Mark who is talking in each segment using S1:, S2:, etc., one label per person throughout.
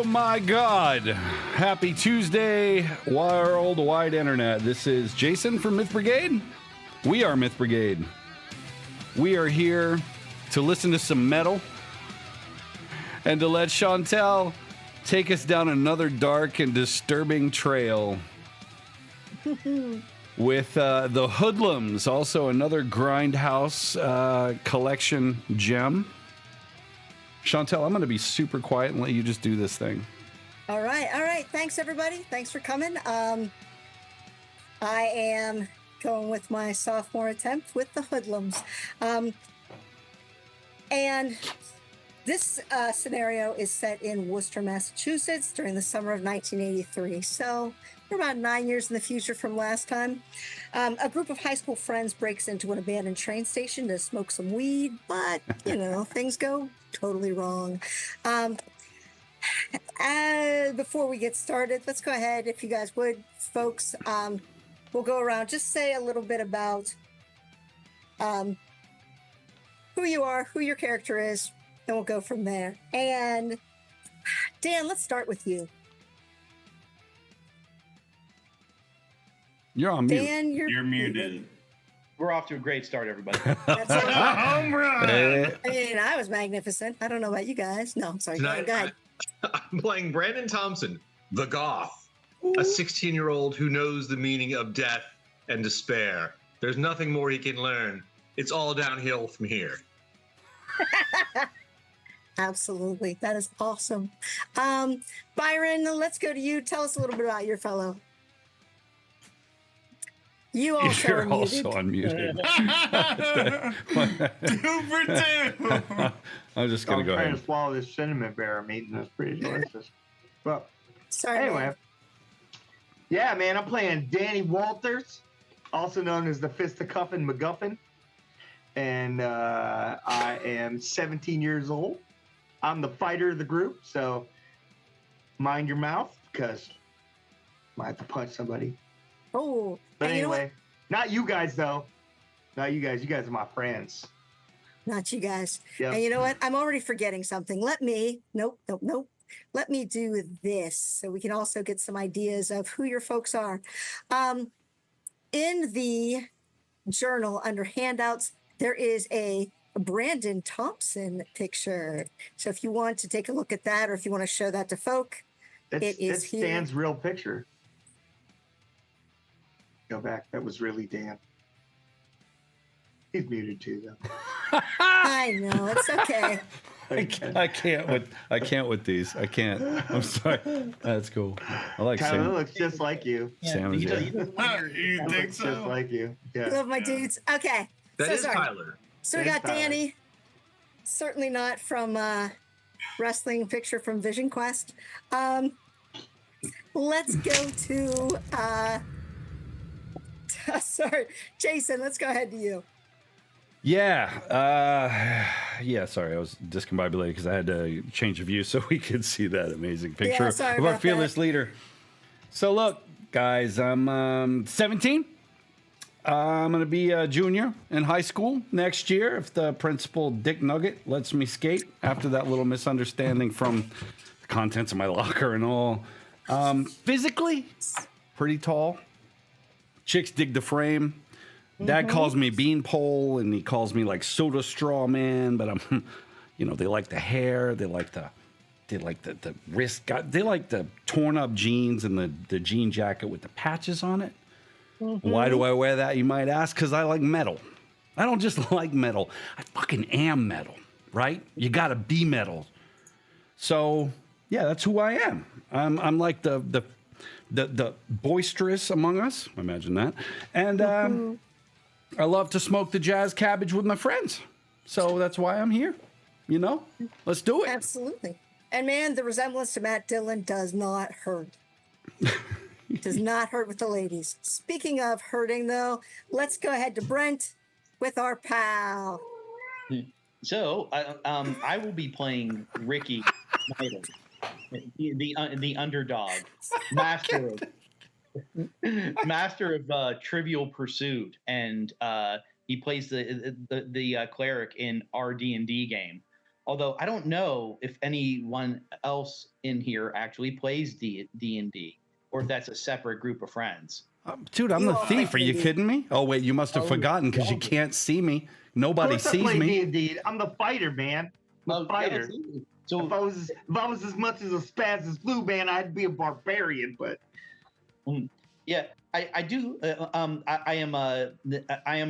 S1: my God. Happy Tuesday, worldwide internet. This is Jason from Myth Brigade. We are Myth Brigade. We are here to listen to some metal and to let Chantel take us down another dark and disturbing trail with the Hoodlums, also another Grindhouse Collection gem. Chantel, I'm going to be super quiet and let you just do this thing.
S2: All right. Thanks, everybody. Thanks for coming. I am going with my sophomore attempt with the Hoodlums. And this scenario is set in Worcester, Massachusetts during the summer of 1983. So we're about 9 years in the future from last time. A group of high school friends breaks into an abandoned train station to smoke some weed, but, things go totally wrong. Before we get started, let's go ahead, if you guys would, folks, we'll go around, just say a little bit about who you are, who your character is, and we'll go from there. And Dan, let's start with you.
S1: You're on mute.
S2: Dan, you're
S3: muted.
S4: We're off to a great start, everybody.
S2: That's it.
S3: Home run!
S2: I mean, I was magnificent. I don't know about you guys. No, I'm sorry.
S5: Tonight,
S2: Go ahead.
S5: I'm playing Brandon Thompson, the Goth, a 16-year-old who knows the meaning of death and despair. There's nothing more he can learn. It's all downhill from here.
S2: Absolutely. That is awesome. Byron, let's go to you. Tell us a little bit about your fellow. You also
S1: You're
S2: are muted.
S1: also unmuted.
S3: 2 for 2.
S1: I'm just going to go
S6: trying
S1: ahead.
S6: to swallow this cinnamon bear I'm eating. It's pretty delicious. Well,
S2: Sorry.
S6: anyway.
S2: man.
S6: Yeah, man, I'm playing Danny Walters, also known as the Fisticuffin MacGuffin. And I am 17 years old. I'm the fighter of the group, so mind your mouth, because I might have to punch somebody.
S2: Oh,
S6: But
S2: and you know what?
S6: anyway, not you guys, though. Not you guys. You guys are my friends.
S2: Not you guys.
S6: Yep.
S2: And you know what? I'm already forgetting something. Nope. Let me do this so we can also get some ideas of who your folks are. In the journal under handouts, there is a Brandon Thompson picture. So if you want to take a look at that, or if you want to show that to folk, it is here.
S6: Dan's real picture. Go back. That was really Dan. He's muted too, though.
S2: I know, it's okay.
S1: I can't with these. I can't. I'm sorry. That's cool. I like
S6: Kind of
S1: Sam.
S6: looks just like you.
S1: Sam is there.
S3: You think
S6: Looks just
S3: so?
S6: like you. Yeah.
S2: Love my dudes. Okay.
S5: That
S2: so
S5: is
S2: sorry.
S5: Tyler.
S2: So we
S6: There's
S2: got
S6: Tyler.
S2: Danny. Certainly not from wrestling picture from Vision Quest. Let's go to sorry, Jason, let's go ahead to you.
S1: Yeah. Sorry, I was discombobulated because I had to change the view so we could see that amazing picture
S2: Yeah, sorry
S1: of our
S2: about
S1: fearless
S2: that.
S1: leader. So look, guys, I'm 17. I'm going to be a junior in high school next year if the principal Dick Nugget lets me skate after that little misunderstanding from the contents of my locker and all. Physically, pretty tall. Chicks dig the frame. Dad calls me Beanpole, and he calls me like Soda Straw Man. But I'm, they like the hair, they like the wrist, they like the torn up jeans and the jean jacket with the patches on it. Why do I wear that, you might ask? Because I like metal. I don't just like metal. I fucking am metal, right? You gotta be metal. So yeah, that's who I am. I'm like the boisterous among us. Imagine that. And I love to smoke the jazz cabbage with my friends. So that's why I'm here. Let's do it.
S2: Absolutely. And man, the resemblance to Matt Dillon does not hurt. Does not hurt with the ladies. Speaking of hurting, though, let's go ahead to Brent with our pal.
S4: So I will be playing Ricky Snyder, the underdog, master of Trivial Pursuit, and he plays the cleric in our D&D game. Although I don't know if anyone else in here actually plays D&D, or if that's a separate group of friends.
S1: Dude, I'm
S2: You
S1: the
S2: all
S1: thief. Are
S2: play
S1: you
S2: D&D.
S1: kidding me? Oh, wait, you must have forgotten because you can't see me. Nobody
S6: Of course I
S1: sees
S6: play
S1: me.
S6: D&D. I'm the fighter, man. I'm a
S4: Oh,
S6: fighter.
S4: yeah, so
S6: If I was as much as a spaz as Blue Man, I'd be a barbarian. But
S4: yeah, I do. I am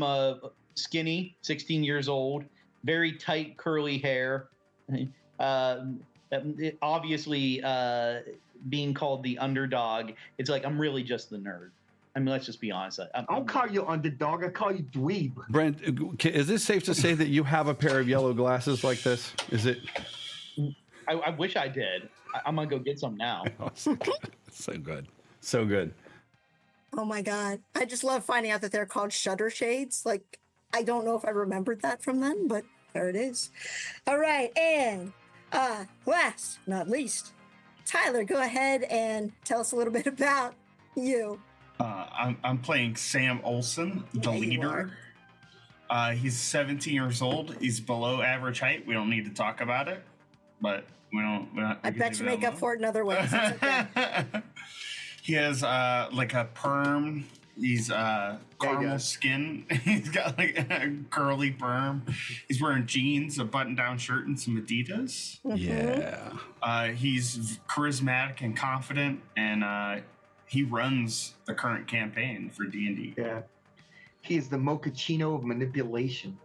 S4: a skinny, 16 years old, very tight curly hair. Obviously, being called the underdog, it's like I'm really just the nerd. I mean, let's just be honest.
S6: I don't call you underdog. I call you dweeb.
S1: Brent, is it safe to say that you have a pair of yellow glasses like this? Is it?
S4: I wish I did. I'm gonna go get some now.
S1: So good. So good.
S2: Oh my God. I just love finding out that they're called shutter shades. Like, I don't know if I remembered that from then, but there it is. All right. And last, not least, Tyler, go ahead and tell us a little bit about you.
S3: I'm playing Sam Olsen, the
S2: Yeah, you
S3: leader. He's 17 years old. He's below average height. We don't need to talk about it, but we don't.
S2: I bet you make up for it in other ways. It's okay.
S3: He has like a perm. He's caramel
S6: does.
S3: skin. He's got like a curly perm. He's wearing jeans, a button-down shirt, and some Adidas.
S1: Yeah.
S3: He's charismatic and confident, and he runs the current campaign for D&D.
S6: Yeah. He is the mochaccino of manipulation.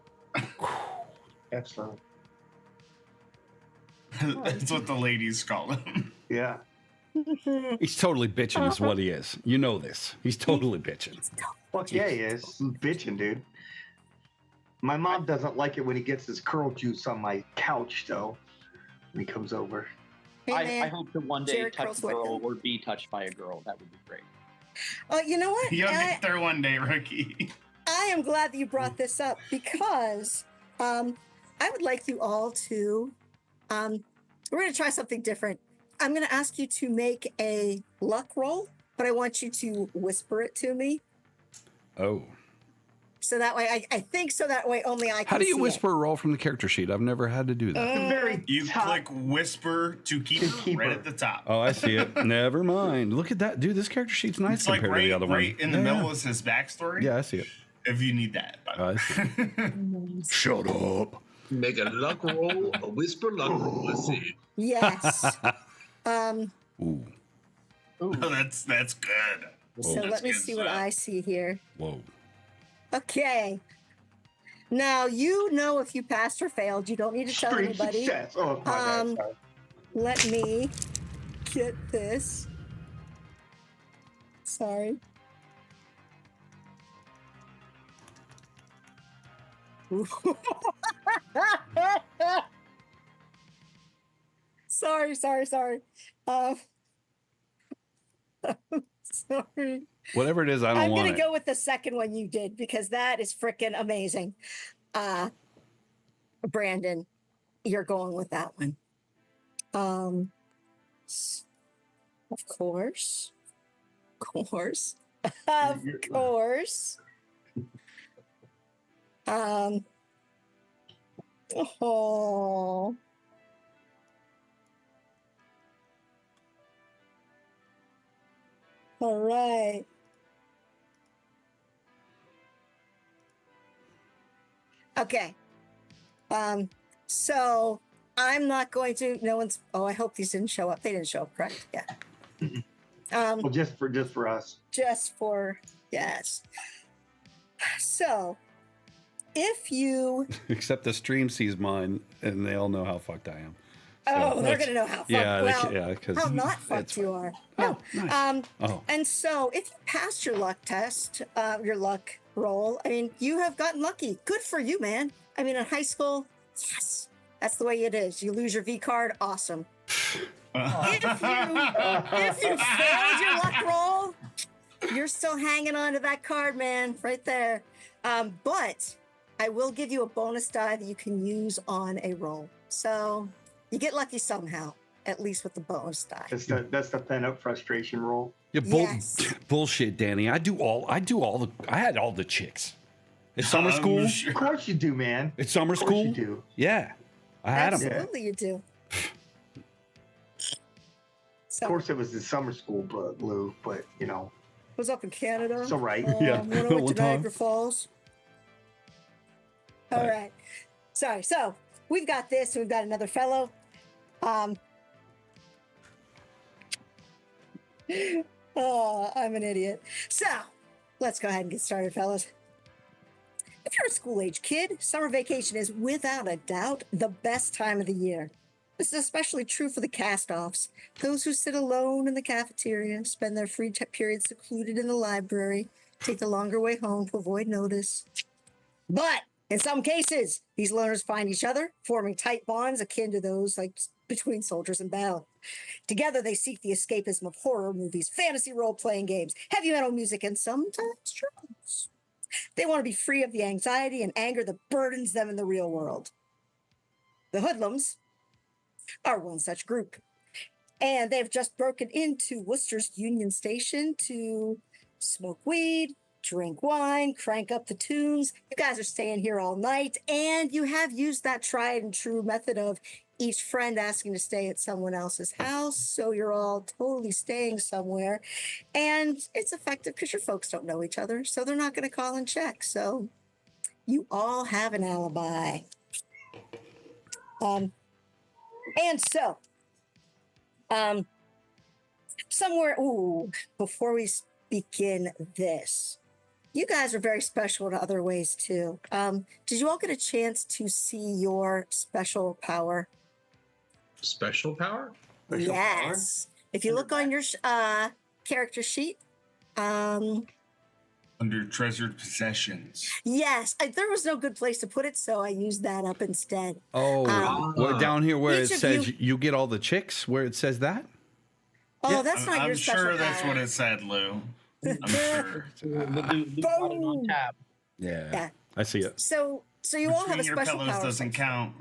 S6: That's right.
S3: That's what the ladies call him.
S6: Yeah.
S1: He's totally bitching is what he is. You know this. He's totally bitching.
S6: Fuck yeah, he is. Bitching, dude. My mom doesn't like it when he gets his curl juice on my couch, though. When he comes over.
S2: Hey,
S4: I
S2: man.
S4: hope to one day
S2: Jared
S4: touch
S2: Curls
S4: a girl
S2: with
S4: or be touched by a girl. That would be great.
S2: You know what?
S3: You'll get there one day, Rookie.
S2: I am glad that you brought this up because I would like you all to. We're going to try something different. I'm going to ask you to make a luck roll, but I want you to whisper it to me.
S1: Oh.
S2: So that way, I think so that way only I can
S1: How do you
S2: see
S1: whisper a roll from the character sheet? I've never had to do that.
S6: Very
S3: You
S6: top.
S3: click whisper to keeper right at the top.
S1: Oh, I see it. Never mind. Look at that. Dude, this character sheet's nice
S3: It's like
S1: compared to the other
S3: right
S1: one.
S3: in the middle is his backstory.
S1: Yeah, I see it.
S3: If you need that. by the
S1: I
S3: way.
S1: see. Shut up.
S5: Make a luck roll, a whisper luck roll. Let's see.
S2: Yes.
S1: Ooh.
S3: Oh, that's good.
S2: So
S3: That's
S2: let me
S3: good
S2: see what
S3: stuff.
S2: I see here.
S1: Whoa.
S2: Okay. Now, you know if you passed or failed. You don't need to tell
S6: Stream
S2: anybody.
S6: success. Oh, my bad. Sorry.
S2: Let me get this. Sorry. sorry. Sorry.
S1: Whatever it is, I don't
S2: I'm
S1: want
S2: gonna
S1: it.
S2: go with the second one you did because that is freaking amazing. Brandon, you're going with that one. Of course. Of course. Oh. All right. Okay. So I'm not going to. No one's. Oh, I hope these didn't show up. They didn't show up, correct? Yeah.
S6: Well, just for us.
S2: Just for yes. So, if you.
S1: Except the stream sees mine, and they all know how fucked I am.
S2: Oh, they're
S1: that's-
S2: gonna know how fucked.
S1: Yeah,
S2: well,
S1: because
S2: how not fucked you are. No.
S1: Nice. Oh.
S2: And so, if you passed your luck test, your luck roll, I mean, you have gotten lucky. Good for you, man. I mean, in high school, yes, that's the way it is. You lose your V card, awesome. If you failed your luck roll, you're still hanging on to that card, man, right there. But I will give you a bonus die that you can use on a roll. So you get lucky somehow, at least with the bonus die.
S6: That's the pent up frustration roll.
S1: Yeah,
S2: Yes.
S1: bullshit, Danny. I had all the chicks. At summer school?
S6: Of course you do, man.
S1: At summer
S6: Of course
S1: school?
S6: you do.
S1: Yeah. I had them.
S2: Absolutely, you do. So,
S6: Of course, it was in summer school, but Lou. But you know,
S2: was up in Canada.
S6: it's all right.
S1: Yeah.
S2: When I went
S1: One
S2: to
S1: time.
S2: Niagara Falls. All right. Sorry. So we've got this. We've got another fellow. Oh, I'm an idiot. So let's go ahead and get started, fellas. If you're a school-age kid, summer vacation is without a doubt the best time of the year. This is especially true for the cast-offs, those who sit alone in the cafeteria, spend their free periods secluded in the library, take the longer way home to avoid notice. But in some cases, these loners find each other, forming tight bonds akin to those like between soldiers in battle. Together, they seek the escapism of horror movies, fantasy role-playing games, heavy metal music, and sometimes drugs. They want to be free of the anxiety and anger that burdens them in the real world. The Hoodlums are one such group. And they've just broken into Worcester's Union Station to smoke weed, drink wine, crank up the tunes. You guys are staying here all night, and you have used that tried and true method of each friend asking to stay at someone else's house, so you're all totally staying somewhere. And it's effective because your folks don't know each other, so they're not going to call and check. So you all have an alibi. Before we begin this, you guys are very special in other ways too. Did you all get a chance to see your special power?
S5: Special power?
S6: Special
S2: Yes. If you look on your character sheet,
S3: Under treasured possessions.
S2: yes, there was no good place to put it, so I used that up instead.
S1: Oh, well, down here where it
S2: each of
S1: says
S2: you-
S1: you get all the chicks, where it says that?
S2: Oh, that's not
S3: I'm
S2: your special
S3: sure that's
S2: power.
S3: what it said, Lou. I'm sure.
S4: Luke got it on tab.
S1: Yeah. I see it.
S2: So you all have a
S3: Between your
S2: special
S3: pillows
S2: power.
S3: doesn't count.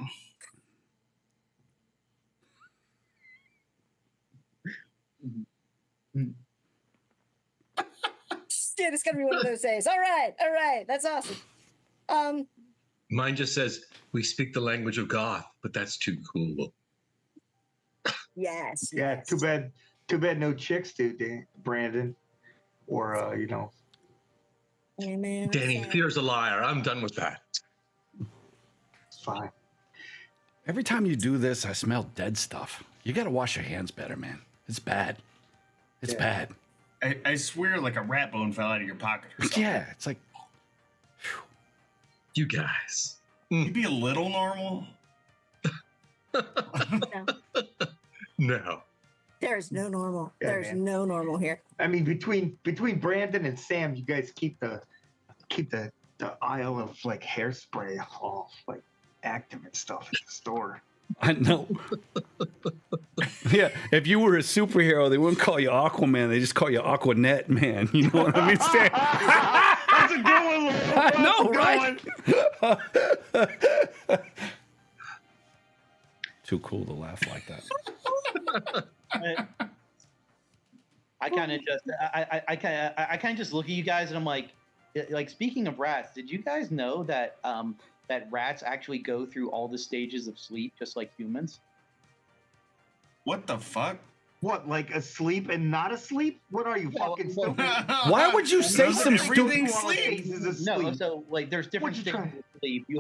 S2: Dude, it's gonna be one of those days. All right, that's awesome.
S5: Mine just says, we speak the language of Goth, but that's too cool.
S2: Yes.
S6: Yeah,
S2: yes.
S6: too bad no chicks do, Brandon. Or you know.
S2: Yeah, man, I'm
S5: Danny,
S2: sad.
S5: fear's a liar. I'm done with that.
S6: It's fine.
S1: Every time you do this, I smell dead stuff. You got to wash your hands better, man. It's bad. It's bad.
S3: I swear like a rat bone fell out of your pocket or something.
S1: Yeah, it's like,
S5: You guys.
S3: You'd be a little normal.
S2: No,
S5: No.
S2: there is no normal.
S6: Yeah,
S2: There's
S6: man.
S2: no normal here.
S6: I mean, between Brandon and Sam, you guys keep the aisle of like hairspray off, like active and stuff at the store.
S1: I know. Yeah, if you were a superhero, they wouldn't call you Aquaman. They just call you Aquanet Man. You know what I mean? Sam?
S6: That's a good one. Lou.
S1: I
S6: That's
S1: know,
S6: a good
S1: right?
S6: one.
S1: Too cool to laugh like that.
S4: I kind of just, I kind of just look at you guys and I'm like speaking of rats, did you guys know that that rats actually go through all the stages of sleep just like humans?
S3: What the fuck?
S6: What, like asleep and not asleep? What are you,
S4: Yeah,
S6: fucking
S4: well,
S6: stupid?
S1: Why would you say
S3: Doesn't
S1: some
S3: everything
S1: stupid?
S3: sleep?
S4: No, so like there's different
S6: What'd you
S4: stages of sleep. You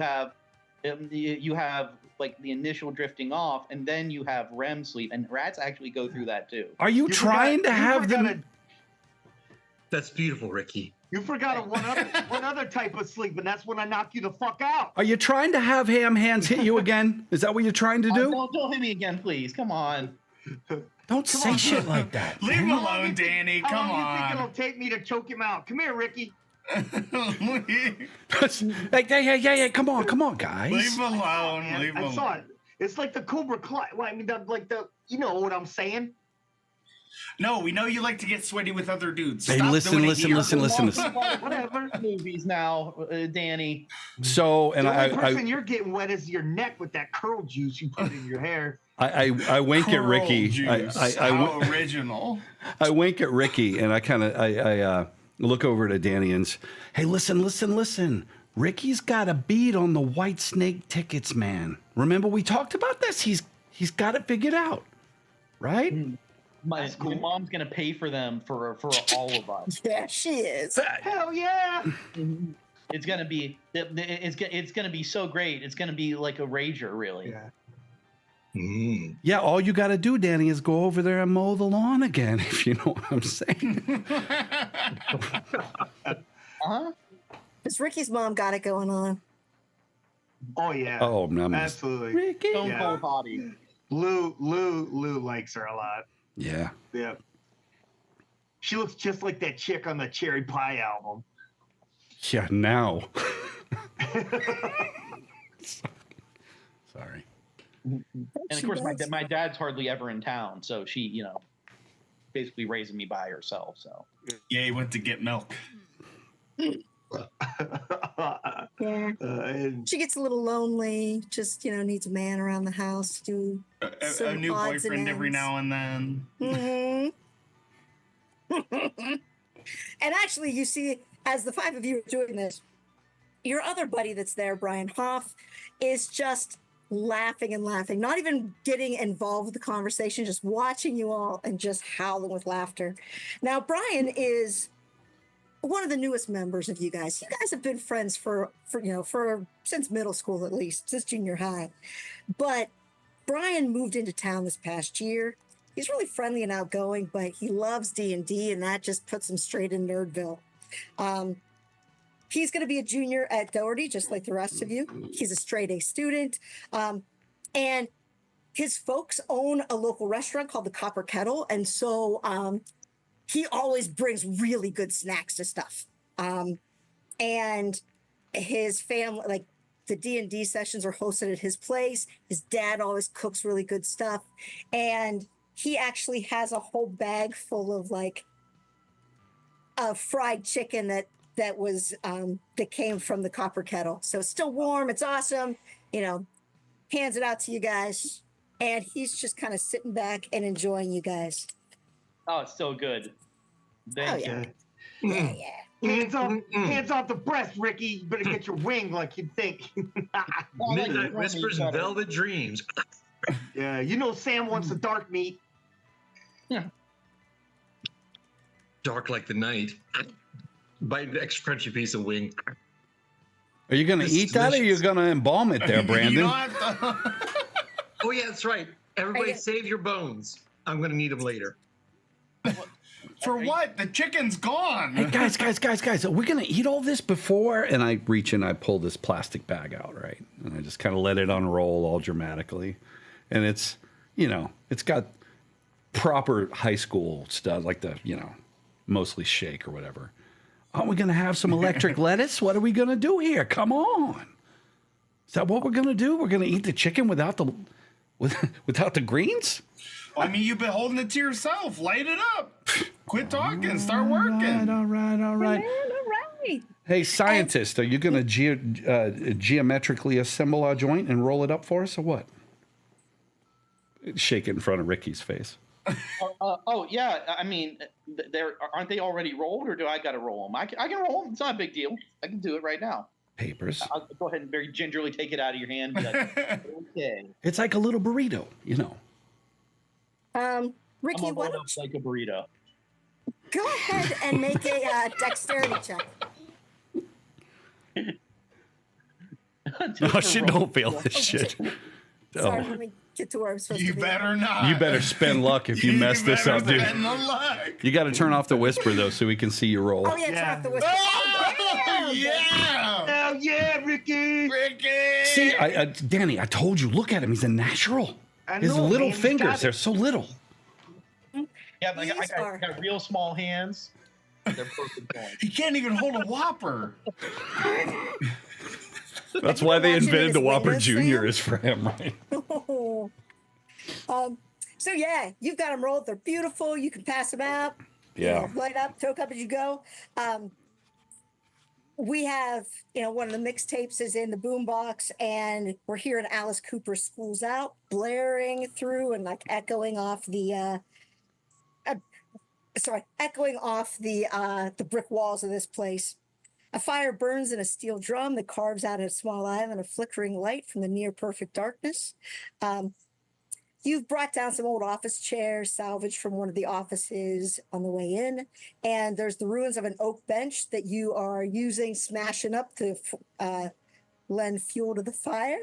S4: have like the initial drifting off, and then you have REM sleep, and rats actually go through that too.
S1: Are you trying to have them?
S5: That's beautiful, Ricky.
S6: You forgot one other type of sleep, and that's when I knock you the fuck out.
S1: Are you trying to have ham hands hit you again? Is that what you're trying to do?
S4: Don't hit me again, please. Come on.
S1: Don't say
S6: on.
S1: shit like that.
S3: Leave him
S1: man.
S3: alone, Danny.
S6: How
S3: Come
S6: long do you think it'll
S3: on.
S6: take me to choke him out? Come here, Ricky.
S1: Hey, come on, guys.
S3: Leave him alone.
S6: Man,
S3: Leave him
S6: I
S3: alone.
S6: saw it. It's like the Cobra Clutch. Well, I mean, you know what I'm saying?
S3: No, we know you like to get sweaty with other dudes.
S1: Hey,
S3: Stop
S1: listen,
S3: doing it
S1: listen,
S3: here.
S1: listen.
S6: Whatever.
S4: Movies now, Danny.
S1: So, and
S6: The only person
S1: I
S6: you're getting wet is your neck with that curl juice you put in your hair.
S1: wink at
S3: Curl
S1: Ricky.
S3: juice. How original.
S1: I wink at Ricky, and I look over to Danny and say, hey, listen. Ricky's got a bead on the White Snake tickets, man. Remember we talked about this? He's got it figured out, right?
S4: My mom's gonna pay for them for all of us.
S2: Yeah, she is.
S6: Hell yeah!
S4: It's gonna be so great. It's gonna be like a rager, really.
S6: Yeah.
S1: Yeah, all you got to do, Danny, is go over there and mow the lawn again, if you know what I'm saying.
S2: Because Ricky's mom got it going on.
S6: Oh yeah.
S1: Oh, no,
S6: absolutely.
S1: Ricky.
S4: Stone cold hottie.
S6: Lou likes her a lot.
S1: Yeah.
S6: Yeah. She looks just like that chick on the Cherry Pie album.
S1: Yeah, now. Sorry.
S4: And of course, my dad's hardly ever in town, so she, basically raising me by herself. So
S3: Yeah, he went to get milk.
S2: Yeah.
S6: And
S2: She gets a little lonely, just, needs a man around the house to do
S3: A
S2: some
S3: new
S2: odds and
S3: boyfriend every
S2: ends.
S3: now and then.
S2: And actually, you see, as the five of you are doing this, your other buddy that's there, Brian Hoff, is just laughing and laughing, not even getting involved with the conversation, just watching you all and just howling with laughter. Now, Brian is one of the newest members of you guys. You guys have been friends for since middle school, at least, since junior high. But Brian moved into town this past year. He's really friendly and outgoing, but he loves D&D, and that just puts him straight in Nerdville. He's going to be a junior at Doherty, just like the rest of you. He's a straight A student. And his folks own a local restaurant called the Copper Kettle. And so he always brings really good snacks to stuff. And his family, like the D&D sessions are hosted at his place. His dad always cooks really good stuff. And he actually has a whole bag full of fried chicken that came from the Copper Kettle. So it's still warm. It's awesome. Hands it out to you guys. And he's just kind of sitting back and enjoying you guys.
S4: oh, it's so good. Thank you.
S2: Yeah.
S6: hands off the breast, Ricky. You better get your wing like you'd think.
S5: Midnight Whispers and Velvet Dreams.
S6: Yeah, Sam wants the dark meat.
S5: Dark like the night. Bite an extra crunchy piece of wing.
S1: Are you going to eat that, or are you going to embalm it there,
S3: You
S1: Brandon?
S3: don't have to-
S5: Oh yeah, that's right. Everybody save your bones. I'm gonna need them later.
S3: For what? The chicken's gone.
S1: Hey, guys, are we going to eat all this before? And I reach in, I pull this plastic bag out, right? And I just kind of let it unroll all dramatically. And it's, it's got proper high school stuff, like the, mostly shake or whatever. Aren't we going to have some electric lettuce? What are we going to do here? Come on. Is that what we're going to do? We're going to eat the chicken without the greens?
S3: I mean, you've been holding it to yourself. Light it up. Quit talking. Start working.
S1: All right.
S2: All right.
S1: Hey, scientist, are you going to geometrically assemble our joint and roll it up for us, or what? Shake it in front of Ricky's face.
S4: Oh yeah, I mean, aren't they already rolled, or do I got to roll them? I can roll them. It's not a big deal. I can do it right now.
S1: Papers.
S4: I'll go ahead and very gingerly take it out of your hand. And be like, okay.
S1: It's like a little burrito,
S2: Ricky,
S4: I'm gonna
S2: why
S4: roll
S2: don't
S4: up like a burrito.
S2: go ahead and make a dexterity check?
S1: Oh, shit, don't fail this shit.
S2: Sorry,
S1: Oh.
S2: let me get to where I'm supposed
S3: You
S2: to be.
S3: better not.
S1: You better spend luck if you mess this
S3: better
S1: up, dude.
S3: spend the luck.
S1: You got to turn off the whisper, though, so we can see you roll.
S2: Oh, yeah, turn
S6: Yeah.
S2: off the whisper.
S3: Oh, yeah.
S6: Hell yeah, Ricky!
S3: Ricky.
S1: See, Danny, I told you, look at him. He's a natural.
S6: I
S1: His
S6: know,
S1: little
S6: man, he's
S1: fingers,
S6: got
S1: they're
S6: it.
S1: so little.
S4: Yeah, I
S2: These are-
S4: got real small hands. They're perfect joints.
S3: He can't even hold a Whopper.
S1: That's why they
S2: Watching
S1: invented
S2: his
S1: the Whopper
S2: windows,
S1: Jr.
S2: Sam?
S1: is for him, right?
S2: So yeah, you've got them rolled. They're beautiful. You can pass them out.
S1: Yeah.
S2: Light up, choke up as you go. We have, one of the mixtapes is in the boombox, and we're hearing Alice Cooper's "School's Out" blaring through and echoing off the the brick walls of this place. A fire burns in a steel drum that carves out a small island of flickering light from the near perfect darkness. You've brought down some old office chairs salvaged from one of the offices on the way in, and there's the ruins of an oak bench that you are using, smashing up to lend fuel to the fire.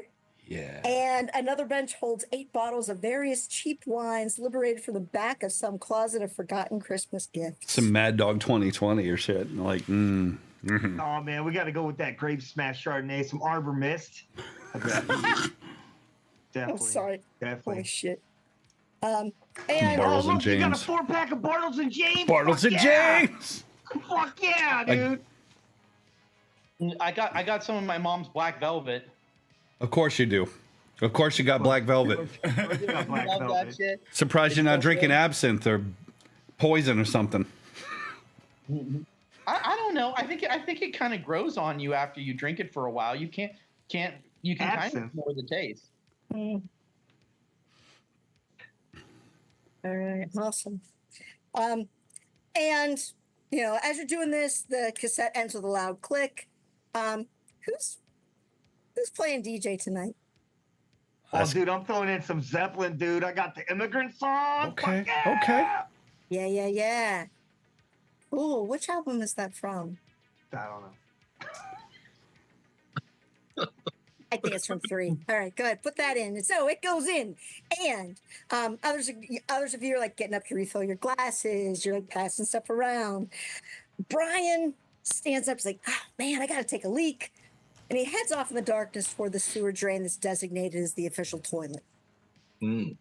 S1: Yeah.
S2: And another bench holds 8 bottles of various cheap wines liberated from the back of some closet of forgotten Christmas gifts.
S1: Some Mad Dog 2020 or shit. Like,
S6: Oh man, we got to go with that Grape Smash Chardonnay, some Arbor Mist. Definitely.
S2: I'm sorry.
S6: Definitely.
S2: Holy shit.
S1: Bartles
S2: And
S1: and
S6: look, you got a
S1: James.
S6: 4-pack of Bartles and James.
S1: Bartles
S6: Fuck
S1: and
S6: yeah!
S1: James.
S6: Fuck yeah, dude.
S4: I got some of my mom's black velvet.
S1: Of course you do. Of course you got black velvet.
S6: Yeah, Black
S4: Love that
S6: Velvet.
S4: shit.
S1: Surprised you're not drinking absinthe or poison or something.
S4: I don't know. I think it kind of grows on you after you drink it for a while. You can kind of
S6: Absinthe.
S4: ignore the taste.
S2: all right, awesome. And you know, as you're doing this, the cassette ends with a loud click. Who's playing DJ tonight?
S6: Oh, dude, I'm throwing in some Zeppelin, dude. I got the Immigrant Song.
S1: Okay,
S6: Fuck yeah!
S1: okay.
S2: Yeah. Ooh, which album is that from?
S6: I don't know.
S2: I think it's from 3. All right, go ahead, put that in. And so it goes in, and others of you are like getting up to refill your glasses. You're like passing stuff around. Brian stands up. He's like, "Oh man, I gotta take a leak," and he heads off in the darkness toward the sewer drain that's designated as the official toilet.
S5: Mm.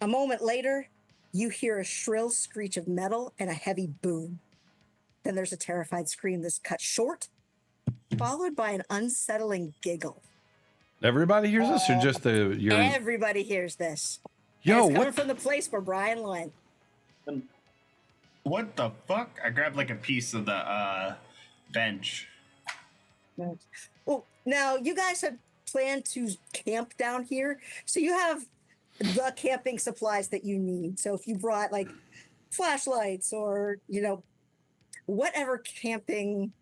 S2: A moment later, you hear a shrill screech of metal and a heavy boom. Then there's a terrified scream that's cut short, followed by an unsettling giggle.
S1: Everybody hears this or just the you're
S2: Everybody hears this.
S1: Yo,
S2: And it's coming
S1: what
S2: from the place where Brian went.
S3: What the fuck? I grabbed like a piece of the bench.
S2: Well, now you guys have planned to camp down here, so you have the camping supplies that you need. So if you brought like flashlights or, you know, whatever camping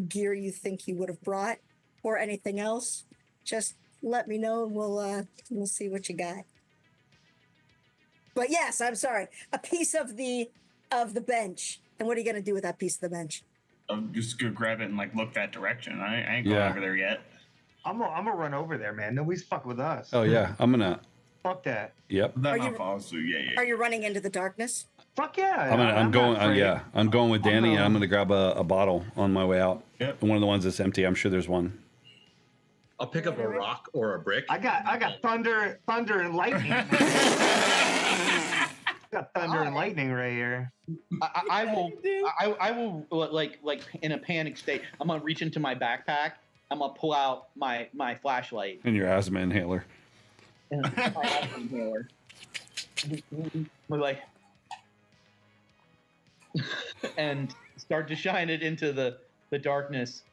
S2: gear you think you would have brought or anything else, just let me know and we'll see what you got. But yes, I'm sorry, a piece of the bench. And what are you gonna do with that piece of the bench?
S3: I'm just gonna grab it and like look that direction. I ain't going
S1: Yeah.
S3: over there yet.
S6: I'm gonna run over there, man. Nobody's fucking with us.
S1: Oh yeah, I'm gonna
S6: Fuck that.
S1: yep.
S3: That
S2: Are
S3: not
S2: you-
S3: follows through. Yeah.
S2: Are you running into the darkness?
S6: Fuck yeah.
S1: I'm going
S6: not afraid.
S1: yeah, I'm going with Danny and I'm
S6: going.
S1: gonna grab a bottle on my way out.
S3: Yep.
S1: And one of the ones that's empty. I'm sure there's one.
S5: I'll pick up a rock or a brick.
S6: I got thunder and lightning. Got thunder and lightning right here.
S4: I will like in a panic state. I'm gonna reach into my backpack. I'm gonna pull out my flashlight
S1: And your asthma inhaler.
S4: and my asthma inhaler. We're like, and start to shine it into the darkness.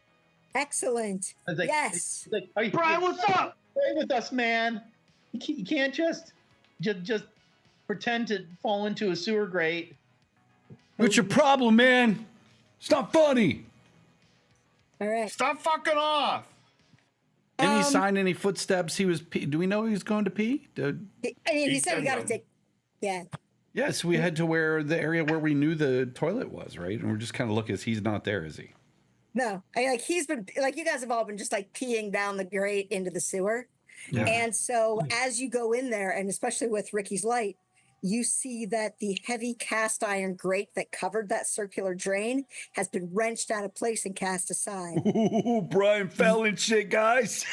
S2: Excellent.
S4: I was like,
S2: Yes.
S4: it's like, are you
S6: Brian, what's up?
S4: Stay with us, man. You can't just pretend to fall into a sewer grate.
S1: What's your problem, man? It's not funny.
S2: All right.
S3: Stop fucking off.
S1: Any sign, any footsteps? He was. Do we know he was going to pee?
S2: I mean, he said we got to
S3: said
S2: take. Yeah.
S1: Yes, we head to where the area where we knew the toilet was, right? And we're just kind of looking. He's not there, is he?
S2: No, he's been like you guys have all been just like peeing down the grate into the sewer.
S1: Yeah.
S2: And so as you go in there, and especially with Ricky's light, you see that the heavy cast iron grate that covered that circular drain has been wrenched out of place and cast aside.
S1: Ooh, Brian fell and shit, guys.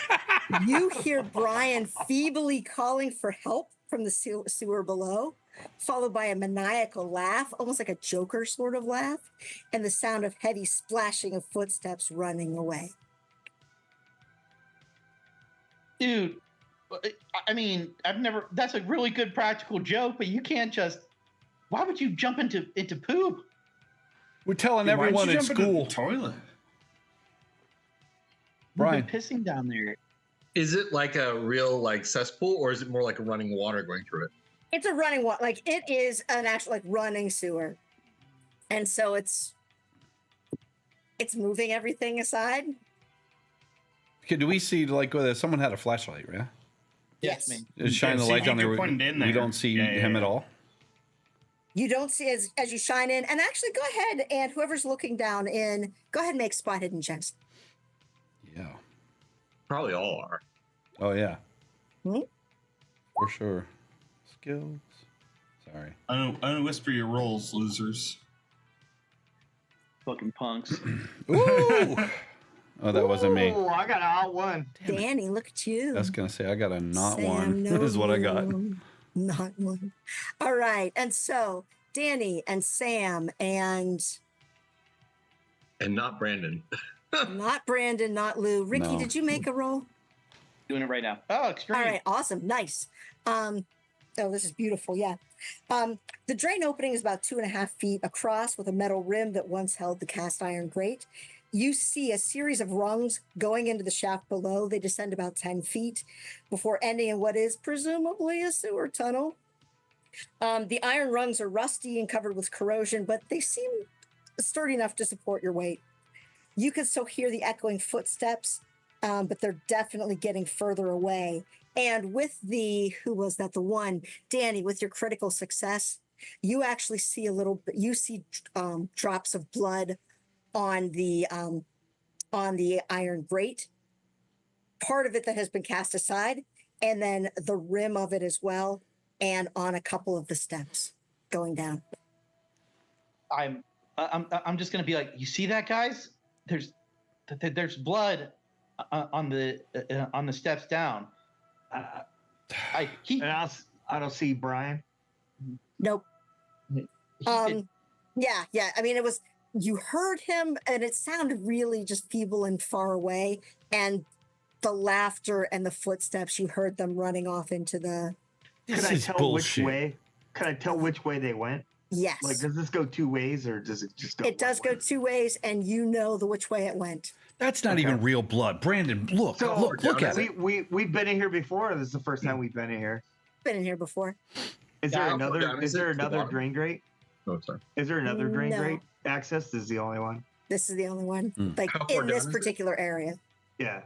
S2: You hear Brian feebly calling for help from the sewer below, followed by a maniacal laugh, almost like a Joker sort of laugh, and the sound of heavy splashing of footsteps running away.
S4: Dude, I mean, that's a really good practical joke, but you can't just, why would you jump into poop?
S1: We're telling
S3: Why'd
S1: everyone
S3: you
S1: in
S3: jump into
S1: school.
S3: the toilet.
S1: Brian.
S4: You've been pissing down there.
S5: Is it like a real like cesspool, or is it more like a running water going through it?
S2: It's a running water, like it is an actual like running sewer. And so it's It's moving everything aside.
S1: Okay, do we see like whether someone had a flashlight, right?
S2: Yes.
S4: man.
S1: Just shine the
S3: see
S1: light
S3: if
S1: down
S3: you
S1: there.
S3: can point it in
S1: We
S3: there.
S1: don't see him at all.
S2: You don't see as you shine in, and actually go ahead and whoever's looking down in, go ahead and make spot hidden checks.
S1: Yeah.
S5: Probably all are.
S1: Oh yeah.
S2: Hmm?
S1: For sure. Skills. Sorry.
S3: Unwhisper your rolls, losers.
S4: Fucking punks.
S1: Ooh. Oh, that wasn't me.
S6: Oh, I got an out one.
S2: Danny, look at you.
S1: I was gonna say I got a not
S2: Sam,
S1: one.
S2: no
S1: Is what I got.
S2: one. Not one. All right. And so Danny and Sam and
S5: And not Brandon.
S2: not Brandon, not Lou. Ricky,
S1: No.
S2: did you make a roll?
S4: Doing it right now. Oh, extreme.
S2: All right, awesome, nice. Oh, this is beautiful. Yeah. The drain opening is about 2.5 feet across with a metal rim that once held the cast iron grate. You see a series of rungs going into the shaft below. They descend about 10 feet before ending in what is presumably a sewer tunnel. The iron rungs are rusty and covered with corrosion, but they seem sturdy enough to support your weight. You can still hear the echoing footsteps, but they're definitely getting further away. And with the, who was that? The one, Danny, with your critical success, you actually see a little bit, you see drops of blood on the iron grate, part of it that has been cast aside, and then the rim of it as well, and on a couple of the steps going down.
S4: I'm just gonna be like, you see that, guys? There's blood on the steps down.
S6: And I don't see Brian.
S2: Nope.
S4: He did-
S2: Yeah. I mean, it was, you heard him and it sounded really just feeble and far away. And the laughter and the footsteps, you heard them running off into the,
S1: This
S6: Could I
S1: is
S6: tell
S1: bullshit.
S6: which way? Could I tell which way they went?
S2: yes.
S6: Like, does this go two ways or does it just go?
S2: It does
S6: one
S2: go
S6: way?
S2: 2 ways, and you know the which way it went.
S1: That's not
S6: Okay.
S1: even real blood. Brandon, look
S6: So
S1: at it.
S6: we've been in here before. Or this is the first time we've been in here.
S2: Been in here before.
S6: Is
S5: Yeah,
S6: there
S5: I'll go
S6: another?
S5: down.
S6: Is
S5: Is it
S6: there
S5: to the
S6: another
S5: bottom?
S6: drain grate?
S5: Oh, sorry.
S6: Is there another drain
S2: No.
S6: grate access? This is the only one.
S2: This is the only one, like
S5: How far
S2: in
S5: down
S2: this
S5: is it?
S2: particular area.
S6: Yeah.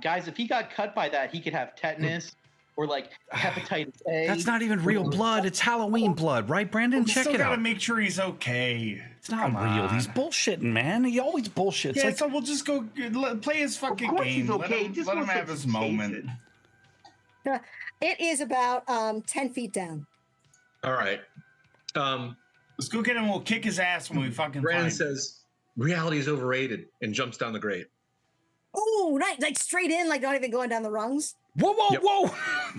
S4: Guys, if he got cut by that, he could have tetanus or like hepatitis A.
S1: That's not even real blood. It's Halloween blood, right, Brandon?
S3: We
S1: Check
S3: still
S1: it
S3: gotta
S1: out.
S3: make sure he's okay.
S1: It's not
S3: Come
S1: real.
S3: on.
S1: He's bullshitting, man. He always bullshits.
S3: Yeah,
S1: Like,
S3: so we'll just go play his fucking
S6: course
S3: game.
S6: he's okay. Just
S3: Let him
S6: wants to
S3: have his
S6: chase
S3: moment.
S6: it.
S2: It is about 10 feet down.
S5: All right.
S3: Let's go get him. We'll kick his ass when we fucking
S5: Brandon
S3: find him.
S5: says reality is overrated and jumps down the grate.
S2: Oh, nice. Like straight in, like not even going down the rungs.
S1: whoa, whoa,
S5: Yep.
S1: whoa.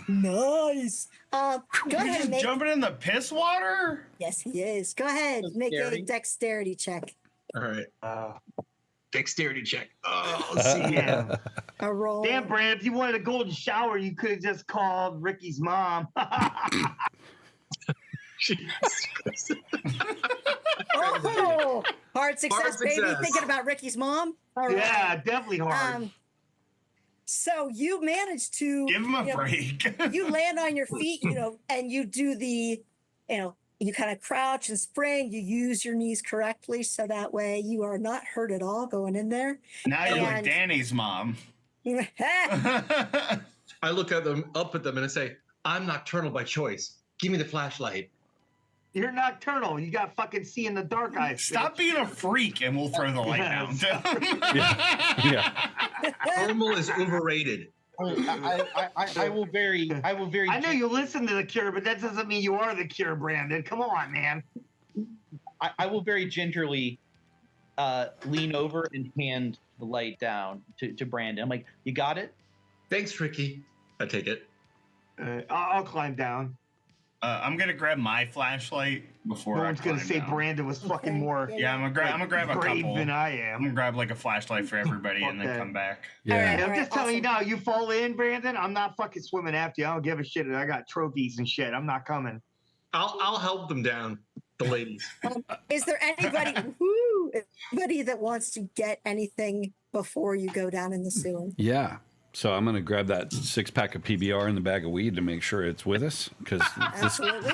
S2: Nice. Go
S3: He's
S2: ahead
S3: just
S2: and make.
S3: jumping in the piss water.
S2: Yes, he is. Go ahead.
S4: So
S2: Make a
S4: scary.
S2: dexterity check.
S5: All right.
S6: Uh,
S5: Dexterity check. Oh, let's see.
S6: yeah.
S2: A roll.
S6: Damn, Brand, if you wanted a golden shower, you could have just called Ricky's mom.
S2: Oh, hard success, baby.
S5: success.
S2: Thinking about Ricky's mom. All right.
S6: Yeah, definitely hard.
S2: So you managed to
S3: Give him a
S2: you know,
S3: break.
S2: you land on your feet, and you do the, you kind of crouch and spring. You use your knees correctly, so that way you are not hurt at all going in there.
S3: Now you're like
S2: And-
S3: Danny's mom.
S5: I look at them, up at them, and I say, "I'm nocturnal by choice. Give me the flashlight."
S6: You're nocturnal. You got fucking see in the dark eyes.
S3: Stop
S6: bitch.
S3: being a freak, and we'll throw the light
S6: Yes.
S3: down.
S1: Yeah.
S5: Normal is overrated.
S4: I will very.
S6: I know you listen to the Cure, but that doesn't mean you are the Cure, Brandon. Come on, man.
S4: I will very gingerly lean over and hand the light down to Brandon. I'm like, you got it?
S5: Thanks, Ricky. I take it.
S6: I'll climb down.
S3: I'm gonna grab my flashlight before.
S6: No
S3: I
S6: one's gonna
S3: climb
S6: say
S3: down.
S6: Brandon was fucking more
S3: Yeah, I'm gonna grab a
S6: brave
S3: couple.
S6: than I
S3: I'm
S6: am.
S3: gonna grab like a flashlight for everybody and then
S6: Okay.
S3: come back.
S1: Yeah.
S2: All right.
S6: I'm just telling you
S2: awesome.
S6: now, you fall in, Brandon, I'm not fucking swimming after you. I don't give a shit. I got trophies and shit. I'm not coming.
S5: I'll help them down, the ladies.
S2: Is there anybody that wants to get anything before you go down in the sewer?
S1: Yeah. So I'm going to grab that 6-pack of PBR and the bag of weed to make sure it's with us because
S2: Absolutely.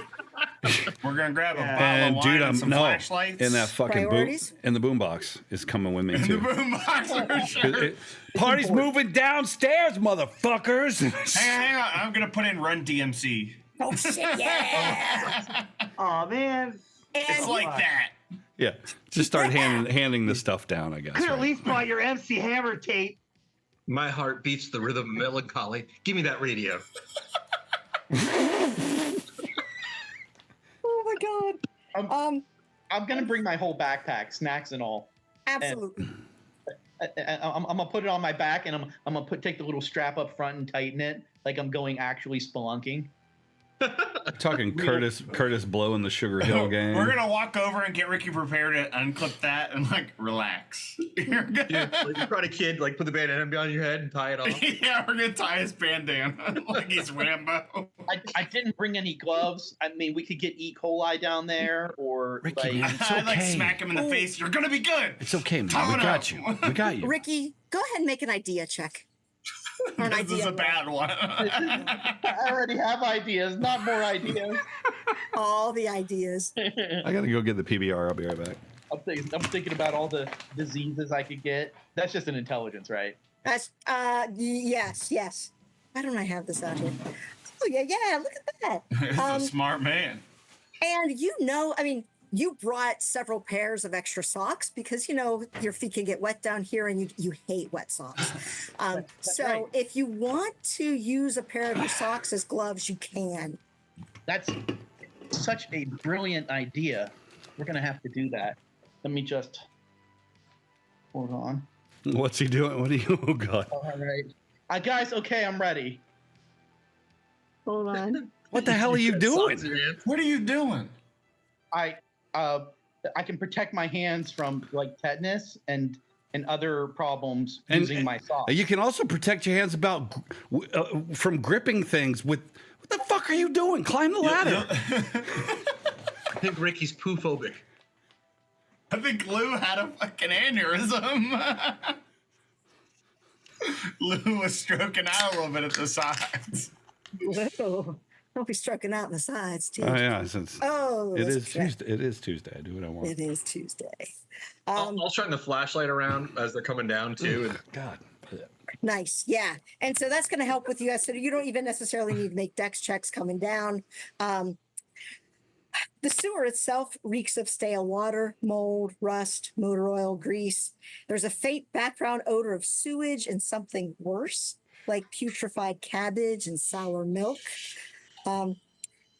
S3: We're gonna grab a
S6: Yeah.
S3: bottle
S1: And
S3: of
S1: dude,
S3: wine
S1: I'm
S3: and some
S1: no
S3: flashlights.
S1: in that fucking boom
S2: Priorities?
S1: in the boombox is coming with me
S3: in the
S1: too.
S3: boombox for sure.
S1: Party's moving downstairs, motherfuckers.
S3: Hang on, I'm gonna put in Run DMC.
S2: Oh shit! Yeah.
S6: Oh man,
S3: It's
S2: And
S3: like that.
S1: Yeah, just start handing the stuff down, I guess.
S6: could at
S1: right?
S6: least brought your MC Hammer tape.
S5: My heart beats the rhythm of melancholy. Give me that radio.
S2: oh my god.
S4: I'm gonna bring my whole backpack, snacks and all.
S2: Absolutely.
S4: I'm gonna put it on my back, and I'm gonna take the little strap up front and tighten it, like I'm going actually spelunking.
S1: Talking Curtis Blow and the Sugar Hill Gang.
S3: We're gonna walk over and get Ricky prepared to unclip that and like relax. You're gonna-
S5: Dude, like you brought a kid, like put the bandana behind your head and tie it off.
S3: yeah, we're gonna tie his bandana like he's Rambo.
S4: I didn't bring any gloves. I mean, we could get E. coli down there, or
S1: Ricky,
S4: like,
S1: man. It's
S3: I'd like
S1: okay.
S3: smack him in the face. You're gonna be good.
S1: It's okay, man.
S3: Oh,
S1: We
S3: no.
S1: got you. We got you.
S2: Ricky, go ahead and make an idea check. Or an
S3: This is
S2: idea
S3: a
S2: roll.
S3: bad one.
S4: I already have ideas, not more ideas.
S2: All the ideas.
S1: I gotta go get the PBR. I'll be right back.
S4: I'm thinking about all the diseases I could get. That's just an intelligence, right?
S2: That's yes. Why don't I have this out here? Oh yeah, look at that.
S3: He's a smart man.
S2: And I mean, you brought several pairs of extra socks because your feet can get wet down here, and you hate wet socks. So
S4: right.
S2: if you want to use a pair of your socks as gloves, you can.
S4: That's such a brilliant idea. We're gonna have to do that. Let me just hold on.
S1: What's he doing? What are you? Oh God!
S4: All right, guys. Okay, I'm ready.
S2: Hold on.
S1: What the hell are you doing?
S5: Socks in your hand.
S3: What are you doing?
S4: I can protect my hands from like tetanus and other problems
S1: And-
S4: using my socks.
S1: You can also protect your hands from gripping things with. What the fuck are you doing? Climb the ladder.
S5: I think Ricky's poo-phobic.
S3: I think Lou had a fucking aneurysm. Lou was stroking out a little bit at the sides.
S2: Whoa. Don't be stroking out in the sides, too.
S1: Oh yeah, since
S2: Oh,
S1: it
S2: that's
S1: is
S2: correct.
S1: Tuesday. It is Tuesday. I do what I want.
S2: It is Tuesday.
S5: I'll shine the flashlight around as they're coming down too. And
S1: God.
S2: Nice. Yeah. And so that's going to help with you guys. So you don't even necessarily need to make dex checks coming down. The sewer itself reeks of stale water, mold, rust, motor oil, grease. There's a faint background odor of sewage and something worse, like putrefied cabbage and sour milk.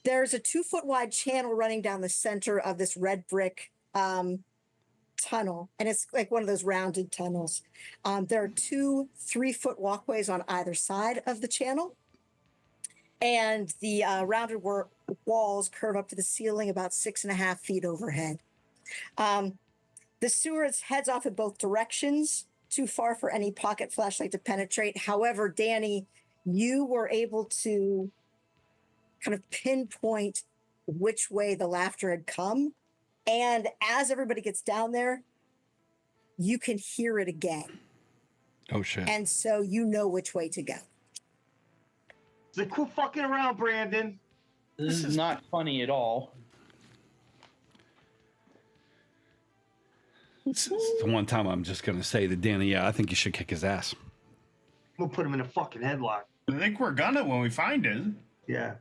S2: There's a 2-foot wide channel running down the center of this red brick tunnel, and it's like one of those rounded tunnels. There are 2 3-foot walkways on either side of the channel, and the rounded walls curve up to the ceiling about 6.5 feet overhead. The sewer heads off in both directions, too far for any pocket flashlight to penetrate. However, Danny, you were able to kind of pinpoint which way the laughter had come. And as everybody gets down there, you can hear it again.
S1: Oh shit.
S2: And so you know which way to go.
S6: So quit fucking around, Brandon.
S4: This is not funny at all.
S1: This is the one time I'm just gonna say to Danny, yeah, I think you should kick his ass.
S6: We'll put him in a fucking headlock.
S3: I think we're gonna when we find it.
S6: Yeah.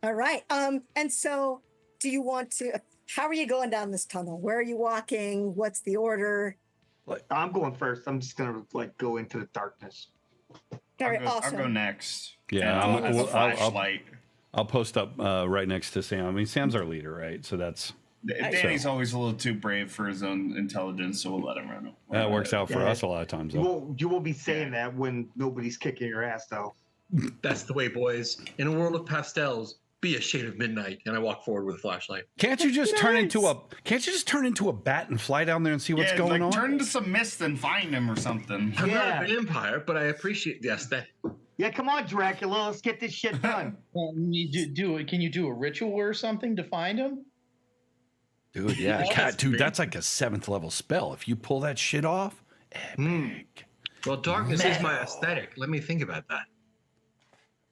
S2: All right. And so do you want to, how are you going down this tunnel? Where are you walking? What's the order?
S6: I'm going first. I'm just gonna go into the darkness.
S2: Very
S3: I'll
S2: awesome.
S3: go next.
S1: Yeah,
S3: And I'll have a
S1: I'll
S3: flashlight.
S1: post up right next to Sam. I mean, Sam's our leader, right? So that's
S3: Danny's always a little too brave for his own intelligence, so we'll let him run.
S1: that works out for
S6: Yeah.
S1: us a lot of times.
S6: You
S1: Though.
S6: won't be saying that when nobody's kicking your ass, though.
S5: that's the way, boys. In a world of pastels, be a shade of midnight. And I walk forward with a flashlight.
S1: Can't you just turn into a bat and fly down there and see what's going on?
S3: Turn into some mist and find him or something.
S5: I'm
S6: Yeah.
S5: not a vampire, but I appreciate the aesthetic.
S6: Yeah, come on, Dracula. Let's get this shit done.
S4: Can you do a ritual or something to find him?
S1: Dude, yeah,
S5: Oh,
S1: God,
S5: that's
S1: dude,
S5: big.
S1: that's like a 7th level spell. If you pull that shit off, epic.
S5: Well, darkness is my aesthetic. Let me think about that.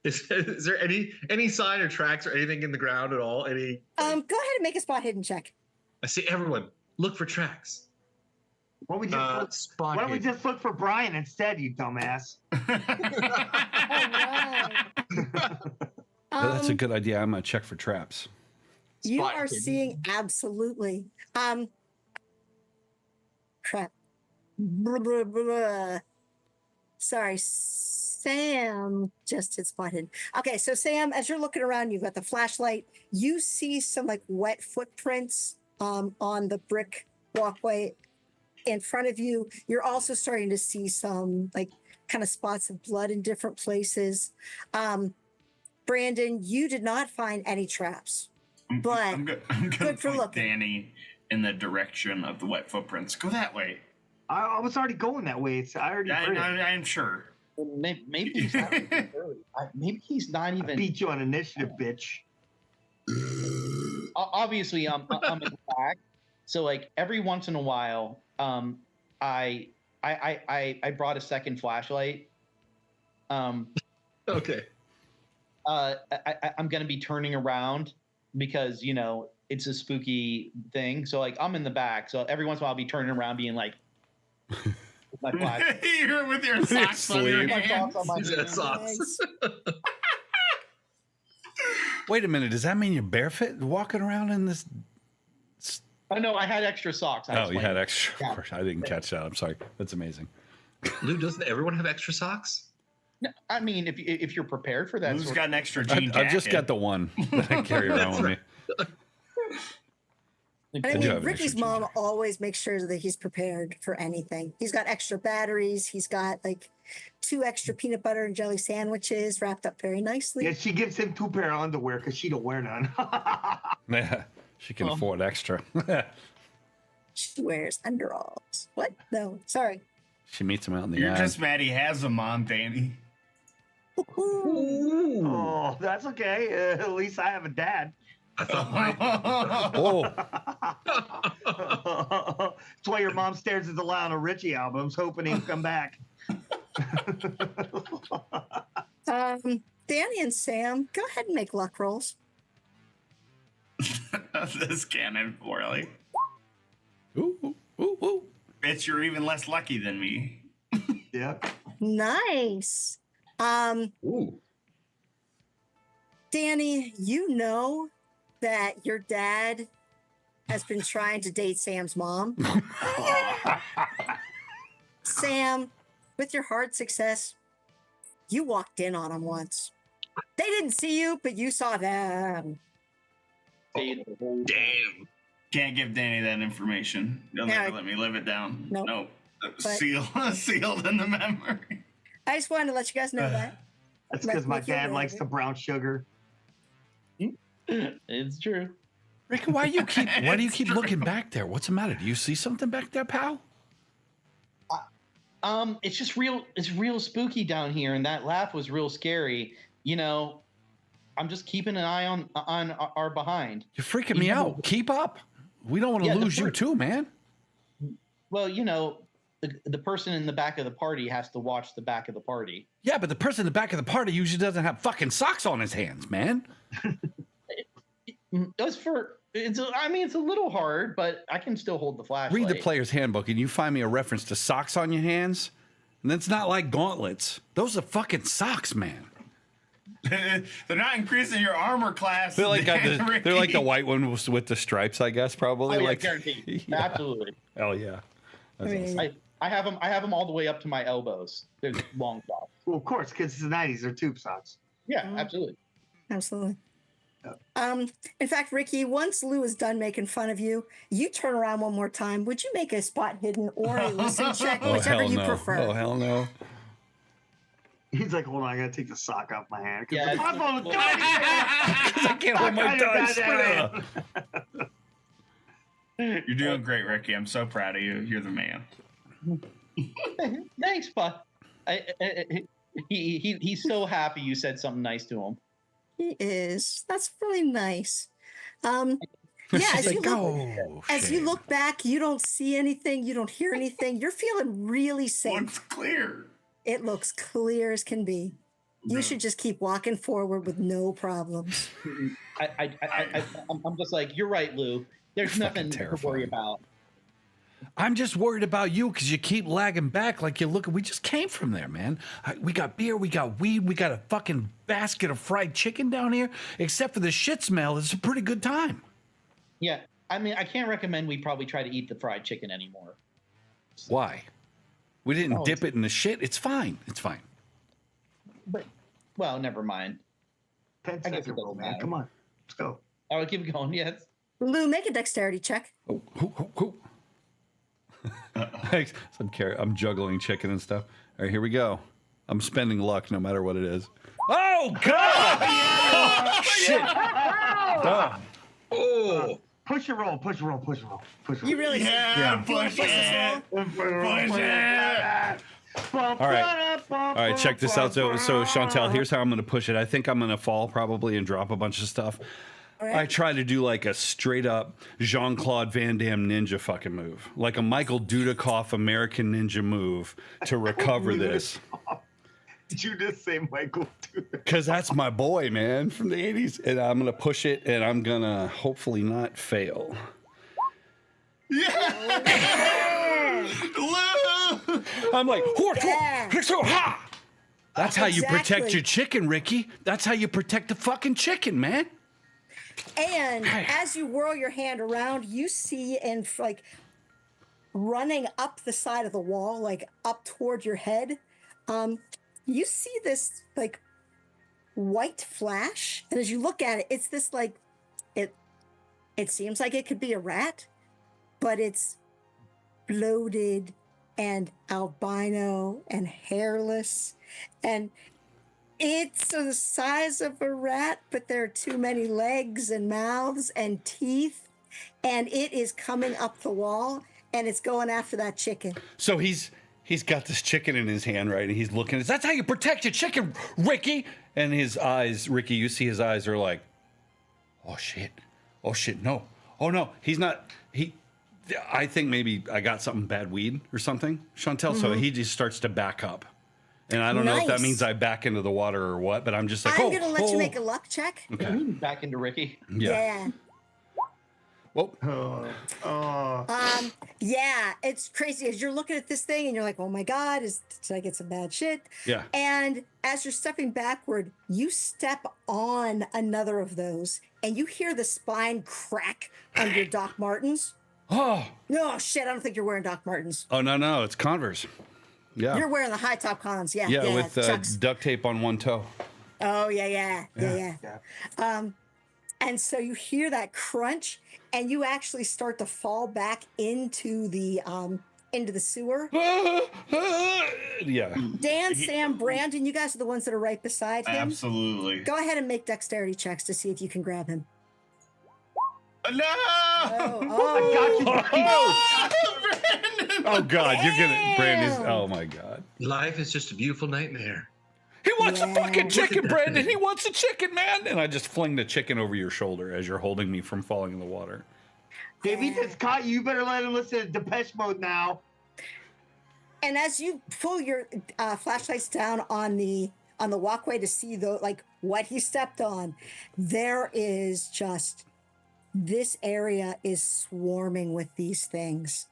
S5: Is there any sign or tracks or anything in the ground at all?
S2: Go ahead and make a spot hidden check.
S5: I see everyone. Look for tracks.
S6: Why don't we just
S5: Spot
S6: why don't we
S5: hidden.
S6: just look for Brian instead, you dumbass?
S2: All right.
S1: That's a good idea. I'm gonna check for traps.
S2: You
S5: Spot
S2: are
S5: hidden.
S2: seeing absolutely. Crap. Blah, blah, blah. Sorry, Sam just hit spot hidden. Okay, so Sam, as you're looking around, you've got the flashlight. You see some like wet footprints on the brick walkway in front of you. You're also starting to see some like kind of spots of blood in different places. Brandon, you did not find any traps. But
S3: I'm gonna
S2: good for
S3: point
S2: looking.
S3: Danny in the direction of the wet footprints. Go that way.
S6: I was already going that way. I already heard it.
S3: I'm sure.
S4: Maybe he's not even early. Maybe he's not
S6: I
S4: even.
S6: beat you on initiative, bitch.
S4: Obviously, I'm in the back. So like every once in a while, I brought a second flashlight.
S5: Okay.
S4: I'm gonna be turning around because it's a spooky thing. So like I'm in the back. So every once in a while I'll be turning around, being like, with my flash.
S3: You're with your socks on your
S1: sleeve.
S4: My
S3: hands.
S4: socks on my
S5: He's got
S4: hands.
S5: socks.
S1: Wait a minute. Does that mean you're barefoot walking around in this?
S4: Oh no, I had extra socks. I
S1: Oh, you
S4: explained.
S1: had extra.
S4: Yeah.
S1: Of course, I didn't catch that. I'm sorry. That's amazing.
S5: Lou, doesn't everyone have extra socks?
S4: No, I mean, if you're prepared for that,
S3: Who's
S4: sort
S3: got an extra jean
S1: I've just
S3: jacket?
S1: got the one that I carry around with me.
S2: And I
S1: I do
S2: mean,
S1: have an
S2: Ricky's
S1: extra
S2: mom
S1: ginger.
S2: always makes sure that he's prepared for anything. He's got extra batteries. He's got like 2 extra peanut butter and jelly sandwiches wrapped up very nicely.
S6: Yeah, she gives him 2 pair of underwear because she don't wear none.
S1: Yeah, she can afford extra.
S2: She wears underalls. What? No, sorry.
S1: She meets him out in the
S3: You're
S1: eye.
S3: just mad he has them on, Danny.
S6: Oh, that's okay. At least I have a dad.
S5: I thought mine.
S1: Oh,
S6: That's why your mom stares at the Lionel Richie albums, hoping he'll come back.
S2: Danny and Sam, go ahead and make luck rolls.
S3: This cannon poorly.
S1: ooh, ooh, ooh.
S3: Bitch, you're even less lucky than me.
S6: Yeah.
S2: Nice.
S5: Ooh.
S2: Danny, you know that your dad has been trying to date Sam's mom. Sam, with your hard success, you walked in on him once. They didn't see you, but you saw them.
S5: Damn.
S3: Can't give Danny that information. They'll
S2: Yeah.
S3: never let me live it down.
S2: Nope.
S3: Nope.
S2: But-
S3: Sealed in the memory.
S2: I just wanted to let you guys know that.
S6: That's because my
S2: Make you
S6: dad likes
S2: ready.
S6: the brown sugar.
S4: It's true.
S1: Ricky, why do you keep looking back there? What's the matter? Do you see something back there, pal?
S4: It's just real. It's real spooky down here, and that laugh was real scary. I'm just keeping an eye on our behind.
S1: You're freaking me out. Keep up. We don't want to
S4: Yeah, the
S1: lose you
S4: first-
S1: too, man.
S4: Well, the person in the back of the party has to watch the back of the party.
S1: Yeah, but the person in the back of the party usually doesn't have fucking socks on his hands, man.
S4: It's a little hard, but I can still hold the flashlight.
S1: Read the player's handbook and you find me a reference to socks on your hands. And it's not like gauntlets. Those are fucking socks, man.
S3: They're not increasing your armor class.
S1: They're like
S3: Dan
S1: they're like the
S3: Ricky.
S1: white one with the stripes, I guess, probably.
S4: Oh, yeah,
S1: like
S4: guaranteed.
S1: Yeah.
S4: Absolutely.
S1: Hell yeah. That's
S2: I mean,
S1: awesome.
S4: I have them all the way up to my elbows. They're long socks.
S6: Well, of course, because it's the 90s, they're tube socks.
S4: Yeah,
S2: Mhm.
S4: absolutely.
S2: Absolutely. In fact, Ricky, once Lou is done making fun of you, you turn around one more time. Would you make a spot hidden or a listen check,
S1: Oh
S2: whichever
S1: hell
S2: you
S1: no.
S2: prefer?
S1: Oh hell no.
S6: He's like, hold on, I gotta take the sock off my hand.
S4: Yeah,
S6: Because
S4: it's-
S1: I can't hold my dice.
S3: You're doing great, Ricky. I'm so proud of you. You're the man.
S4: Thanks, bud. He's so happy you said something nice to him.
S2: He is. That's really nice. Yeah,
S1: She's
S2: as you
S1: like,
S2: look,
S1: oh,
S2: as you
S1: shit.
S2: look back, you don't see anything, you don't hear anything. You're feeling really safe.
S3: Looks clear.
S2: It looks clear as can be. You should just keep walking forward with no problems.
S4: I'm just like, you're right, Lou. There's nothing to worry about.
S1: I'm just worried about you because you keep lagging back like you look. We just came from there, man. We got beer, we got weed, we got a fucking basket of fried chicken down here. Except for the shit smell, it's a pretty good time.
S4: Yeah, I mean, I can't recommend we probably try to eat the fried chicken anymore.
S1: Why? We didn't dip it in the shit. It's fine. It's fine.
S4: But, well, never mind.
S6: 10
S4: I guess
S6: second
S4: it
S6: roll,
S4: doesn't
S6: man.
S4: matter.
S6: Come on. Let's go.
S4: I'll keep going. Yes.
S2: Lou, make a dexterity check.
S1: Oh, who? I'm juggling chicken and stuff. All right, here we go. I'm spending luck no matter what it is. Oh, God! Oh, shit.
S5: Oh,
S6: Push your roll. Push your roll. Push your roll. Push your roll.
S2: You really
S3: Yeah, push it. Push it.
S1: All right, check this out. So Chantel, here's how I'm going to push it. I think I'm going to fall probably and drop a bunch of stuff.
S2: All right.
S1: I try to do like a straight up Jean-Claude Van Damme ninja fucking move, like a Michael Dudikoff American ninja move to recover this.
S6: Did you just say Michael?
S1: Because that's my boy, man, from the 80s. And I'm going to push it and I'm going to hopefully not fail.
S3: Lou!
S1: I'm like,
S2: Yeah.
S1: ha! That's how you protect
S2: Exactly.
S1: your chicken, Ricky. That's how you protect the fucking chicken, man.
S2: And as you whirl your hand around, you see and like running up the side of the wall, like up toward your head, you see this like white flash. And as you look at it, it's this like it seems like it could be a rat, but it's bloated and albino and hairless, and it's the size of a rat, but there are too many legs and mouths and teeth, and it is coming up the wall and it's going after that chicken.
S1: So he's got this chicken in his hand, right? And he's looking. That's how you protect your chicken, Ricky. And his eyes, Ricky, you see his eyes are like, oh shit, no, oh no, he's not. I think maybe I got something bad weed or something, Chantel. So he just starts to back up. And I don't know if that
S2: Nice.
S1: means I back into the water or what, but I'm just like,
S2: I'm gonna let you make a luck check.
S1: Okay.
S4: Back into Ricky.
S1: Yeah. Whoa.
S2: Yeah, it's crazy as you're looking at this thing and you're like, oh my God, did I get some bad shit?
S1: Yeah.
S2: And as you're stepping backward, you step on another of those and you hear the spine crack under Doc Martens.
S1: Oh.
S2: No, shit, I don't think you're wearing Doc Martens.
S1: Oh, no, it's Converse. Yeah.
S2: You're wearing the high top cons. Yeah,
S1: Yeah, with
S2: Chucks.
S1: duct tape on one toe.
S2: Oh, yeah. And so you hear that crunch and you actually start to fall back into the sewer.
S1: Yeah.
S2: Dan, Sam, Brandon, you guys are the ones that are right beside him.
S3: Absolutely.
S2: Go ahead and make dexterity checks to see if you can grab him.
S3: No!
S2: Oh,
S3: Brandon!
S1: Oh God, you're gonna Brandon's.
S2: Damn.
S1: Oh my God.
S5: life is just a beautiful nightmare.
S1: He wants a
S2: Yeah.
S1: fucking chicken,
S5: Look at that
S1: Brandon.
S5: thing.
S1: He wants a chicken, man. And I just fling the chicken over your shoulder as you're holding me from falling in the water.
S6: If he just caught you, you better let him listen to Depeche Mode now.
S2: and as you pull your flashlights down on the walkway to see what he stepped on, there is just this area is swarming with these things,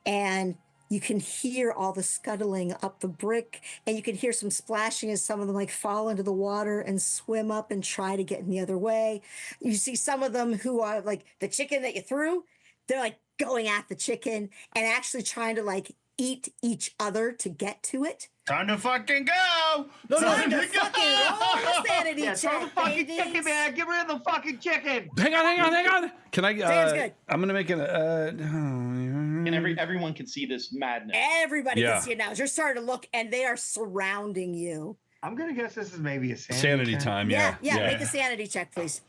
S2: and you can hear all the scuttling up the brick, and you can hear some splashing as some of them fall into the water and swim up and try to get in the other way. You see some of them who are the chicken that you threw, they're going at the chicken and actually trying to eat each other to get to it.
S3: Time to fucking go!
S2: Time to fucking roll the sanity
S6: Yeah, throw the
S2: check,
S6: fucking
S2: babies.
S6: chicken, man. Get rid of the fucking chicken.
S1: Hang on. Can I?
S2: Sam's good.
S1: I'm gonna make an.
S4: And everyone can see this madness.
S2: Everybody
S1: Yeah.
S2: can see it now. As you're starting to look, and they are surrounding you.
S6: I'm gonna guess this is maybe a
S1: sanity
S6: check.
S1: time. Yeah.
S2: Make a sanity check, please.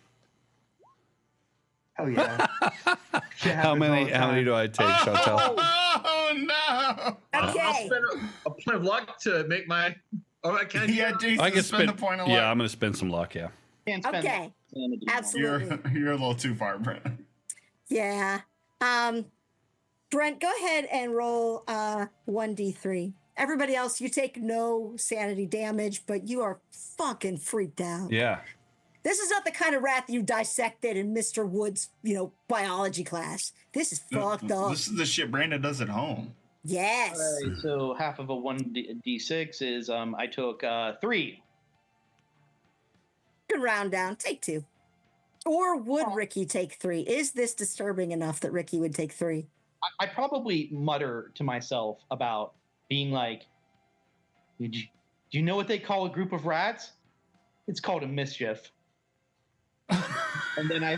S6: Hell yeah. Shit
S1: How
S6: happens all
S1: many?
S6: the
S1: How many
S6: time.
S1: do I take, Chantel?
S3: Oh no!
S5: I'll
S2: Okay.
S5: spend a point of luck to make my. Oh, I can't.
S3: Yeah, Jason,
S1: I can
S3: spend
S1: spend.
S3: the point of
S1: Yeah,
S3: luck.
S1: I'm gonna spend some luck. Yeah.
S4: Can't spend
S2: Okay.
S4: sanity.
S2: Absolutely.
S3: You're a little too far, Brent.
S2: Yeah. Brent, go ahead and roll 1d3. Everybody else, you take no sanity damage, but you are fucking freaked out.
S1: Yeah.
S2: This is not the kind of rat that you dissected in Mr. Wood's, biology class. This is fucked up.
S3: This is the shit Brandon does at home.
S2: Yes.
S4: All right, so half of a 1d6 is I took 3.
S2: You can round down. Take 2. Or would Ricky take 3? Is this disturbing enough that Ricky would take 3?
S4: I probably mutter to myself about being like, do you know what they call a group of rats? It's called a mischief. and then I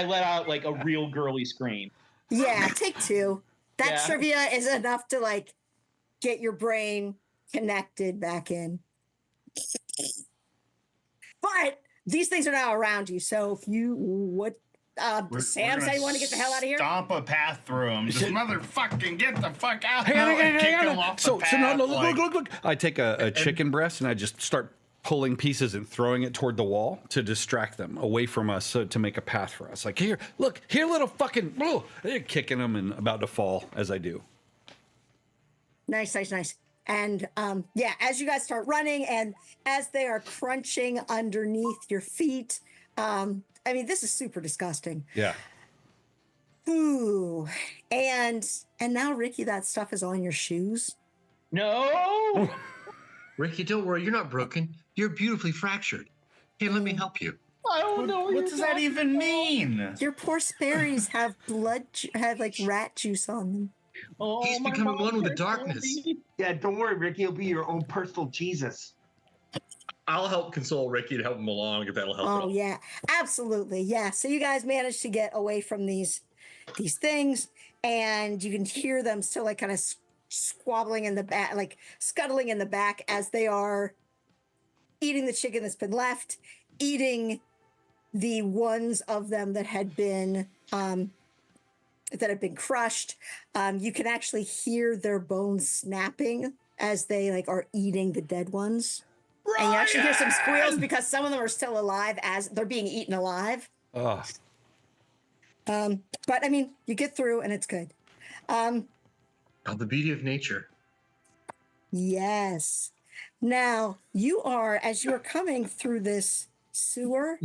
S4: let out like a real girly scream.
S2: Yeah, take 2. That
S4: Yeah.
S2: trivia is enough to like get your brain connected back in. But these things are now around you. So if you would, Sam, say you want to get the hell out of here?
S3: Stomp a path through him. Just motherfucking get the fuck out.
S1: Hang on,
S3: and kick him
S1: hang on.
S3: off
S1: So
S3: the path.
S1: no,
S3: like-
S1: look. I take a chicken breast and I just start pulling pieces and throwing it toward the wall to distract them away from us, so to make a path for us. Like, here, look, here, little fucking, they're kicking them and about to fall as I do.
S2: Nice. And as you guys start running and as they are crunching underneath your feet, this is super disgusting.
S1: Yeah.
S2: Ooh. And now, Ricky, that stuff is on your shoes.
S4: No.
S5: Ricky, don't worry. You're not broken. You're beautifully fractured. Here, let me help you.
S4: I don't know.
S3: What does that even mean?
S2: Your poor Sperry's have have like rat juice on them.
S4: Oh,
S5: He's
S4: my
S5: becoming
S4: mom
S5: one with the
S4: hurts,
S5: darkness.
S4: Daddy.
S6: Yeah, don't worry, Ricky. You'll be your own personal Jesus.
S5: I'll help console Ricky to help him along if that'll help.
S2: Oh yeah, absolutely. Yeah. So you guys managed to get away from these things, and you can hear them still like kind of squabbling in the back, like scuttling in the back as they are eating the chicken that's been left, eating the ones of them that had been crushed. You can actually hear their bones snapping as they like are eating the dead ones. And you actually hear some squeals because some of them are still alive as they're being eaten alive.
S1: Oh.
S2: But I mean, you get through and it's good.
S5: Oh, the beauty of nature.
S2: Yes. Now, as you are coming through this sewer,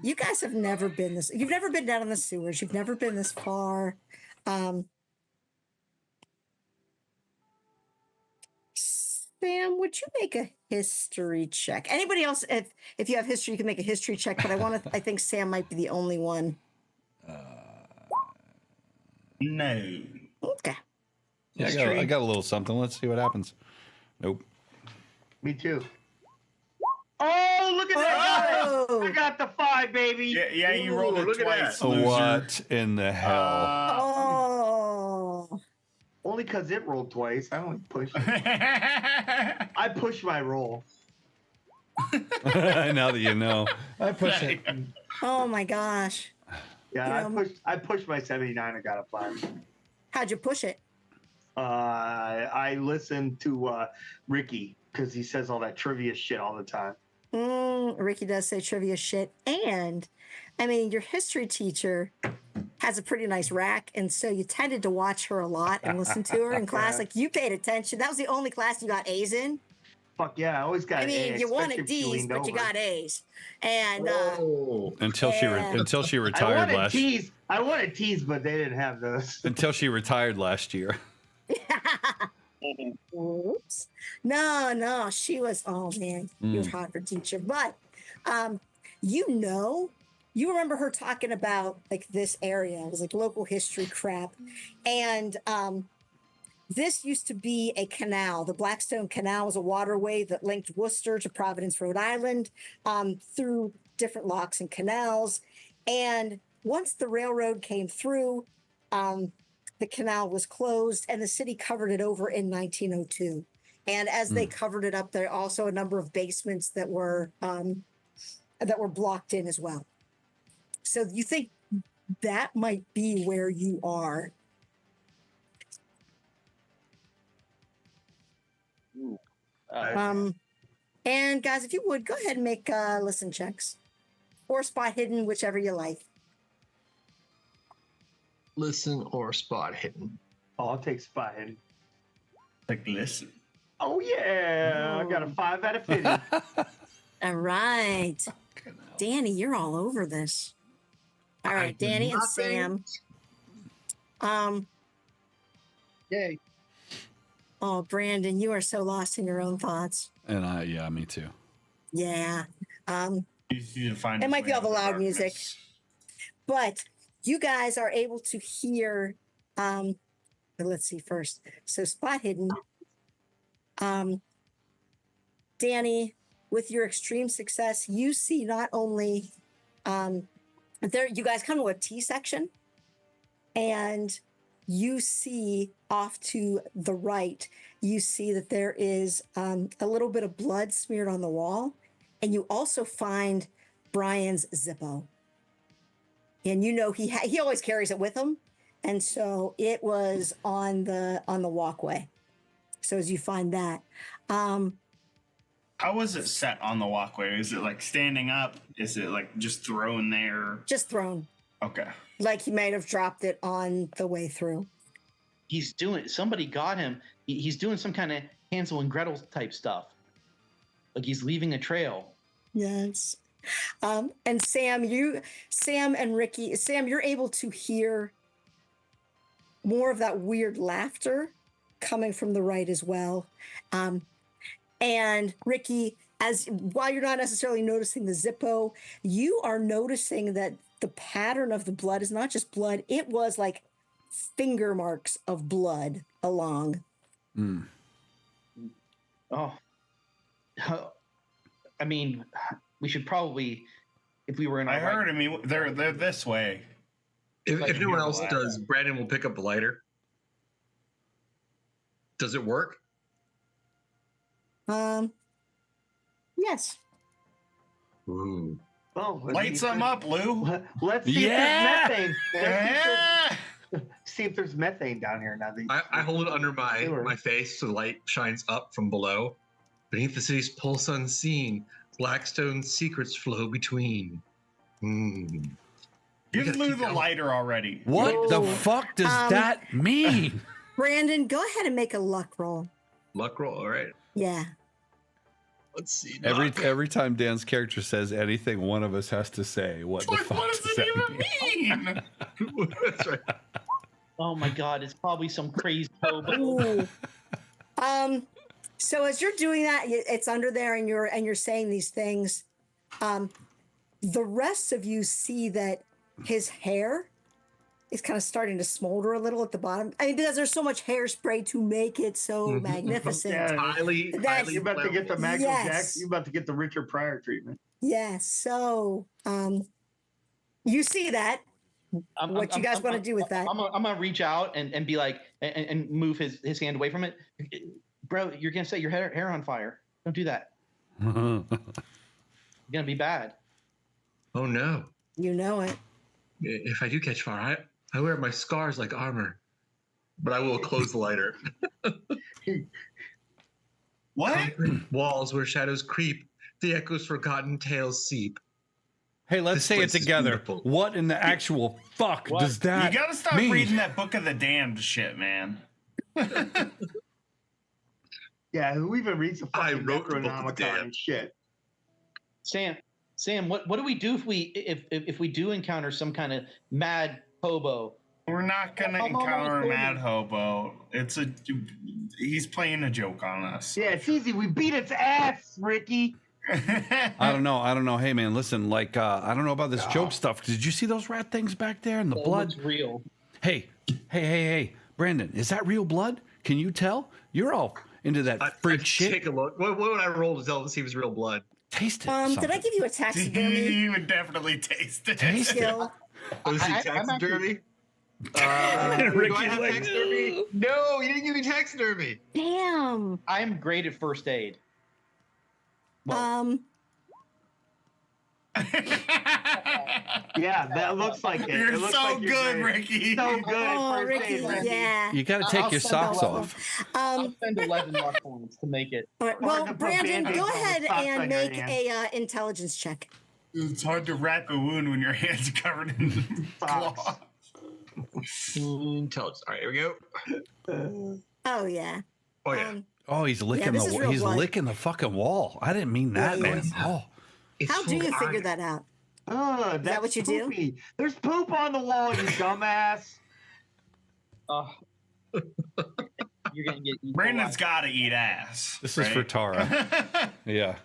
S2: you guys have never been you've never been down in the sewers. You've never been this far. Sam, would you make a history check? Anybody else, if you have history, you can make a history check, but I think Sam might be the only one.
S3: No.
S2: Okay.
S1: Yeah, I got a little something. Let's see what happens. Nope.
S6: Me too. Oh, look at that!
S2: Oh.
S6: I got the 5, baby.
S3: Yeah, you rolled it
S5: Look at
S3: twice.
S5: that.
S3: Loser.
S1: What in the hell?
S2: Oh.
S6: Only because it rolled twice. I only pushed. I pushed my roll.
S1: Now that you know. I push it.
S2: Oh my gosh.
S6: Yeah, I pushed my 79. I got a 5.
S2: How'd you push it?
S6: I listened to Ricky because he says all that trivia shit all the time.
S2: Ricky does say trivia shit. And I mean, your history teacher has a pretty nice rack. And so you tended to watch her a lot and listen to her in class. Like you paid attention. That was the only class you got A's in.
S6: Fuck yeah, I always got
S2: I mean,
S6: A's,
S2: you
S6: especially
S2: wanted
S6: if you
S2: D's,
S6: leaned
S2: but you
S6: over.
S2: got A's. And
S1: Until she
S6: I
S1: retired
S6: wanted
S1: last.
S6: T's. I wanted T's, but they didn't have those.
S1: Until she retired last year.
S2: Oops. No, she was, oh man, you were hot for teacher. But you remember her talking about like this area. It was like local history crap. And this used to be a canal. The Blackstone Canal was a waterway that linked Worcester to Providence, Rhode Island, through different locks and canals. And once the railroad came through, the canal was closed and the city covered it over in 1902. And as they covered it up, there are also a number of basements that were blocked in as well. So you think that might be where you are? And guys, if you would go ahead and make listen checks or spot hidden, whichever you like.
S5: Listen or spot hidden.
S6: Oh, I'll take spot hidden.
S3: Like, listen.
S6: Oh yeah, I got a 5 out of 50.
S2: All right. Danny, you're all over this. All right, Danny and Sam.
S4: Yay.
S2: Oh, Brandon, you are so lost in your own thoughts.
S1: And yeah, me too.
S2: Yeah.
S3: Easy to find
S2: It
S3: his
S2: might be
S3: way
S2: all the
S3: out of
S2: loud music.
S3: darkness.
S2: But you guys are able to hear let's see first. So spot hidden. Danny, with your extreme success, you see not only there you guys come to a T section, and you see off to the right, you see that there is a little bit of blood smeared on the wall, and you also find Brian's Zippo. And you know he always carries it with him, and so it was on the walkway. So as you find that,
S3: How was it set on the walkway? Is it like standing up? Is it like just thrown there?
S2: just thrown,
S3: Okay.
S2: like he might have dropped it on the way through.
S4: Somebody got him. He's doing some kind of Hansel and Gretel type stuff. Like he's leaving a trail.
S2: Yes. And Sam and Ricky, Sam, you're able to hear more of that weird laughter coming from the right as well. And Ricky, while you're not necessarily noticing the Zippo, you are noticing that the pattern of the blood is not just blood, it was like finger marks of blood along.
S1: Mm.
S4: Oh. I mean, we should probably, if we were in our
S3: I heard him. They're this way.
S5: If
S3: Like
S5: no one
S3: a
S5: else
S3: ladder.
S5: does, Brandon will pick up the lighter. Does it work?
S2: Yes.
S5: Ooh.
S6: Oh,
S3: Light some up, Lou.
S6: Let's see
S1: Yeah!
S6: if there's methane.
S3: Yeah.
S6: See if there's methane down here now.
S5: I hold it under my face so the light shines up from below. Beneath the city's pulse unseen, Blackstone's secrets flow between.
S3: Give
S5: gotta
S3: Lou
S5: keep
S3: the
S5: going.
S3: lighter already.
S1: What the
S2: Whoa.
S1: fuck does that mean?
S2: Brandon, go ahead and make a luck roll.
S5: Luck roll, all right.
S2: Yeah.
S5: Let's see.
S1: Every time Dan's character says anything, one of us has to say, "What the
S3: Like,
S1: fuck
S3: what does
S1: that
S3: it even mean?
S5: That's right.
S4: Oh my God, it's probably some crazy hobo.
S2: Ooh. So as you're doing that, it's under there, and you're saying these things. The rest of you see that his hair is kind of starting to smolder a little at the bottom. I mean, because there's so much hairspray to make it so magnificent.
S6: Yeah.
S5: Highly
S6: You're about to get the Michael
S2: Yes.
S6: Jackson. You're about to get the Richard Pryor treatment.
S2: Yes. So you see that. What you guys want to do with that?
S4: I'm gonna reach out and be like, and move his hand away from it. Bro, you're gonna set your hair on fire. Don't do that.
S1: mean?
S4: It's gonna be bad.
S5: Oh no.
S2: You know it.
S5: If I do catch fire, I wear my scars like armor. But I will close the lighter.
S3: What?
S5: Concrete walls where shadows creep, the echoes forgotten tales seep.
S1: Hey, let's
S5: This
S1: say it
S5: place is
S1: together.
S5: beautiful.
S1: What in the actual fuck
S4: What?
S1: does that
S3: You gotta stop
S1: mean?
S3: reading that Book of the Damned shit, man.
S6: Yeah, who even reads the
S5: I
S6: fucking
S5: wrote the Book of the
S6: Necronomicon
S5: Damned.
S6: and shit?
S4: Sam, what do we do if we do encounter some kind of mad hobo?
S3: We're not gonna
S4: I'm almost
S3: encounter a
S4: over.
S3: mad hobo. He's playing a joke on us.
S6: Yeah, it's easy. We beat its ass, Ricky.
S1: I don't know. Hey, man, listen. Like, I don't know about this joke stuff. Did you see those rat things back there and the
S4: It
S1: blood?
S4: looks real.
S1: Hey, Brandon, is that real blood? Can you tell? You're all into that freak shit.
S5: Take a look. What would I roll to tell to see if it's real blood?
S1: Taste it.
S2: Did I
S1: something.
S2: give you a taxidermy
S3: He would definitely taste it.
S1: Taste it.
S2: skill?
S5: Oh, is
S4: I'm
S5: it taxidermy? Do
S1: Ricky's
S5: I have
S1: like,
S5: taxidermy? No, you didn't give me taxidermy.
S2: Damn.
S4: I'm great at first aid.
S6: Yeah, that looks like it.
S3: You're
S6: It looks
S3: so
S6: like you're
S3: good,
S6: great.
S3: Ricky.
S6: So good.
S2: Oh,
S6: First
S2: Ricky,
S6: aid, Ricky.
S2: yeah.
S1: You got to take
S4: I'll
S1: your
S4: send that
S1: socks
S4: one.
S1: off.
S4: I'll spend 11 luck points to make it.
S2: All right,
S6: Or
S2: well,
S6: to put
S2: Brandon,
S6: Band-Aids
S2: go
S6: on with
S2: ahead
S6: socks on
S2: and
S6: your
S2: make
S6: hand.
S2: a intelligence check.
S3: It's hard to wrap a wound when your hands are covered in
S6: Socks.
S3: cloth.
S5: Intelligence. All right, here we go.
S2: Oh yeah.
S5: Oh yeah.
S1: Oh, he's licking
S2: this is real
S1: he's
S2: blood.
S1: licking the fucking wall. I didn't mean that,
S2: Yeah, he
S1: man.
S2: is.
S1: Oh,
S5: It's
S2: How do
S5: full
S2: you
S5: of
S2: figure
S5: iron.
S2: that out?
S6: Oh, that's
S2: what you do?
S6: poopy. There's poop on the wall, you dumbass.
S4: You're gonna get eaten
S3: Brandon's
S4: alive.
S3: got to eat ass.
S1: this is for Tara. Yeah.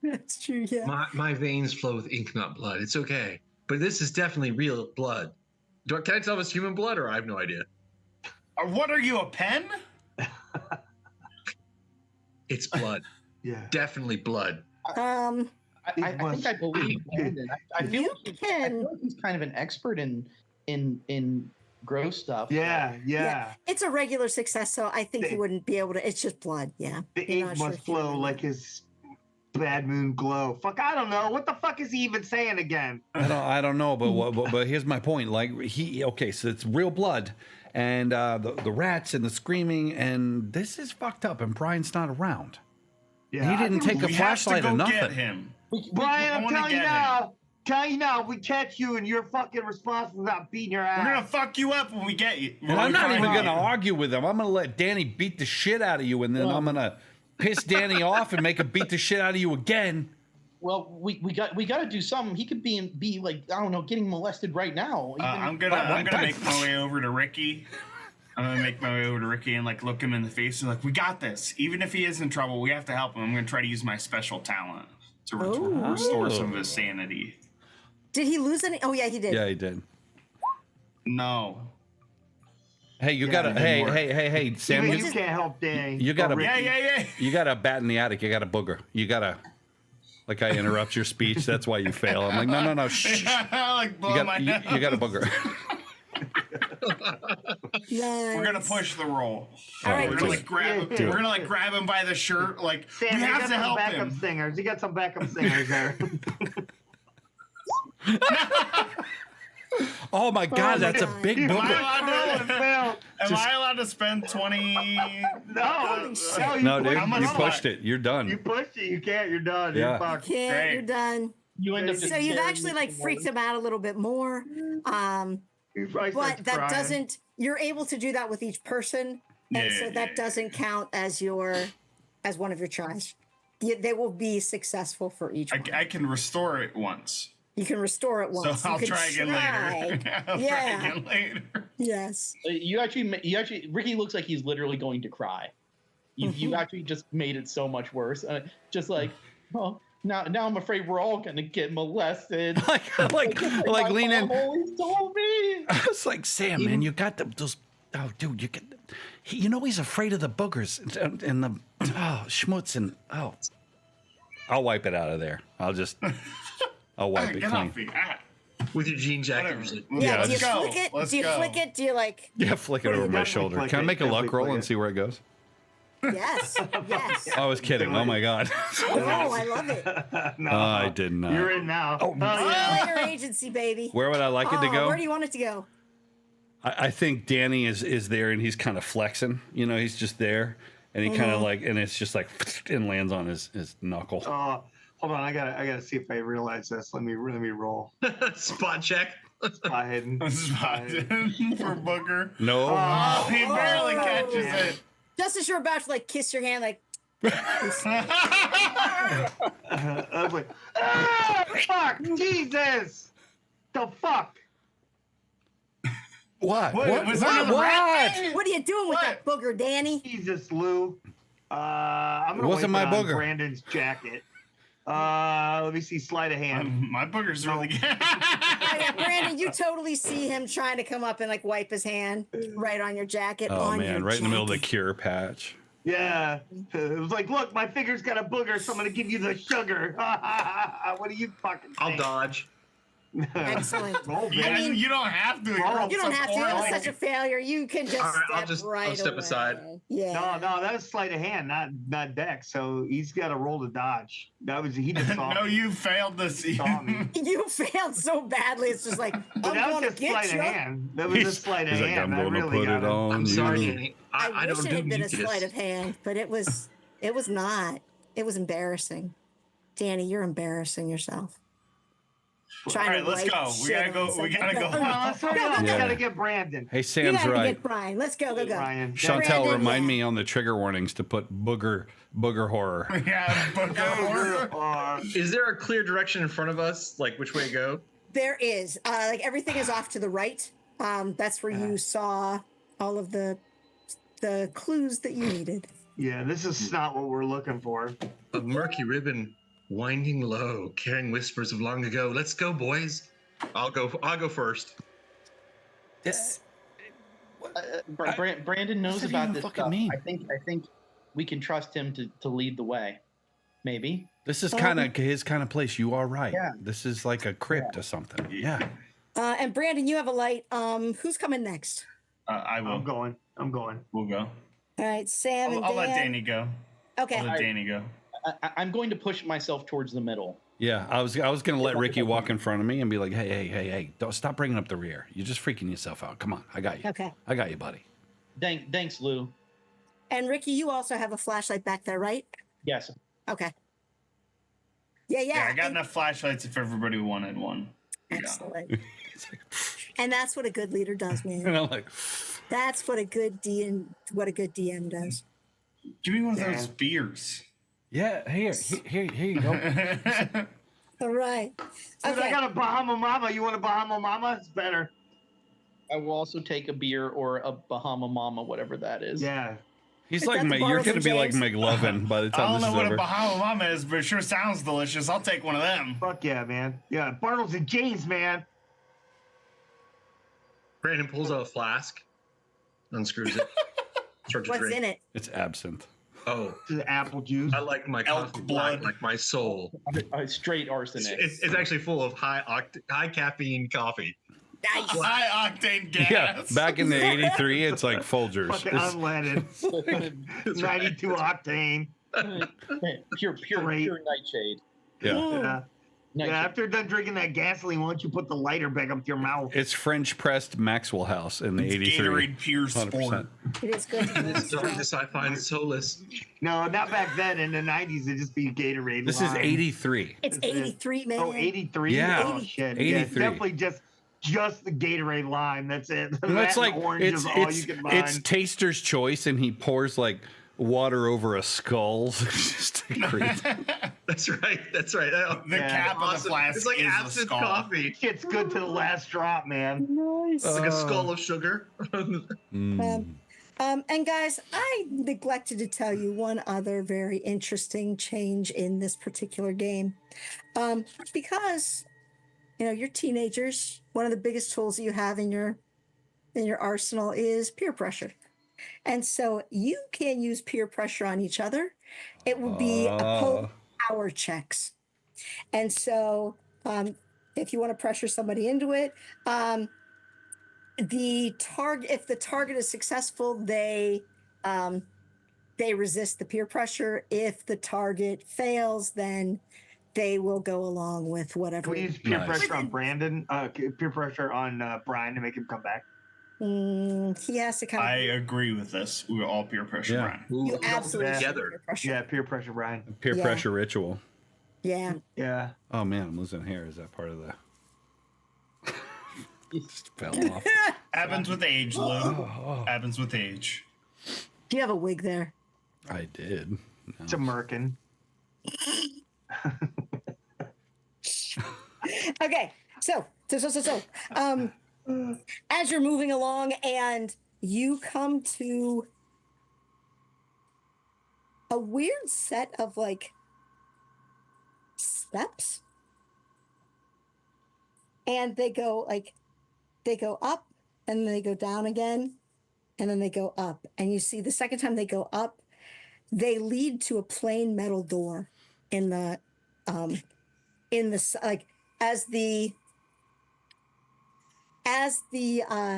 S2: That's true. Yeah.
S5: My veins flow with ink, not blood. It's okay. But this is definitely real blood. Can I tell if it's human blood or I have no idea?
S3: What are you, a pen?
S5: It's blood.
S6: Yeah.
S5: Definitely blood.
S4: I think I believe Brandon. I feel
S2: You
S4: like I
S2: can-
S4: feel like he's kind of an expert in gross stuff.
S6: Yeah.
S2: It's a regular success, so I think
S6: The-
S2: he wouldn't be able to. It's just blood. Yeah.
S6: The
S2: You're
S6: ink
S2: not sure
S6: must
S2: if you
S6: flow
S2: know
S6: like
S2: that.
S6: his bad moon glow. Fuck, I don't know. What the fuck is he even saying again?
S1: I don't know, but here's my point. Like okay, so it's real blood, and the rats and the screaming, and this is fucked up. And Brian's not around.
S6: Yeah,
S1: He didn't take a
S3: We have to
S1: flashlight or
S3: go
S1: nothing.
S3: get him.
S6: Brian,
S3: I
S6: I'm
S3: wanna
S6: telling you
S3: get him.
S6: now. Tell you now, we catch you and you're fucking responsible without beating your ass.
S3: We're gonna fuck you up when we get you.
S1: And I'm not even
S3: going
S1: gonna argue with him. I'm gonna let Danny beat the shit out of you, and then I'm gonna piss Danny off and make him beat the shit out of you again.
S4: Well, we got to do something. He could be like, I don't know, getting molested right now.
S3: I'm gonna make my way over to Ricky. I'm gonna make my way over to Ricky and like look him in the face and like, we got this. Even if he is in trouble, we have to help him. I'm gonna try to use my special talent to restore some of his sanity.
S2: Did he lose any? Oh yeah, he did.
S1: Yeah, he did.
S3: No.
S1: Hey, you
S6: Yeah,
S1: gotta.
S3: it
S1: Hey,
S3: didn't
S1: hey, Sam.
S6: Even
S1: You,
S6: you can't help Danny.
S1: you gotta-
S6: Or Ricky.
S3: Yeah.
S1: you got a bat in the attic. You got a booger. You gotta. Like I interrupt your speech. That's why you fail. I'm like, no. Shh.
S3: Like blow
S1: You
S3: my
S1: got, you got a booger.
S2: Nice.
S3: We're gonna push the roll.
S2: All right,
S3: We're
S1: do
S3: gonna
S1: it.
S3: like grab him.
S6: Do
S3: We're
S6: it.
S3: gonna like grab him by the shirt. Like
S6: Sam,
S3: we
S6: you
S3: have
S6: got
S3: to
S6: some
S3: help
S6: backup
S3: him.
S6: singers. You got some backup singers there.
S1: Oh my God, that's a
S2: God.
S1: big
S3: Am
S1: booger.
S3: I allowed to spend 20?
S6: No,
S2: shit.
S1: No, dude,
S3: How much
S1: you
S3: is
S1: pushed
S3: that?
S1: it. You're done.
S6: You pushed it. You can't. You're done.
S1: Yeah.
S6: You're fucked.
S2: Can't.
S3: Great.
S2: You're done.
S4: You end up.
S2: So you've actually like freaked him out a little bit more.
S6: You probably
S2: But
S6: starts
S2: that
S6: crying.
S2: doesn't. You're able to do that with each person, and
S3: Yeah,
S2: so that
S3: yeah.
S2: doesn't count as one of your tries. They will be successful for each one.
S3: I can restore it once.
S2: You can restore it once.
S3: So I'll
S2: you can
S3: try again later. I'll
S2: Yeah.
S3: try again later.
S2: Yes.
S4: You actually, Ricky looks like he's literally going to cry. You actually just made it so much worse. Just like, oh, now I'm afraid we're all gonna get molested.
S1: like
S4: My
S1: lean in.
S4: mom always told me.
S1: I was like, Sam, man, you got those. Oh, dude, you get. You know he's afraid of the boogers and the schmutz and oh. I'll wipe it out of there. I'll wipe it
S3: Get
S1: clean.
S3: off me.
S5: With your jean jacket.
S3: Whatever.
S5: usually.
S2: Yeah.
S3: Let's
S2: do you
S3: go.
S2: flick it?
S3: Let's
S2: Do you
S3: go.
S2: flick it? Do you like?
S1: Yeah, flick it over my
S6: definitely
S1: shoulder.
S6: flick
S1: Can I
S6: it,
S1: make a luck
S6: definitely
S1: roll
S6: flick
S1: and
S6: it.
S1: see where it goes?
S2: Yes. Yes.
S1: I was kidding. Oh my God.
S2: Oh, I love it.
S6: No,
S1: I did not.
S6: You're in now.
S1: Oh,
S6: yeah.
S2: Player agency, baby.
S1: Where would I like it to
S2: Oh,
S1: go?
S2: where do you want it to go?
S1: I think Danny is there and he's kind of flexing. You know, he's just there and he kind of like, and it's just like, and lands on his knuckle.
S6: Hold on. I gotta see if I realize this. Let me roll.
S5: Spot check.
S6: Spot hidden.
S3: Spot for Booker.
S1: No.
S3: Oh, he barely
S2: Oh.
S3: catches
S6: Yeah.
S3: it.
S2: Just as you're about to like kiss your hand, like
S6: I was like, ah, fuck, Jesus, the fuck.
S1: What?
S3: What? Was there another rat?
S2: what are you doing with that booger, Danny?
S6: Jesus, Lou. I'm gonna
S1: Wasn't
S6: wipe
S1: my
S6: it on
S1: booger.
S6: Brandon's jacket. Let me see. Sleight of hand.
S3: My booger's really good.
S2: Oh, yeah, Brandon, you totally see him trying to come up and like wipe his hand right on your jacket.
S1: Oh
S2: on
S1: man,
S2: your
S1: right in the middle of the
S2: jacket.
S1: cure patch.
S6: Yeah, it was like, look, my finger's got a booger, so I'm gonna give you the sugar. What do you fucking
S5: I'll
S6: think?
S5: dodge.
S2: Excellent.
S6: Roll,
S3: Yeah,
S6: bitch.
S2: I mean-
S3: you don't have to.
S6: Roll.
S2: You don't have to. It was
S3: Like,
S2: such a failure. You can just
S5: All right,
S2: step
S5: I'll step
S2: away.
S5: aside.
S2: Yeah.
S6: No, that was sleight of hand, not dex. So he's got to roll to dodge. He just saw
S3: no,
S6: me.
S3: you failed this.
S6: He saw me.
S2: You failed so badly. It's just like
S6: But
S2: I'm
S6: that
S2: going
S6: was
S2: to
S6: just sleight
S2: get
S6: of
S2: you.
S6: hand. That was just sleight of
S1: He's like,
S6: hand.
S1: I'm
S6: I
S1: going to
S6: really
S1: put
S6: got
S1: it
S6: him.
S1: on
S5: I'm
S1: you.
S5: sorry, Danny.
S2: I
S5: I
S2: wish
S5: don't
S2: it
S5: do
S2: had been a
S5: mucus.
S2: sleight of hand, but it was not. It was embarrassing. Danny, you're embarrassing yourself. trying
S3: All right,
S2: to
S3: let's
S2: write
S3: go. We
S2: shit
S3: gotta go.
S2: on
S3: We gotta
S2: something.
S3: go.
S6: Come on, let's hurry up. We
S1: Yeah.
S6: gotta get Brandon.
S1: Hey,
S2: You
S1: Sam's
S2: gotta
S1: right.
S2: get Brian. Let's go, go, go.
S6: Brian.
S1: Chantel,
S2: Brandon,
S1: remind
S2: yeah.
S1: me on the trigger warnings to put booger horror.
S3: Yeah, but go.
S5: Is there a clear direction in front of us, like which way to go?
S2: There is. Like everything is off to the right. That's where you saw all of the clues that you needed.
S6: Yeah, this is not what we're looking for.
S5: A murky ribbon winding low, carrying whispers of long ago. Let's go, boys. I'll go first.
S4: Brandon knows
S1: What does it
S4: about
S1: even
S4: this
S1: fucking
S4: stuff.
S1: mean?
S4: I think we can trust him to lead the way. Maybe.
S1: This is kind of his kind of place. You are right.
S4: Yeah.
S1: This is like a crypt or something. Yeah.
S2: And Brandon, you have a light. Who's coming next?
S3: I will.
S6: I'm going.
S3: We'll go.
S2: All right, Sam and
S3: I'll let
S2: Dan.
S3: Danny go.
S2: Okay.
S3: I'll let Danny go.
S4: I'm going to push myself towards the middle.
S1: Yeah. I was going to let Ricky walk in front of me and be like, hey, don't stop bringing up the rear. You're just freaking yourself out. Come on. I got you.
S2: Okay.
S1: I got you, buddy.
S4: Thanks, Lou.
S2: And Ricky, you also have a flashlight back there, right?
S4: Yes.
S2: Okay. Yeah.
S3: Yeah, I got
S2: and-
S3: enough flashlights if everybody wanted one.
S2: Excellent. And that's what a good leader does,
S1: And
S2: man.
S1: I'm like,
S2: That's what a good DM does.
S3: Give me one of those beers.
S1: yeah, here you go.
S2: All right.
S6: Dude, I
S2: Okay.
S6: got a Bahama Mama. You want a Bahama Mama? It's better.
S4: I will also take a beer or a Bahama Mama, whatever that is.
S6: Yeah.
S1: He's
S2: Is
S1: like,
S2: that the
S1: you're
S2: bar
S1: going to
S2: from
S1: be like
S2: James?
S1: McLovin by the
S3: I
S1: time
S3: don't
S1: this
S3: know
S1: is
S3: what
S1: over.
S3: a Bahama Mama is, but it sure sounds delicious. I'll take one of them.
S6: Fuck yeah, man. Yeah, Bartles and James, man.
S5: Brandon pulls out a flask, unscrews it, starts to
S2: What's
S5: drink.
S2: in it?
S1: It's absinthe.
S5: Oh,
S6: This is apple juice.
S5: I like my
S3: Elk
S5: coffee
S3: blood.
S5: black, like my soul.
S4: Straight arsenic.
S5: It's actually full of high caffeine coffee.
S2: Nice.
S3: High octane gas.
S1: Yeah, back in the 83, it's like Folgers.
S6: Fucking
S1: It's-
S6: unleaded. 92 octane.
S4: pure nightshade.
S1: yeah.
S6: Yeah, after you're done drinking that gasoline, why don't you put the lighter back up to your mouth?
S1: It's French pressed Maxwell House in the
S3: It's
S1: 83.
S3: Gatorade Pure Sport.
S1: 100%.
S2: It is good.
S5: It's darkness I find solace.
S6: No, not back then. In the 90s, it'd just be Gatorade.
S1: This is
S6: Lime.
S1: 83.
S2: It's 83, man.
S6: Oh, 83?
S1: Yeah.
S6: Oh, shit.
S1: 83.
S6: Yeah, it's definitely just the Gatorade lime. That's it.
S1: That's
S6: That
S1: like
S6: and orange
S1: it's
S6: is all
S1: it's
S6: you can
S1: it's
S6: find.
S1: taster's choice, and he pours like water over a skull. Just to creep.
S5: That's right. That's right.
S3: The
S6: Yeah.
S3: cap of the
S5: Awesome.
S3: flask
S5: It's like
S3: is the
S5: acid
S3: skull.
S5: coffee.
S6: Shit's good to the last drop, man.
S2: Nice.
S5: It's like a skull of sugar.
S1: Mm.
S2: And guys, I neglected to tell you one other very interesting change in this particular game. Because, you're teenagers. One of the biggest tools that you have in your arsenal is peer pressure. And so you can use peer pressure on each other. It would be power checks. And so if you want to pressure somebody into it, if the target is successful, they resist the peer pressure. If the target fails, then they will go along with whatever.
S6: Can we use peer
S1: Nice.
S6: pressure on Brandon? Peer pressure on Brian to make him come back?
S2: He has to kind
S3: I
S2: of.
S3: agree with this. We're all peer pressure,
S1: Yeah.
S3: Brian.
S2: You absolutely should
S5: together.
S2: peer pressure.
S6: Yeah, peer pressure, Brian.
S1: Peer
S2: Yeah.
S1: pressure ritual.
S2: Yeah.
S6: Yeah.
S1: Oh man, I'm losing hair. Is that part of the? Just fell off.
S3: Happens with age, Lou.
S1: Oh,
S3: Happens with age.
S2: Do you have a wig there?
S1: I did. No.
S6: It's a merkin.
S2: Okay. So, as you're moving along and you come to a weird set of like steps, and they go up and then they go down again, and then they go up, and you see the second time they go up, they lead to a plain metal door in the like as the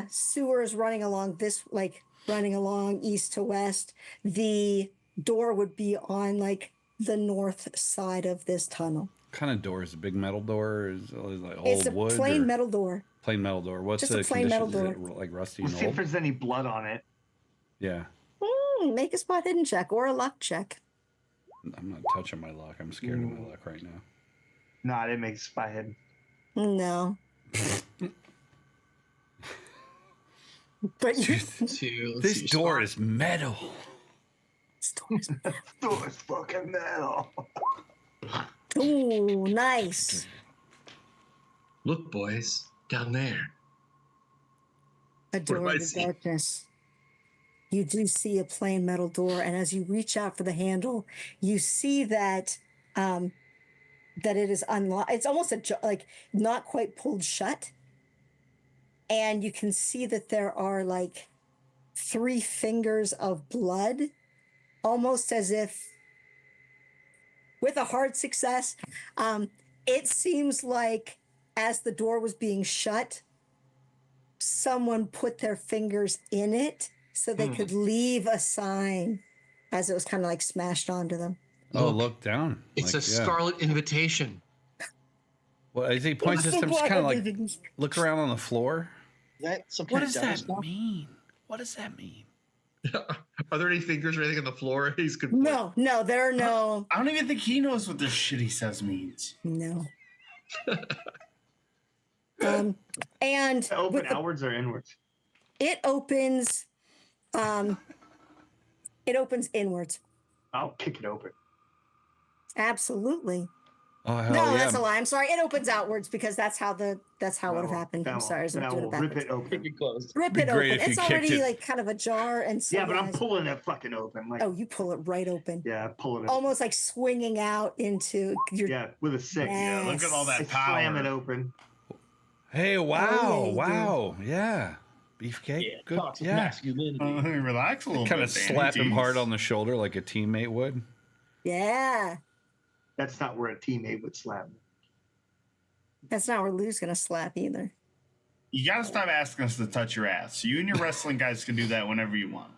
S2: sewer is running along east to west, the door would be on like the north side of this tunnel.
S1: What kind of door is a big metal door? Is it like old
S2: It's a
S1: wood?
S2: plain
S1: or-
S2: metal door.
S1: Plain metal door. What's
S2: Just
S1: the
S2: a plain metal
S1: condition? Is it like rusty
S6: We'll
S1: and
S6: see if
S1: old?
S6: there's any blood on it.
S1: Yeah.
S2: Make a spot hidden check or a luck check.
S1: I'm not touching my luck. I'm scared of my luck right now.
S6: No, I didn't make a spy head.
S2: No. But you,
S1: This door is metal.
S6: Door is fucking metal.
S2: ooh, nice.
S5: Look, boys, down there.
S2: A
S5: do
S2: door
S5: I
S2: in the
S5: see?
S2: darkness. You do see a plain metal door, and as you reach out for the handle, you see that that it is unlocked. It's almost like not quite pulled shut, and you can see that there are like 3 fingers of blood, almost as if with a hard success. It seems like as the door was being shut, someone put their fingers in it so they could leave a sign as it was kind of like smashed onto them.
S1: Oh, look down.
S5: It's
S1: Like,
S5: a scarlet invitation.
S1: Well, as he points at them, just kind of like look around on the floor.
S7: Is that some
S1: What
S7: kind
S1: does
S7: of devil
S1: that
S7: stuff?
S1: mean? What does that mean?
S5: Are there any fingers or anything on the floor? He's good.
S2: No, there are no.
S3: I don't even think he knows what this shit he says means.
S2: No. And
S6: To open
S2: with the-
S6: outwards or inwards?
S2: it opens inwards.
S6: I'll kick it open.
S2: Absolutely.
S1: Oh hell
S2: No,
S1: yeah!
S2: that's a lie. I'm sorry. It opens outwards because that's how it would have happened. I'm sorry. I was
S6: Then I
S2: doing
S6: will
S2: it
S6: rip
S2: backwards.
S6: it open.
S7: Kick it closed.
S2: Rip
S1: Be
S2: it
S1: great
S2: open.
S1: if you
S2: It's
S1: kicked
S2: already
S1: it.
S2: like kind of ajar, and so
S6: Yeah, but I'm
S2: guys-
S6: pulling it fucking open. Like,
S2: Oh, you pull it right open.
S6: yeah, pulling it.
S2: Almost like swinging out into your.
S6: Yeah, with a stick.
S2: Yeah.
S3: Yeah, look at all
S6: I
S3: that power.
S6: slam it open.
S1: Hey, wow,
S2: yeah, you do.
S1: wow, yeah, beefcake,
S7: Yeah,
S1: good,
S7: toxic
S1: yeah.
S7: masculinity.
S3: Relax a little
S1: Kind
S3: bit.
S1: of
S3: Danny,
S1: slap him
S3: jeez.
S1: hard on the shoulder like a teammate would.
S2: Yeah,
S6: That's not where a teammate would slap me.
S2: that's not where Lou's gonna slap either.
S3: You gotta stop asking us to touch your ass. You and your wrestling guys can do that whenever you want.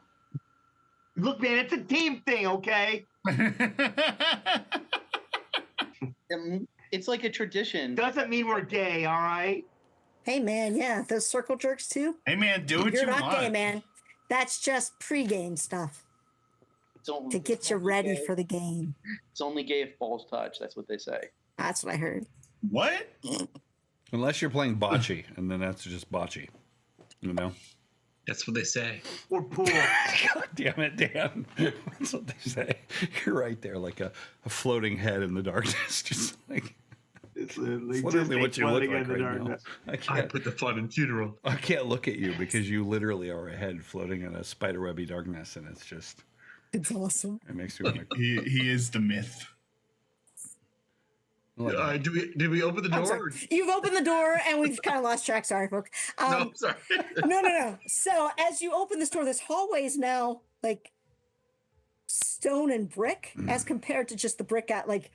S6: Look, man, it's a team thing, okay?
S7: It's like a tradition.
S6: Doesn't mean we're gay, all right?
S2: Hey man, yeah, those circle jerks too.
S3: Hey man, do what
S2: You're
S3: you
S2: not
S3: want.
S2: gay, man. That's just pre-game stuff
S7: It's only,
S2: to get you
S7: only
S2: ready
S7: gay.
S2: for the game.
S7: It's only gay if balls touch. That's what they say.
S2: That's what I heard.
S3: What?
S1: Unless you're playing bocce, and then that's just bocce. You know?
S5: That's what they say.
S6: Or pool.
S1: God damn it, Dan. That's what they say. You're right there, like a floating head in the darkness. Just like
S6: It's literally,
S1: literally what
S6: just
S1: you look
S6: floating
S1: like
S6: in the
S1: right now.
S6: darkness.
S1: I
S5: I
S1: can't,
S5: put the fun in funeral.
S1: I can't look at you because you literally are a head floating in a spiderwebby darkness, and it's just,
S2: It's awesome.
S1: it makes me want to.
S3: He is the myth.
S5: Did we open the
S2: I'm
S5: door?
S2: sorry. You've opened the door and we've kind of lost track. Sorry, folks.
S5: No, sorry.
S2: No. So as you open this door, this hallway is now like stone and brick as compared to just the brick at like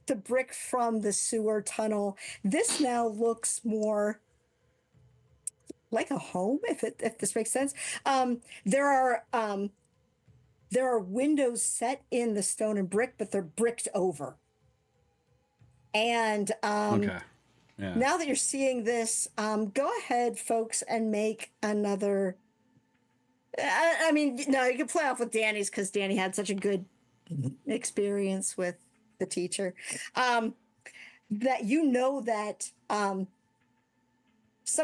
S2: the brick from the sewer tunnel. This now looks more like a home, if this makes sense. There are windows set in the stone and brick, but they're bricked over. And
S1: Okay. Yeah.
S2: now that you're seeing this, go ahead, folks, and make another. I mean, no, you can play off with Danny's because Danny had such a good experience with the teacher. That you know that some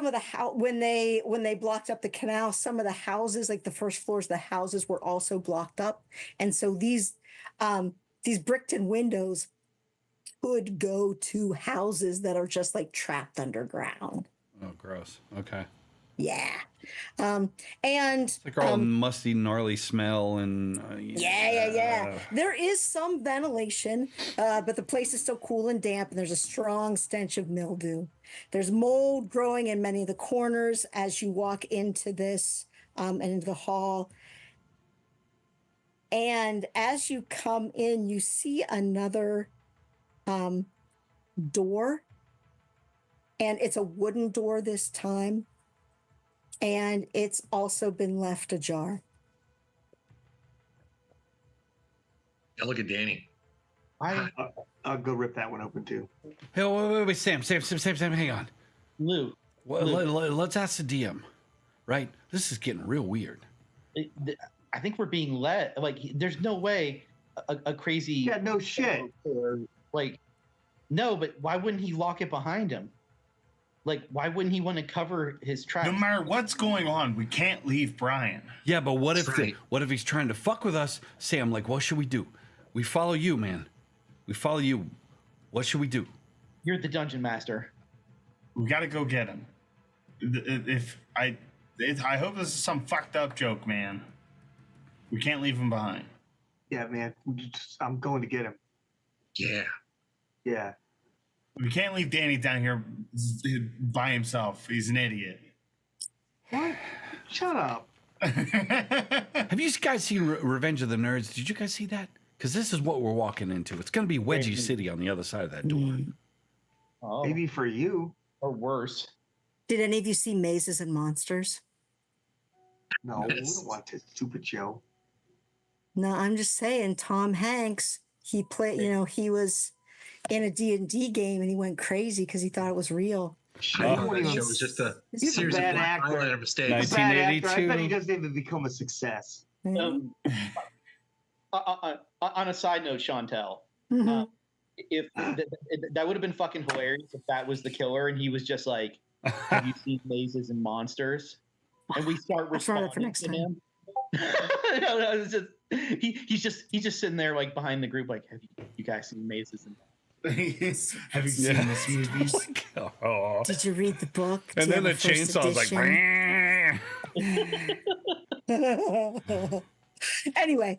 S2: of the when they blocked up the canal, some of the houses, like the first floors of the houses, were also blocked up, and so these bricked in windows could go to houses that are just like trapped underground.
S1: Oh, gross. Okay.
S2: Yeah. And
S1: Like all musty, gnarly smell and.
S2: yeah. There is some ventilation, but the place is still cool and damp, and there's a strong stench of mildew. There's mold growing in many of the corners as you walk into this and into the hall. And as you come in, you see another door, and it's a wooden door this time, and it's also been left ajar.
S5: Now look at Danny.
S6: I'll go rip that one open too.
S1: Hey, wait, Sam, hang on.
S7: Lou,
S1: Well, let's ask the DM, right? This is getting real weird.
S7: I think we're being led. Like, there's no way a crazy.
S6: Yeah, no shit.
S7: Or, like, No, but why wouldn't he lock it behind him? Like, why wouldn't he want to cover his tracks?
S3: No matter what's going on, we can't leave Brian.
S1: Yeah, but what if
S5: That's right.
S1: what if he's trying to fuck with us? Sam, like, what should we do? We follow you, man. We follow you. What should we do?
S7: You're the dungeon master.
S3: We got to go get him. I hope this is some fucked up joke, man. We can't leave him behind.
S6: Yeah, man. I'm going to get him.
S5: Yeah.
S6: Yeah.
S3: We can't leave Danny down here by himself. He's an idiot.
S6: What? Shut up.
S1: Have you guys seen Revenge of the Nerds? Did you guys see that? Because this is what we're walking into. It's going to be Wedgie City on the other side of that door.
S7: Oh,
S6: Maybe for you.
S7: or worse.
S2: Did any of you see Mazes and Monsters?
S6: No, we
S5: Yes.
S6: don't want this stupid show.
S2: No, I'm just saying. Tom Hanks, he played. He was in a D&D game and he went crazy because he thought it was real.
S5: I thought that show was just a
S6: He's a
S5: series of
S6: bad
S5: black
S6: actor.
S5: eyeliner mistakes.
S1: Nice.
S6: Bad actor. I bet
S1: 1982.
S6: he doesn't even become a success.
S7: On a side note, Chantel,
S2: Mhm.
S7: if that would have been fucking hilarious if that was the killer and he was just like, "Have you seen Mazes and Monsters?" And we start
S2: I'll try that for
S7: responding
S2: next
S7: to
S2: time.
S7: him. No, it's just he's just sitting there like behind the group, like, "Have you guys seen Mazes and?"
S3: Have you seen this movie?
S1: Oh.
S2: Did you read the book? Do
S1: And
S2: you
S1: then the
S2: have a first
S1: chainsaw's like,
S2: edition? Anyway,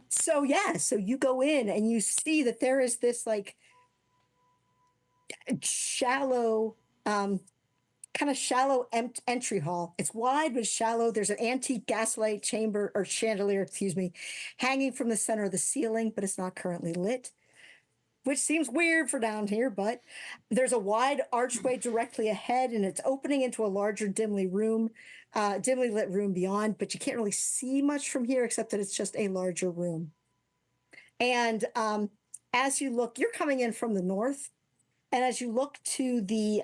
S2: so you go in and you see that there is this like shallow, kind of shallow entry hall. It's wide but shallow. There's an antique gaslight chamber or chandelier, hanging from the center of the ceiling, but it's not currently lit, which seems weird for down here. But there's a wide archway directly ahead, and it's opening into a larger, dimly lit room beyond. But you can't really see much from here, except that it's just a larger room. And as you look, you're coming in from the north, and as you look to the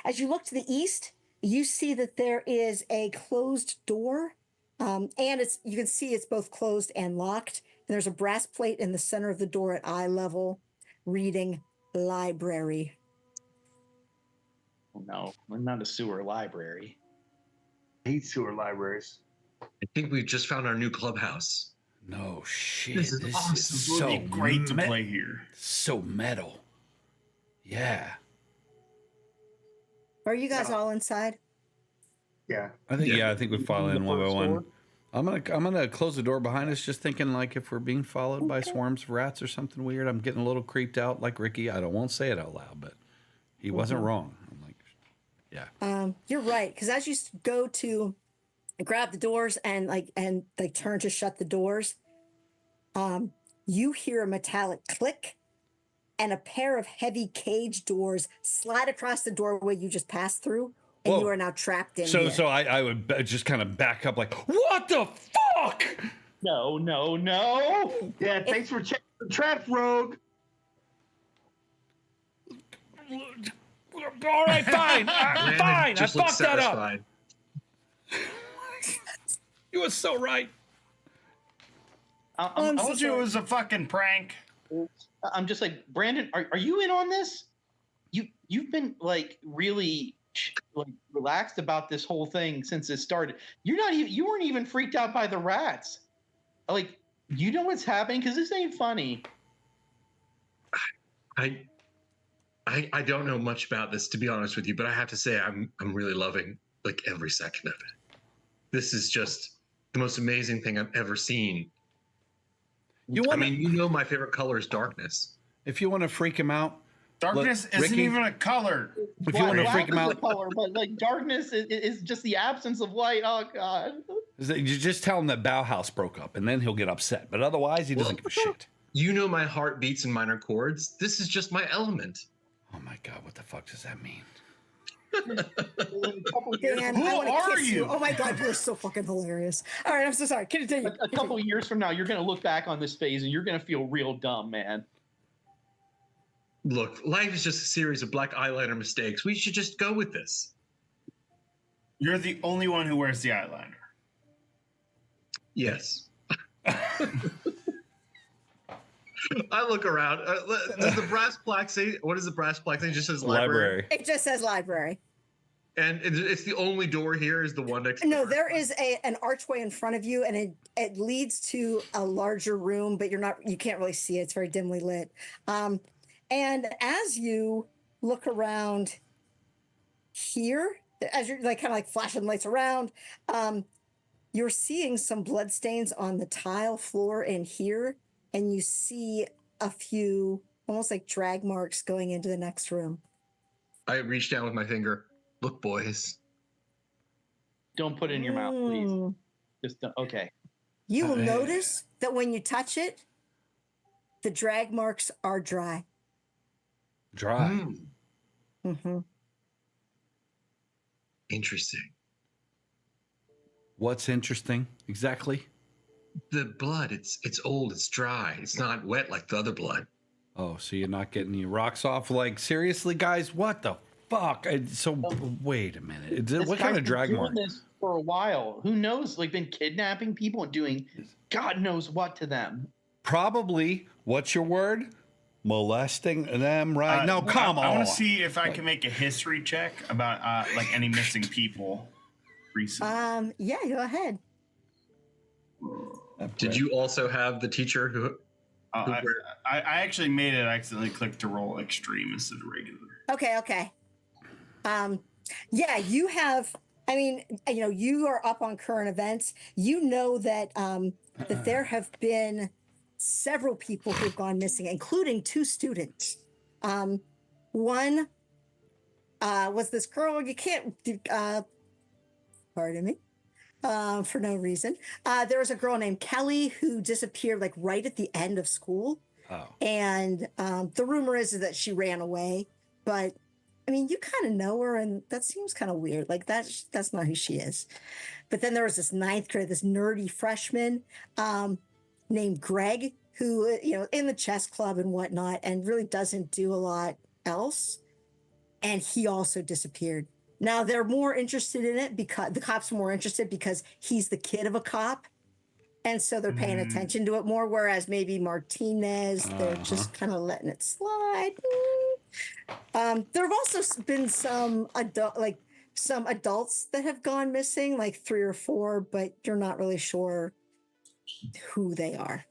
S2: as you look to the east, you see that there is a closed door, and you can see it's both closed and locked. And there's a brass plate in the center of the door at eye level, reading "Library."
S7: Oh, no, we're not a sewer library.
S6: I hate sewer libraries.
S5: I think we've just found our new clubhouse.
S1: no shit.
S5: This is awesome.
S3: It
S1: so
S3: would be great to play here.
S1: So metal. Yeah.
S2: Are you guys all inside?
S6: Yeah.
S1: I think I think we follow in one by
S7: first
S1: one.
S7: door?
S1: I'm gonna close the door behind us, just thinking like if we're being followed by swarms of rats or something weird. I'm getting a little creeped out, like Ricky. I won't say it out loud, but he wasn't wrong. I'm like, yeah.
S2: You're right, because as you go to grab the doors and turn to shut the doors, you hear a metallic click, and a pair of heavy cage doors slide across the doorway you just passed through, and
S1: Whoa.
S2: you are now trapped in.
S1: So
S2: here.
S1: I would just kind of back up, like, what the fuck?
S7: No.
S6: Yeah, thanks for checking the traps, Rogue.
S1: All right, fine,
S5: Brandon
S1: fine. I
S5: just looks
S1: fucked that up.
S5: satisfied.
S1: You were so right.
S7: I'm
S2: so
S3: Told you it
S2: sorry.
S3: was a fucking prank.
S7: just like, Brandon, are you in on this? You've been like really like relaxed about this whole thing since it started. You weren't even freaked out by the rats. Like, you know what's happening? Because this ain't funny.
S5: I don't know much about this, to be honest with you, but I have to say I'm really loving like every second of it. This is just the most amazing thing I've ever seen.
S1: You want?
S5: My favorite color is darkness.
S1: If you want to freak him out,
S3: Darkness
S1: Look,
S3: isn't
S1: Ricky-
S3: even a color.
S1: if you want to
S7: Black
S1: freak him
S7: is a
S1: out,
S7: color, but like darkness is just the absence of light. Oh God.
S1: you just tell him that Bauhaus broke up, and then he'll get upset. But otherwise, he doesn't give a shit.
S5: You know my heart beats in minor chords. This is just my element.
S1: Oh my god, what the fuck does that mean?
S2: Dan,
S3: Who
S2: I wanna
S3: are
S2: kiss
S3: you?
S2: Oh my God, you're so fucking hilarious. All right, I'm so sorry. Continue.
S7: A couple of years from now, you're gonna look back on this phase and you're gonna feel real dumb, man.
S5: Look, life is just a series of black eyeliner mistakes. We should just go with this.
S3: You're the only one who wears the eyeliner.
S5: Yes. I look around. Does the brass plaque say? What does the brass plaque say? It just says library.
S2: It just says library.
S5: And it's the only door here is the one next.
S2: No, there is an archway in front of you, and it leads to a larger room, but you can't really see it. It's very dimly lit. And as you look around here, as you're like kind of like flashing lights around, you're seeing some bloodstains on the tile floor in here, and you see a few almost like drag marks going into the next room.
S5: I reach down with my finger. Look, boys.
S7: Don't put it in your mouth, please. Just okay.
S2: You will notice that when you touch it, the drag marks are dry.
S1: Dry.
S2: Mm-hmm.
S5: Interesting.
S1: What's interesting exactly?
S5: The blood. It's old. It's dry. It's not wet like the other blood.
S1: Oh, so you're not getting your rocks off? Like, seriously, guys? What the fuck? So, wait a minute. What kind of drag mark?
S7: This for a while. Who knows? Like, been kidnapping people and doing God knows what to them.
S1: Probably. What's your word? Molesting them, right? No, come on.
S3: I want to see if I can make a history check about like any missing people recently.
S2: Yeah, go ahead.
S5: Did you also have the teacher who?
S3: I actually made it. I accidentally clicked to roll extreme instead of regular.
S2: Okay. Yeah, you have. I mean, you are up on current events. You know that that there have been several people who've gone missing, including 2 students. One was this girl. You can't. Pardon me. For no reason. There was a girl named Kelly who disappeared like right at the end of school.
S1: Oh.
S2: And the rumor is that she ran away. But I mean, you kind of know her, and that seems kind of weird. Like that's not who she is. But then there was this 9th grade, this nerdy freshman named Greg, who in the chess club and whatnot, and really doesn't do a lot else. And he also disappeared. Now they're more interested in it because the cops are more interested because he's the kid of a cop. And so they're paying attention to it more. Whereas maybe Martinez, they're just kind of letting it slide. There have also been some adults that have gone missing, like 3 or 4, but you're not really sure who they are.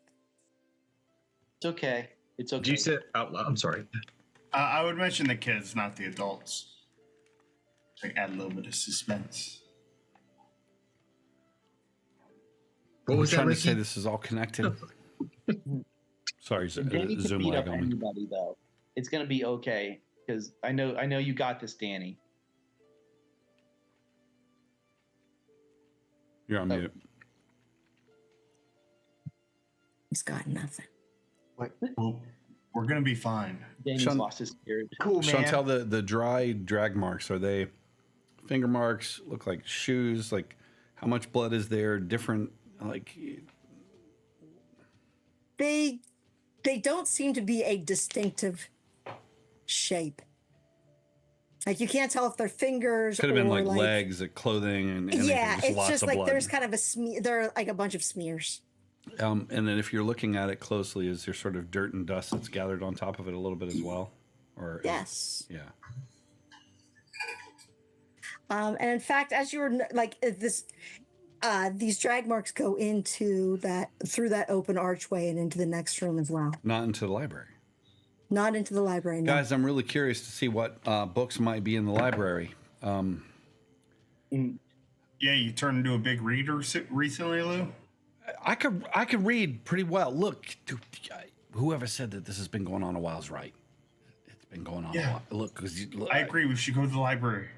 S7: It's okay. It's okay.
S5: Did you say it out loud? I'm sorry.
S3: I would mention the kids, not the adults. Like add a little bit of suspense.
S5: What was
S1: trying
S5: that,
S1: to say?
S5: Ricky?
S1: This is all connected. Sorry,
S7: Danny can
S1: Zoom
S7: beat
S1: lag
S7: up
S1: on me.
S7: anybody though. It's gonna be okay because I know you got this, Danny.
S1: You're on mute.
S2: He's got nothing.
S3: Well, we're gonna be fine.
S7: Danny's
S1: Sean-
S7: lost his spirit.
S6: Cool, man.
S1: Chantel, the dry drag marks, are they finger marks? Look like shoes? Like, how much blood is there? Different, like...
S2: They don't seem to be a distinctive shape. Like you can't tell if they're fingers.
S1: Could have been
S2: or
S1: like legs, clothing, and
S2: yeah,
S1: anything,
S2: it's
S1: lots
S2: just
S1: of
S2: like
S1: blood.
S2: there's kind of a smear. There are like a bunch of smears.
S1: And then if you're looking at it closely, is there sort of dirt and dust that's gathered on top of it a little bit as well? Or
S2: Yes.
S1: Yeah.
S2: And in fact, as you were like this, these drag marks go through that open archway and into the next room as well.
S1: Not into the library.
S2: Not into the library. No.
S1: Guys, I'm really curious to see what books might be in the library.
S3: Yeah, you turned into a big reader recently, Lou?
S1: I could read pretty well. Look, dude, whoever said that this has been going on a while is right. It's been going on a while. Look, because
S3: I agree. We should go to the library.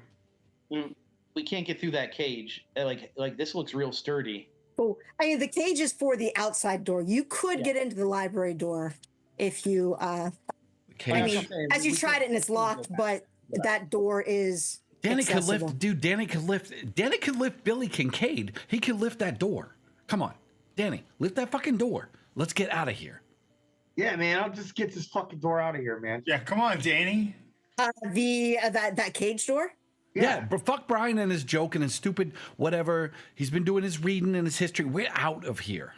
S7: We can't get through that cage. Like this looks real sturdy.
S2: Oh, I mean, the cage is for the outside door. You could get into the library door if you. I mean, as you tried it and it's locked, but that door is.
S1: Danny could
S2: accessible.
S1: lift, dude. Danny could lift Billy Kincaid. He could lift that door. Come on, Danny, lift that fucking door. Let's get out of here.
S6: Yeah, man, I'll just get this fucking door out of here, man.
S3: Yeah, come on, Danny.
S2: That cage door.
S1: Yeah, but fuck Brian and his joke and his stupid whatever. He's been doing his reading and his history. We're out of here.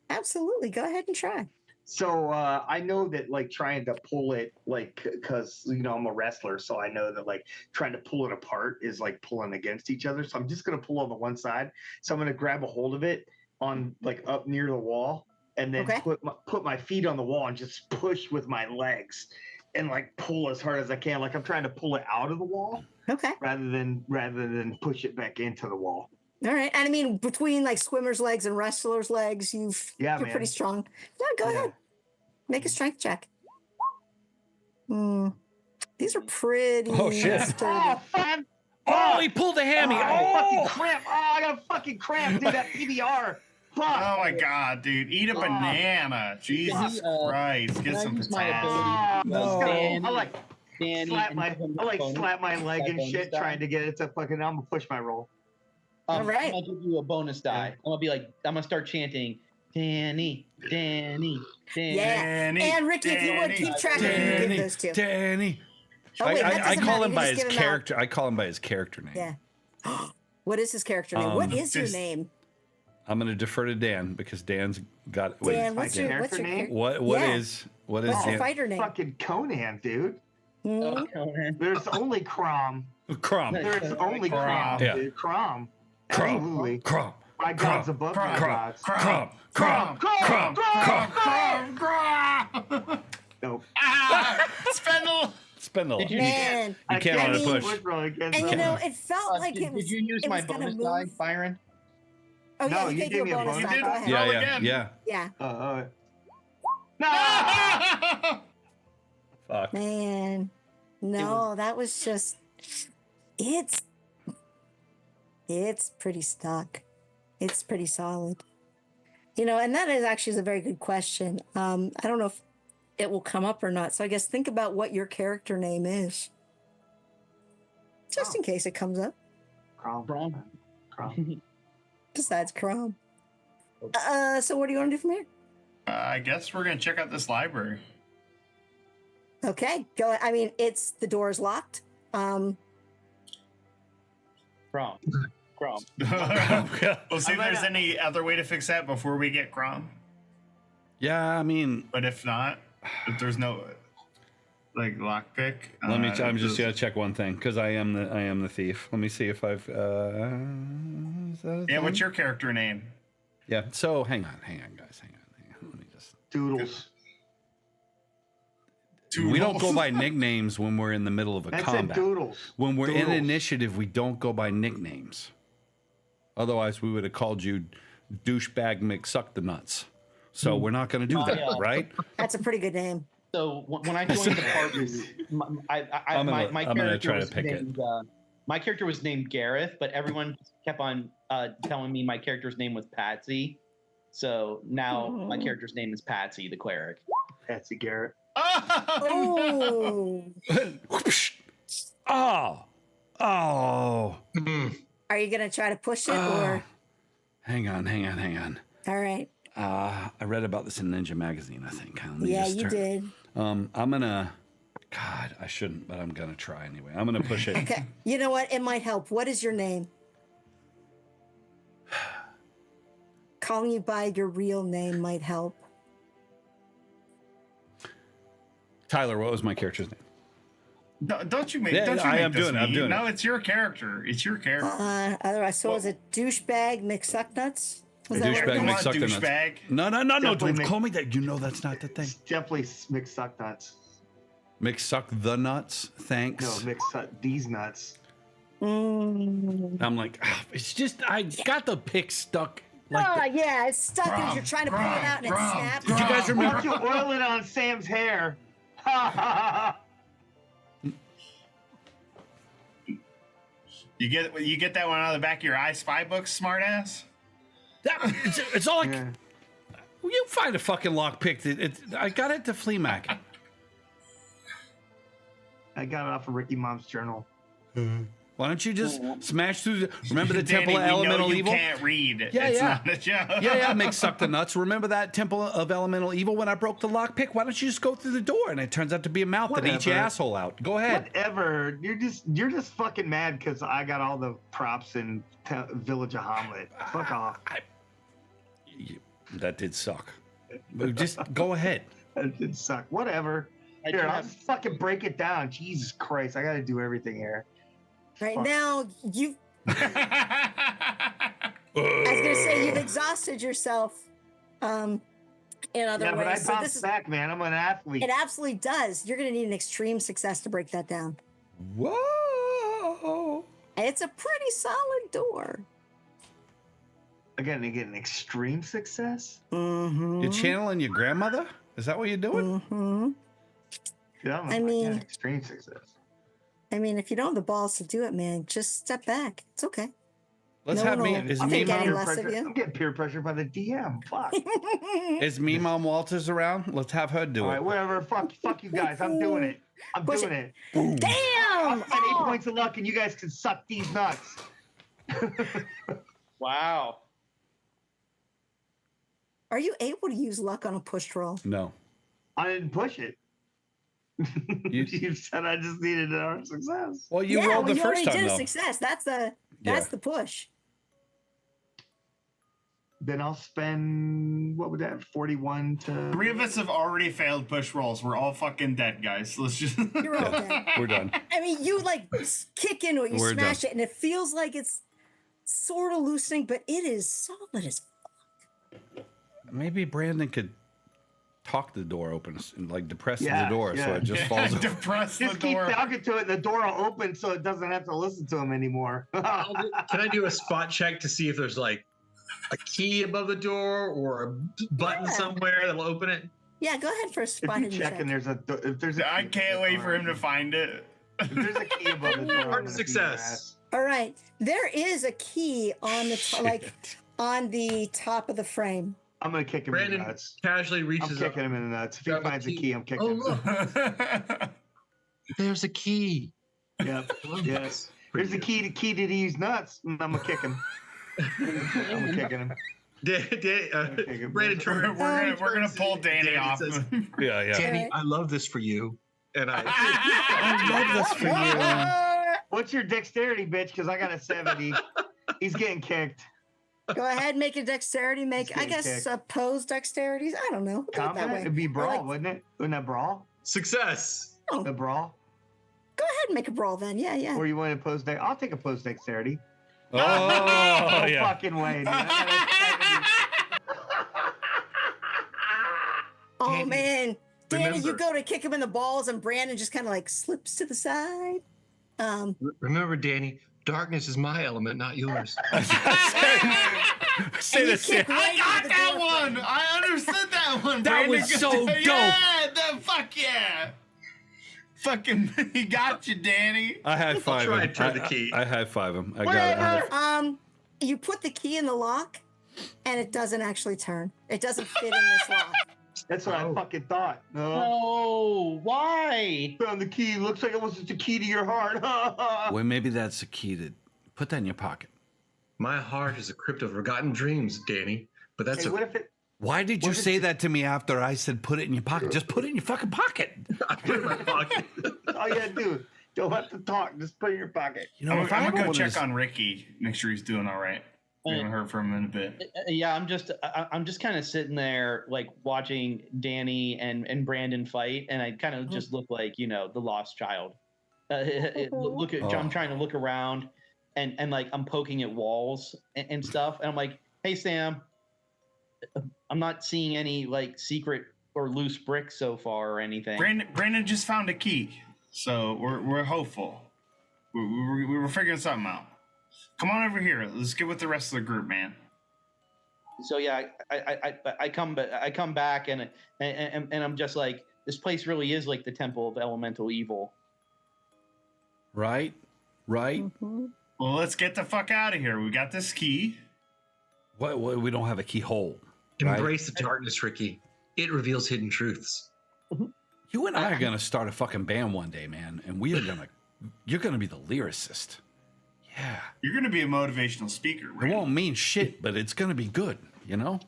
S2: Absolutely, go ahead and try.
S6: So I know that like trying to pull it, like, because I'm a wrestler, so I know that like trying to pull it apart is like pulling against each other. So I'm just gonna pull on the one side. So I'm gonna grab a hold of it on like up near the wall, and then
S2: Okay.
S6: put my feet on the wall and just push with my legs, and like pull as hard as I can. Like I'm trying to pull it out of the wall
S2: Okay.
S6: rather than push it back into the wall.
S2: All right. And I mean, between like swimmer's legs and wrestler's legs, you're
S6: man.
S2: pretty strong. Yeah, go ahead. Make a strength check. These are pretty.
S1: Oh, shit.
S2: sturdy.
S6: Oh, fuck.
S1: Oh, he pulled a hammy.
S6: Fucking
S1: Oh,
S6: cramp. Oh, I got a fucking cramp, dude. That PBR. Fuck.
S3: Oh my god, dude! Eat a banana. Jesus Christ! Get some
S7: use my
S3: potassium.
S7: ability?
S6: No.
S7: Danny,
S6: I like
S7: Danny,
S6: slap
S7: and
S6: my
S7: give him
S6: I like
S7: bonus-
S6: slap my leg and
S7: bonus
S6: shit
S7: die.
S6: trying to get it to fucking. I'm gonna push my roll.
S2: All right.
S7: I'm gonna give you a bonus die. I'm gonna be like, I'm gonna start chanting, Danny, Danny, Danny.
S2: Yeah.
S3: Danny,
S2: And Ricky, if you would
S3: Danny,
S2: keep track of who you give
S1: Danny,
S2: those to.
S1: Danny.
S2: Oh, wait, that
S1: I
S2: doesn't
S1: call
S2: matter.
S1: him
S2: You
S1: by
S2: just
S1: his
S2: give him out.
S1: character. I call him by his character name.
S2: Yeah. What is his character name? What is your
S3: just-
S2: name?
S1: I'm going to defer to Dan because Dan's got.
S2: Dan,
S6: my
S2: what's your
S6: character name?
S2: character?
S1: What
S2: Yeah.
S1: is
S2: What's your
S1: Dan?
S2: fighter name?
S6: Fucking Conan, dude.
S2: Hmm?
S7: Oh, man.
S6: There's only Crom.
S1: Crom.
S6: There's only
S3: Crom.
S6: Crom,
S1: Yeah.
S6: dude. Crom.
S1: Crom.
S6: Absolutely.
S1: Crom.
S6: My gods above my
S1: Crom.
S6: gods.
S1: Crom. Crom. Crom. Crom.
S6: Nope.
S1: Spindle.
S7: Did you-
S2: Man.
S1: You can't
S2: I
S1: on a
S2: mean-
S1: push.
S2: And you know, it felt like it was.
S7: Did you use
S2: it
S7: my
S2: was gonna
S7: bonus
S2: move.
S7: die, Byron?
S2: Oh yeah,
S6: No,
S2: you
S6: you
S2: gave
S6: gave
S2: you
S6: me
S2: a
S6: a
S2: bonus
S6: bonus
S2: die.
S3: die.
S2: Go ahead.
S1: Yeah,
S3: Roll
S1: yeah,
S3: again.
S1: yeah.
S2: Yeah.
S6: No.
S1: Fuck.
S2: Man. No, that was just. It's pretty stuck. It's pretty solid. And that is actually a very good question. I don't know if it will come up or not. So I guess think about what your character name is. Just in case it comes up.
S6: Crom.
S7: Crom.
S6: Crom.
S2: Besides Chrome. So what do you want to do from here?
S3: I guess we're gonna check out this library.
S2: Okay, go. I mean, the door is locked.
S7: Crom.
S3: We'll see if there's any other way to fix that before we get Crom.
S1: Yeah, I mean,
S3: But if not, if there's no like lockpick,
S1: let me. I'm just gonna check one thing because I am the thief. Let me see if I've. Is that a
S3: Yeah,
S1: thing?
S3: what's your character name?
S1: Yeah. So hang on, guys, hang on. Let me just.
S6: Doodles.
S1: We don't go by nicknames when we're in the middle of a
S6: That's
S1: combat.
S6: it, Doodles.
S1: When we're in
S6: Doodles.
S1: initiative, we don't go by nicknames. Otherwise, we would have called you douchebag McSuck the nuts. So we're not going to do that,
S7: yeah.
S1: right?
S2: That's a pretty good name.
S7: So when I joined the party, my
S1: I'm gonna
S7: character
S1: try to
S7: was
S1: pick it.
S7: named, my character was named Gareth, but everyone kept on telling me my character's name was Patsy. So now my character's name is Patsy, the cleric.
S6: Patsy Garrett.
S2: Oh.
S1: Oh. Oh.
S2: Are you going to try to push it or?
S1: Hang on.
S2: All right.
S1: I read about this in Ninja Magazine, I think. Let me
S2: Yeah,
S1: just
S2: you did.
S1: I'm going to... God, I shouldn't, but I'm going to try anyway. I'm going to push it.
S2: Okay. You know what? It might help. What is your name? Calling you by your real name might help.
S1: Tyler, what was my character's name?
S3: Don't you make?
S1: Yeah,
S3: don't you
S1: I
S3: make
S1: am
S3: this
S1: doing it, I'm
S3: mean.
S1: doing
S3: No,
S1: it.
S3: it's your character. It's your character.
S2: Otherwise, so is it douchebag McSucknuts? Was that what
S1: Douchebag
S2: we're
S3: Come
S2: doing?
S3: on,
S1: McSuck the nuts.
S3: douchebag.
S1: No,
S6: Definitely
S1: don't
S6: Mc-
S1: call me that. You know that's not the thing.
S6: It's definitely McSuck nuts.
S1: McSuck the nuts, thanks.
S6: No, McSuck these nuts.
S1: I'm like, it's just, I got the pick stuck. Like
S2: Oh,
S1: that.
S2: yeah, it's stuck as you're trying to pull it out and it snaps.
S1: Did you guys
S6: Why
S1: remember?
S6: don't you oil it on Sam's hair? Ha ha ha.
S3: You get that one out of the back of your I Spy book, smartass.
S1: It's all like,
S6: Yeah.
S1: you find a fucking lockpick. I got it to Flea Market.
S6: I got it off of Ricky Mom's journal.
S1: Why don't you just smash through? Remember the
S3: Danny,
S1: Temple of
S3: we know
S1: Elemental
S3: you
S1: Evil?
S3: can't read.
S1: Yeah,
S3: It's
S1: yeah.
S3: not a joke.
S1: Yeah, McSuck the nuts. Remember that Temple of Elemental Evil when I broke the lockpick? Why don't you just go through the door and it turns out to be a mouth that eats your
S6: Whatever.
S1: asshole out? Go ahead.
S6: Whatever. You're just fucking mad because I got all the props in Village of Hamlet. Fuck off.
S1: That did suck. Just go ahead.
S6: That did suck. Whatever.
S7: I
S6: Here,
S7: do
S6: I'll
S7: have-
S6: fucking break it down. Jesus Christ, I gotta do everything here.
S2: Right
S6: Fuck.
S2: now, I was gonna say you've exhausted yourself. In other
S6: Yeah, but I
S2: ways, so
S6: bounce
S2: this is.
S6: back, man. I'm an athlete.
S2: It absolutely does. You're gonna need an extreme success to break that down.
S1: Whoa.
S2: It's a pretty solid door.
S6: Again, to get an extreme success.
S2: Mm-hmm.
S1: You're channeling your grandmother? Is that what you're doing?
S2: Mm-hmm.
S6: Yeah, I'm
S2: I
S6: like,
S2: mean-
S6: yeah, extreme success.
S2: I mean, if you don't have the balls to do it, man, just step back. It's okay.
S1: Let's
S2: No
S1: have me.
S2: one will
S1: Is
S6: I'm
S2: think
S1: me
S2: any
S6: peer
S1: mom?
S2: less of
S6: pressure.
S2: you.
S6: I'm getting peer pressure by the DM. Fuck.
S1: Is me mom Walters around? Let's have her do
S6: All
S1: it.
S6: right, whatever. Fuck you guys. I'm doing it. I'm
S2: Push
S6: doing it.
S1: Boom.
S6: I'll
S2: Damn!
S6: spend 8 points of luck, and you guys can suck these nuts.
S7: Wow.
S2: Are you able to use luck on a push roll?
S1: No.
S6: I didn't push it.
S1: You-
S6: You said I just needed our success.
S1: Well, you
S2: yeah,
S1: rolled
S2: well,
S1: the
S2: you
S1: first
S2: already
S1: time
S2: did a
S1: though.
S2: success. That's
S1: Yeah.
S2: the push.
S6: Then I'll spend what would that 41 to
S3: 3 of us have already failed push rolls. We're all fucking dead, guys. Let's just.
S2: You're all dead.
S1: We're done.
S2: I mean, you like kick into it, you
S1: We're
S2: smash it, and it feels like it's sort of loosening, but it is solid as.
S1: Maybe Brandon could talk the door open and like depress
S6: Yeah,
S1: the door so
S6: yeah.
S1: it just falls over.
S3: Depress the
S6: just keep
S3: door.
S6: talking to it, and the door will open so it doesn't have to listen to him anymore.
S5: Can I do a spot check to see if there's like a key above the door or a button
S2: Yeah.
S5: somewhere that'll open it?
S2: Yeah, go ahead for a
S6: If
S2: spot
S6: you
S2: hidden
S6: check
S2: check.
S6: and there's if there's a
S3: I
S6: key
S3: can't
S6: above
S3: wait
S6: the
S3: for him
S6: door,
S3: to find it.
S6: If there's a key above the door, I'm
S5: Hard
S6: gonna
S5: success.
S6: beat your ass.
S2: All right, there is a key on the like on the top of the frame.
S6: I'm gonna kick him in
S5: Brandon
S6: the nuts.
S5: casually
S6: I'm
S5: reaches up.
S6: kicking him in the nuts. If he
S5: Grab the
S6: finds a
S5: key.
S6: key, I'm kicking
S5: Oh,
S6: him.
S5: look, there's a key.
S6: Yep. Yes. Here's the key to these nuts. And I'm gonna kick him. I'm gonna kick him.
S5: Brandon
S3: we're
S5: turns.
S3: we're gonna pull Danny off.
S5: Says,
S1: Yeah, yeah.
S5: Danny,
S2: Alright.
S5: I love this for you. And I
S1: I love this for you.
S6: What's your dexterity, bitch? Because I got a 70. He's getting kicked.
S2: Go ahead, make a dexterity. Make
S6: He's
S2: I
S6: getting
S2: guess
S6: kicked.
S2: opposed dexterities. I don't know. Do it that
S6: Combat?
S2: way.
S6: It'd be brawl,
S2: like-
S6: wouldn't it? Wouldn't that brawl?
S5: success.
S2: Oh,
S6: The brawl?
S2: go ahead and make a brawl then. Yeah, yeah.
S6: Or you want to opposed dex? I'll take opposed dexterity.
S1: Oh,
S6: No
S1: yeah.
S6: fucking way, dude. I got a 70.
S2: Oh
S5: Danny,
S2: man, Danny, you
S5: remember-
S2: go to kick him in the balls, and Brandon just kind of like slips to the side.
S5: Remember, Danny, darkness is my element, not yours.
S1: Say
S2: And you
S1: this.
S2: kick
S1: Yeah.
S2: right
S3: I
S2: into
S3: got
S2: the
S3: that
S2: door frame.
S3: one. I understood that one.
S1: That
S3: Brandon.
S1: was so dope.
S3: Yeah, fuck yeah. Fucking, he got you, Danny.
S1: I high five
S5: try
S1: him.
S5: and turn the key.
S1: I high five him. I got it.
S2: You put the key in the lock, and it doesn't actually turn. It doesn't fit in this lock.
S6: That's what I
S5: Oh.
S6: fucking thought. No.
S7: No, why?
S6: Found the key. Looks like it was just a key to your heart.
S1: Well, maybe that's the key to put that in your pocket.
S5: My heart is a crypt of forgotten dreams, Danny. But that's
S6: Hey, what if it?
S1: Why did you
S6: Was it
S1: say
S6: just-
S1: that to me after I said put it in your pocket? Just put it in your fucking pocket.
S5: I put it in my pocket.
S6: All you gotta do. Don't have to talk. Just put it in your pocket.
S1: You know,
S3: I'm,
S1: if I
S3: I'm
S1: ever
S3: gonna go
S1: wanted
S3: check
S1: to-
S3: on Ricky, make sure he's doing all right. We haven't heard from him in a bit.
S7: Yeah, I'm just kind of sitting there like watching Danny and Brandon fight, and I kind of just look like the lost child. Look at
S1: Oh.
S7: I'm trying to look around, and like I'm poking at walls and stuff, and I'm like, hey Sam, I'm not seeing any like secret or loose bricks so far or anything.
S3: Brandon just found a key, so we're hopeful. We were figuring something out. Come on over here. Let's get with the rest of the group, man.
S7: So yeah, I come back and I'm just like, this place really is like the temple of elemental evil.
S1: Right? Right?
S3: Well, let's get the fuck out of here. We got this key.
S1: What, we don't have a keyhole. Right?
S5: Embrace the darkness, Ricky. It reveals hidden truths.
S1: You and I are gonna start a fucking band one day, man, and you're gonna be the lyricist. Yeah.
S3: You're gonna be a motivational speaker,
S1: It
S3: right?
S1: won't mean shit, but it's gonna be good, you know?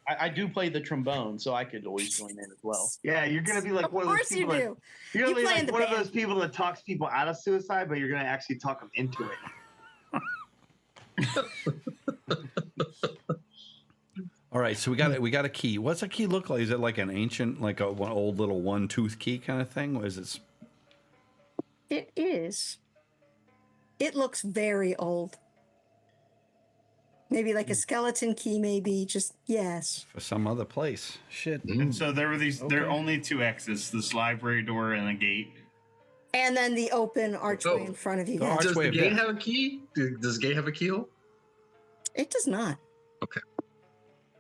S7: I do play the trombone, so I could always join in as well.
S6: Yeah, you're gonna be like
S2: Of
S6: one of those
S2: course you
S6: people.
S2: do.
S6: You're gonna
S2: You
S6: be
S2: play in
S6: like
S2: the
S6: one of
S2: band.
S6: those people that talks people out of suicide, but you're gonna actually talk them into it.
S1: All right, so we got a key. What's a key look like? Is it like an ancient, like a one old little one tooth key kind of thing? Or is it?
S2: It is. It looks very old. Maybe like a skeleton key, maybe. Just, yes.
S1: For some other place. Shit.
S3: And so there were there are only two exits: this library door and the gate.
S2: And then the open archway
S5: Oh.
S2: in front of you
S1: The
S2: guys.
S5: Does
S1: Archway
S5: the
S1: of
S5: gate
S1: death.
S5: have a key? Does the gate have a keyhole?
S2: It does not.
S5: Okay.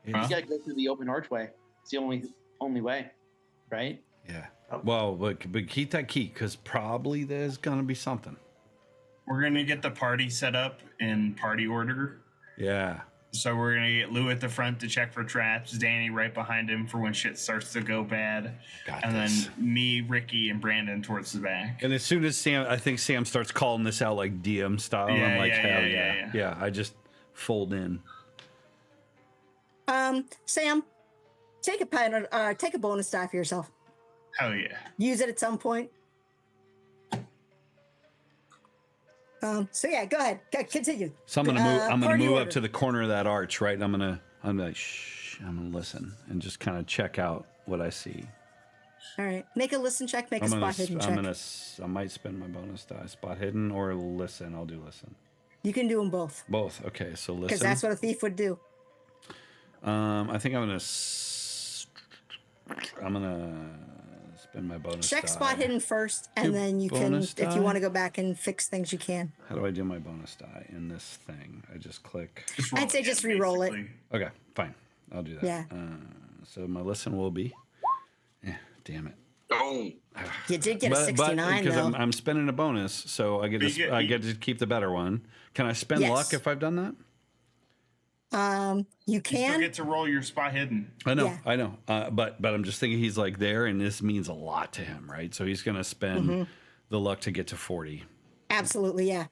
S7: You gotta go through the open archway. It's the only way, right?
S1: Yeah. Well, but keep that key because probably there's gonna be something.
S3: We're gonna get the party set up in party order.
S1: Yeah.
S3: So we're gonna get Lou at the front to check for traps, Danny right behind him for when shit starts to go bad,
S1: Got
S3: and
S1: this.
S3: then me, Ricky, and Brandon towards the back.
S1: And as soon as I think Sam starts calling this out like DM style. I'm
S3: Yeah,
S1: like,
S3: yeah,
S1: hell
S3: yeah,
S1: yeah.
S3: yeah.
S1: I just fold in.
S2: Sam, take a bonus die for yourself.
S3: Hell yeah.
S2: Use it at some point. So yeah, go ahead. Continue.
S1: So I'm gonna
S2: Party
S1: move
S2: order.
S1: up to the corner of that arch, right? And I'm like, shh. I'm gonna listen and just kind of check out what I see.
S2: All right. Make a listen check. Make a spot hidden check.
S1: I might spend my bonus die. Spot hidden or listen. I'll do listen.
S2: You can do them both
S1: Both. Okay. So listen.
S2: because that's what a thief would do.
S1: I think I'm gonna spend my bonus.
S2: Check
S1: die.
S2: spot hidden first, and
S1: Do
S2: then you can,
S1: bonus
S2: if
S1: die?
S2: you want to go back and fix things, you can.
S1: How do I do my bonus die in this thing? I just click.
S3: Just roll
S2: I'd say
S3: again,
S2: just re-roll it.
S3: basically.
S1: Okay, fine. I'll do that.
S2: Yeah.
S1: So my listen will be. Damn it.
S5: Oh.
S2: You did get a 69
S1: because
S2: though.
S1: I'm spending a bonus, so I get
S3: But you
S1: to
S3: get-
S1: to keep the better one. Can I spend
S2: Yes.
S1: luck if I've done that?
S2: You
S3: You still
S2: can.
S3: get to roll your spot hidden.
S1: I know,
S2: Yeah.
S1: I know. But I'm just thinking he's like there, and this means a lot to him, right? So he's gonna spend
S2: Mm-hmm.
S1: the luck to get to 40.
S2: Absolutely, yeah.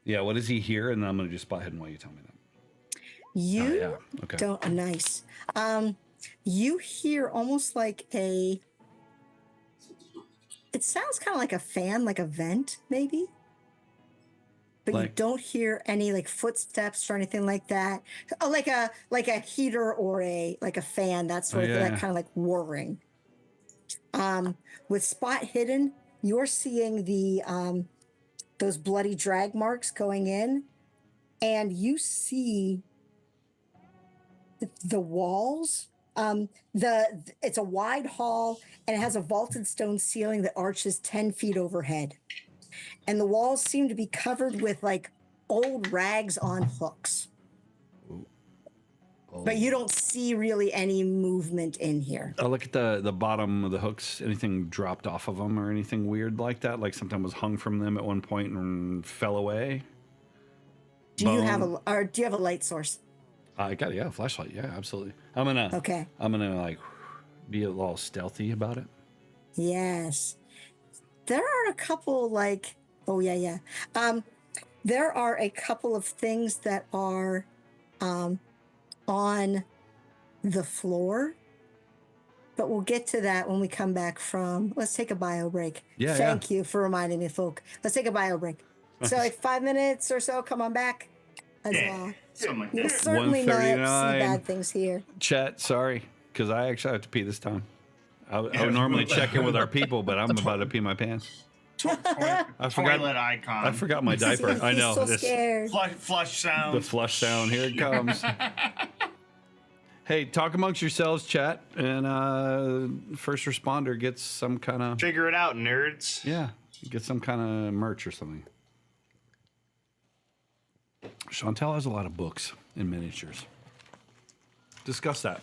S1: Yeah. What does he hear? And then I'm gonna do spot hidden while you tell me that.
S2: You
S1: Oh, yeah. Okay.
S2: don't. Nice. You hear almost like a. It sounds kind of like a fan, like a vent, maybe. But you
S1: Like-
S2: don't hear any like footsteps or anything like that. Oh, like a heater or a fan. That sort of
S1: yeah.
S2: that kind of like whirring. With spot hidden, you're seeing the those bloody drag marks going in, and you see the walls. It's a wide hall and it has a vaulted stone ceiling that arches 10 feet overhead. And the walls seem to be covered with like old rags on hooks. But you don't see really any movement in here.
S1: I look at the bottom of the hooks. Anything dropped off of them or anything weird like that? Like something was hung from them at one point and fell away.
S2: Do you have
S1: Bone.
S2: a light source?
S1: I got a flashlight. Yeah, absolutely. I'm gonna like be a little stealthy about it.
S2: Yes. There are a couple like there are a couple of things that are on the floor. But we'll get to that when we come back from let's take a bio break.
S1: Yeah,
S2: Thank you for reminding me, folk. Let's take a bio break. So like 5 minutes or so, come on back. As
S3: Yeah, something like
S2: You'll
S3: that.
S2: certainly not see
S1: 1:39.
S2: bad things here.
S1: Chat, sorry, because I actually have to pee this time. I would normally check in with our people, but I'm about to pee my pants. I forgot-
S3: Toilet icon.
S1: I forgot my diaper. I know
S2: He's so
S1: this.
S2: scared.
S3: Flush sound.
S1: The flush sound. Here it comes. Hey, talk amongst yourselves, chat, and first responder gets some kind of
S3: Figure it out, nerds.
S1: get some kind of merch or something. Chantel has a lot of books and miniatures. Discuss that.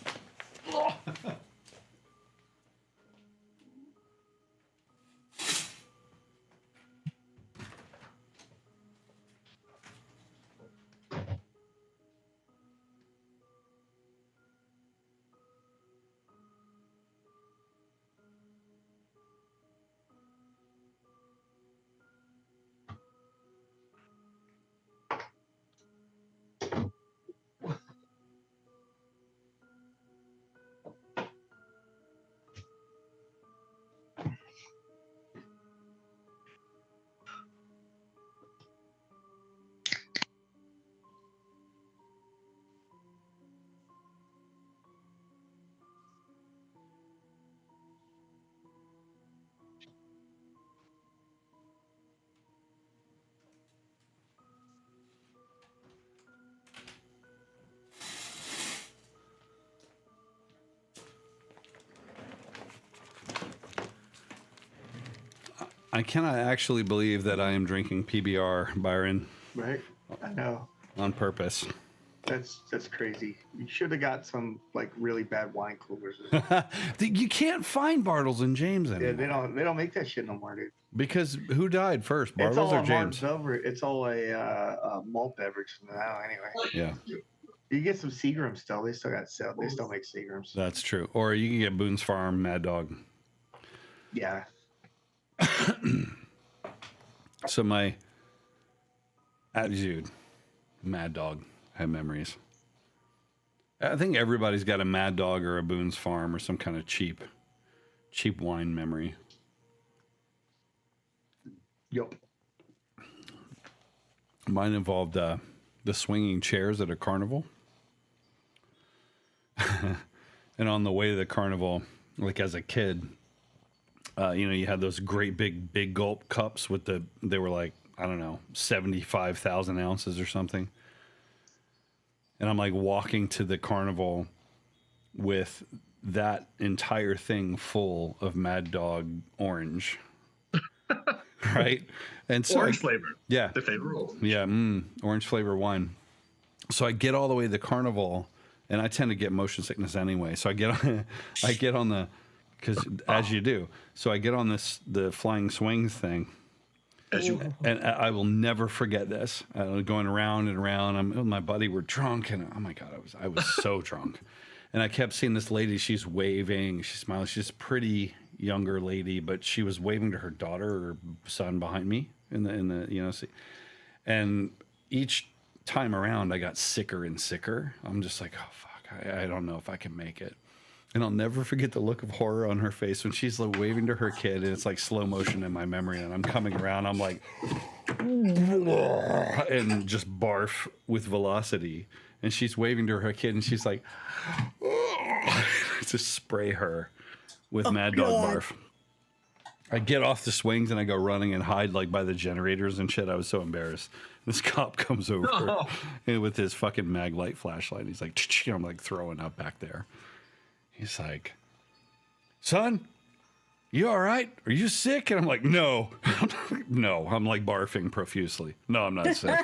S1: I cannot actually believe that I am drinking PBR, Byron,
S6: Right? I know.
S1: on purpose.
S6: That's crazy. You should have got some like really bad wine coolers.
S1: You can't find Bartles and James anymore.
S6: Yeah, they don't make that shit no more, dude.
S1: Because who died first,
S6: It's
S1: Bartles
S6: all
S1: or
S6: a
S1: James?
S6: It's all a malt beverage now, anyway.
S1: Yeah,
S6: You get some Seagrams still. They still make Seagrams.
S1: that's true. Or you can get Boone's Farm Mad Dog.
S6: Yeah.
S1: So my attitude, Mad Dog, I have memories. I think everybody's got a Mad Dog or a Boone's Farm or some kind of cheap wine memory.
S6: Yup.
S1: Mine involved the swinging chairs at a carnival. And on the way to the carnival, like as a kid, you had those great big gulp cups they were like, I don't know, 75,000 ounces or something. And I'm like walking to the carnival with that entire thing full of Mad Dog orange. Right? And so
S5: Orange flavor.
S1: Yeah.
S5: The favorite.
S1: Yeah, orange flavor wine. So I get all the way to the carnival, and I tend to get motion sickness anyway. So I get on the, because as you do. So I get on the flying swings thing.
S5: As you
S1: And I will never forget this. Going around and around. I'm with my buddy. We're drunk, and oh my god, I was so drunk. And I kept seeing this lady. She's waving. She's smiling. She's a pretty younger lady, but she was waving to her daughter or son behind me in the seat. And each time around, I got sicker and sicker. I'm just like, oh fuck, I don't know if I can make it. And I'll never forget the look of horror on her face when she's like waving to her kid, and it's like slow motion in my memory. And I'm coming around, I'm like, and just barf with velocity. And she's waving to her kid, and she's like, to spray her with Mad Dog barf. I get off the swings and I go running and hide like by the generators and shit. I was so embarrassed. This cop comes over and with his fucking mag light flashlight. He's like, I'm like throwing up back there. He's like, son, you all right? Are you sick? And I'm like, no, no. I'm like barfing profusely. No, I'm not sick.